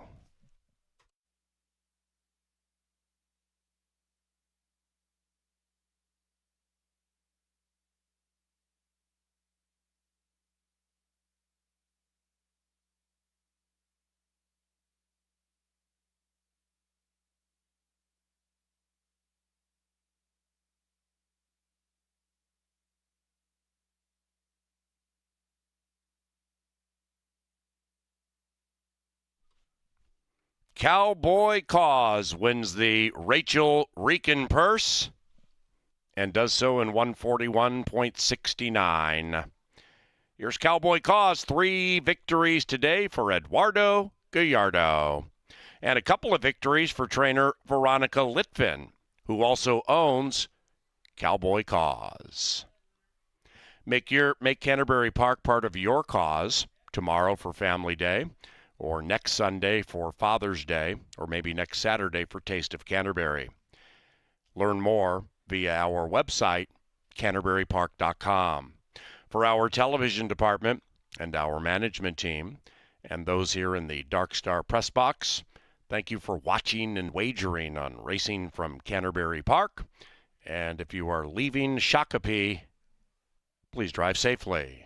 Speaker 1: Cowboy Cause wins the Rachel Reekin purse and does so in 141.69. Here's Cowboy Cause, 3 victories today for Eduardo Gallardo. And a couple of victories for trainer Veronica Litvin, who also owns Cowboy Cause. Make Canterbury Park part of your cause tomorrow for Family Day, or next Sunday for Father's Day, or maybe next Saturday for Taste of Canterbury. Learn more via our website, canterburypark.com. For our television department and our management team, and those here in the Dark Star press box, thank you for watching and wagering on racing from Canterbury Park. And if you are leaving Shakopee, please drive safely.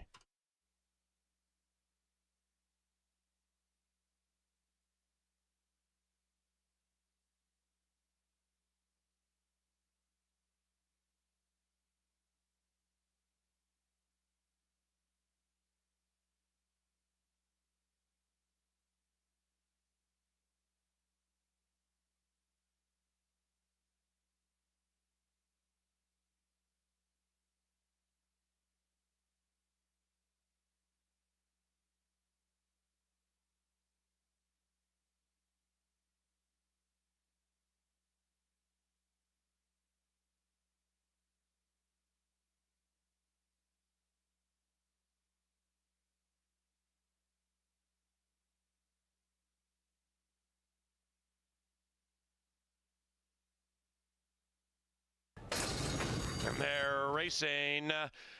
Speaker 1: And they're racing,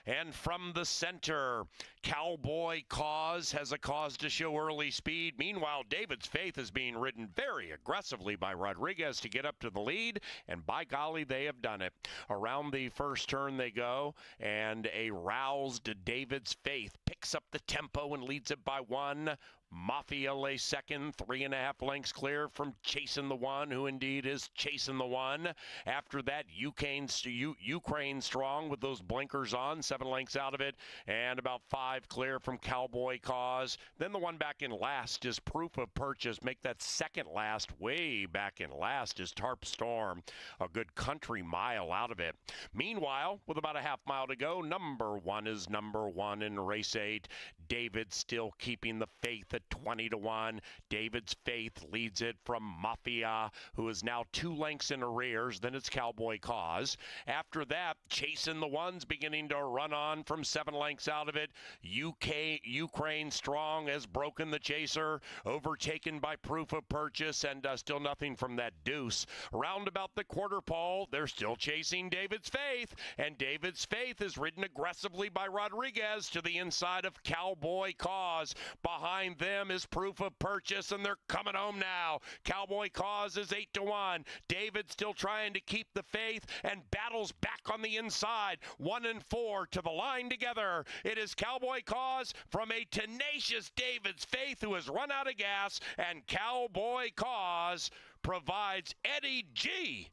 Speaker 1: and from the center, Cowboy Cause has a cause to show early speed. Meanwhile, David's Faith is being ridden very aggressively by Rodriguez to get up to the lead, and by golly, they have done it. Around the first turn they go, and a roused David's Faith picks up the tempo and leads it by 1. Mafia lays second, 3.5 lengths clear from Chasing the One, who indeed is Chasing the One. After that, Ukraine Strong with those blinkers on, 7 lengths out of it, and about 5 clear from Cowboy Cause. Then the one back in last is Proof of Purchase. Make that second last, way back in last, is Tarp Storm. A good country mile out of it. Meanwhile, with about a half mile to go, number 1 is number 1 in race 8. David still keeping the faith at 20-1. David's Faith leads it from Mafia, who is now 2 lengths in arrears. Then it's Cowboy Cause. After that, Chasing the One's beginning to run on from 7 lengths out of it. Ukraine Strong has broken the chaser, overtaken by Proof of Purchase, and still nothing from that deuce. Round about the quarter pole, they're still chasing David's Faith, and David's Faith is ridden aggressively by Rodriguez to the inside of Cowboy Cause. Behind them, Anthem is proof of purchase, and they're coming home now. Cowboy Cause is 8-1. David still trying to keep the faith and battles back on the inside. 1 and 4 to the line together. It is Cowboy Cause from a tenacious David's Faith who has run out of gas, and Cowboy Cause provides Eddie G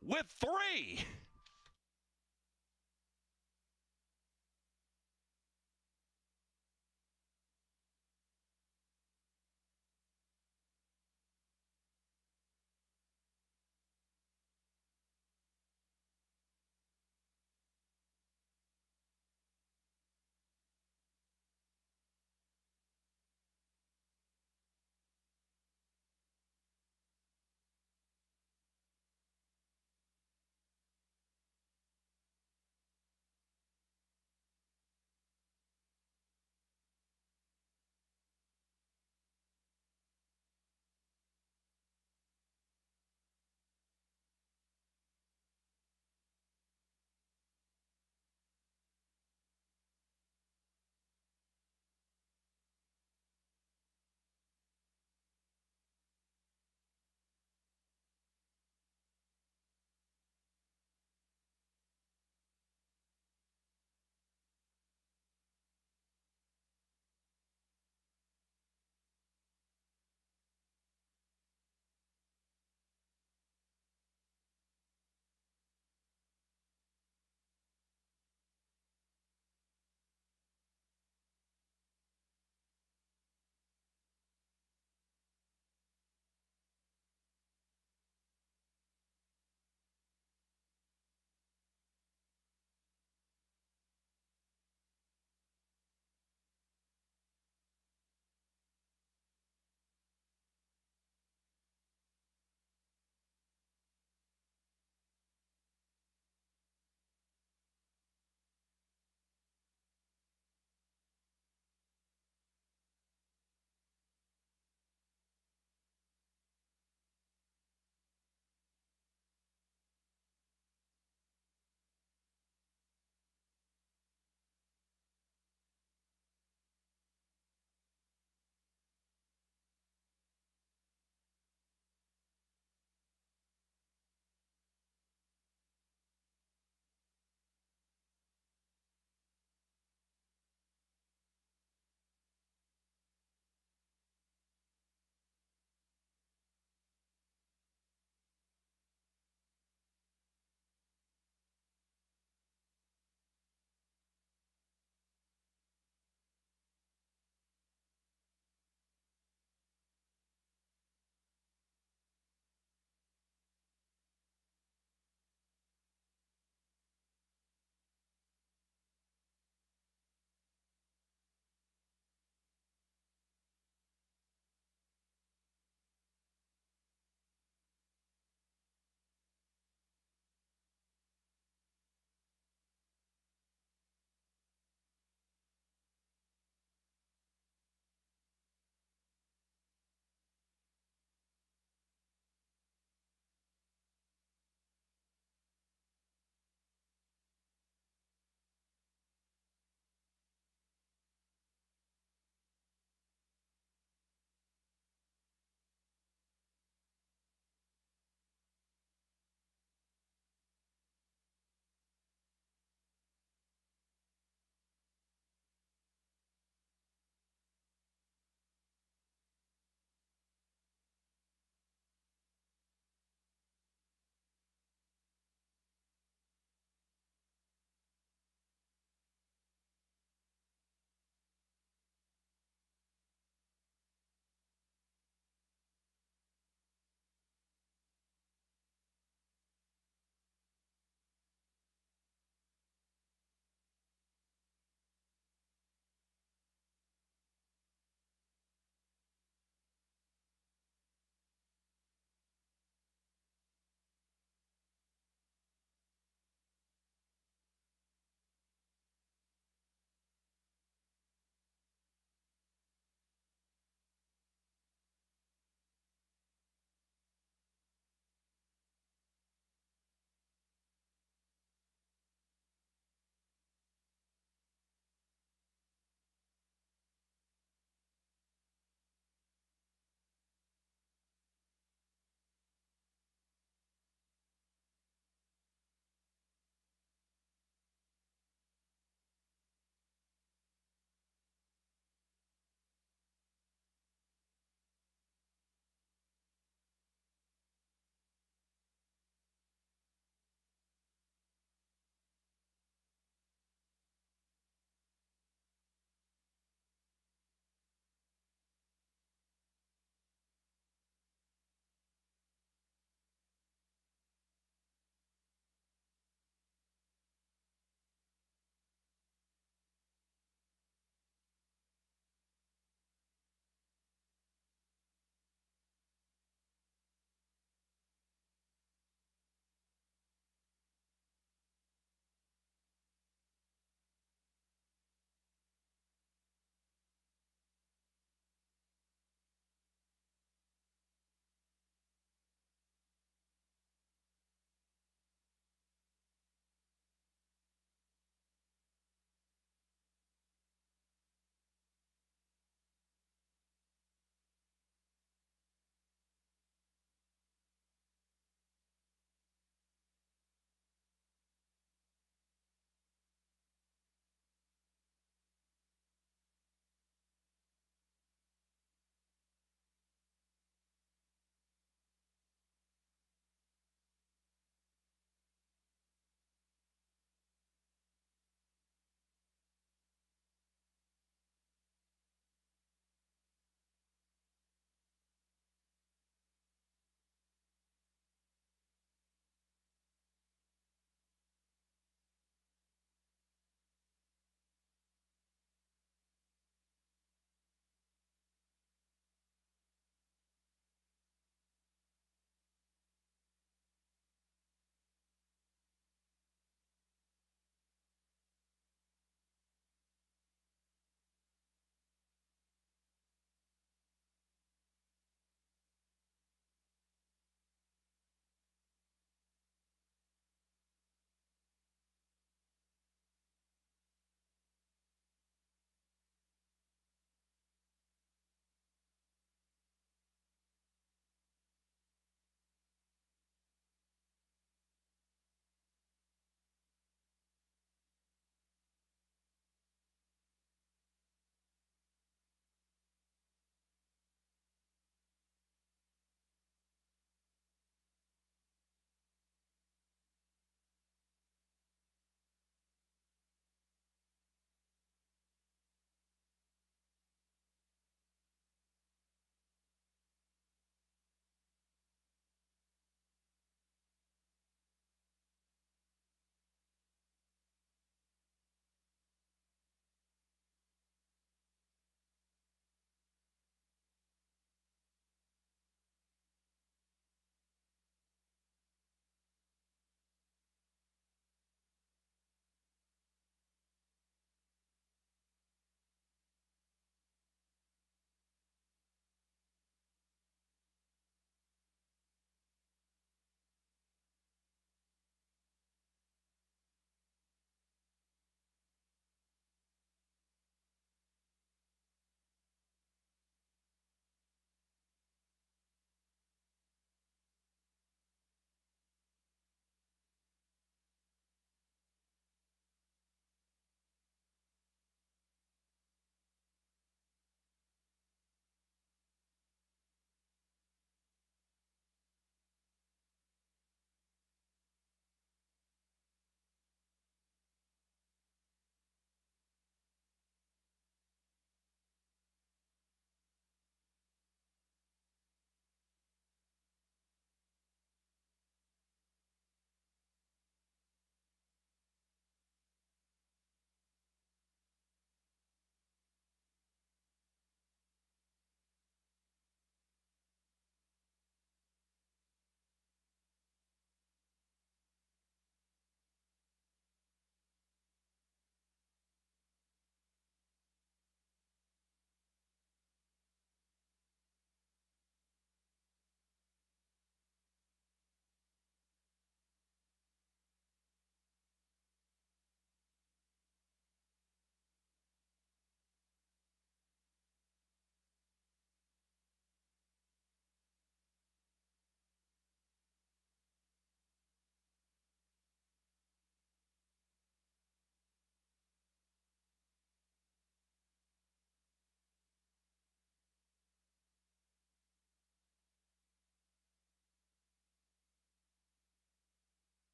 Speaker 1: with 3.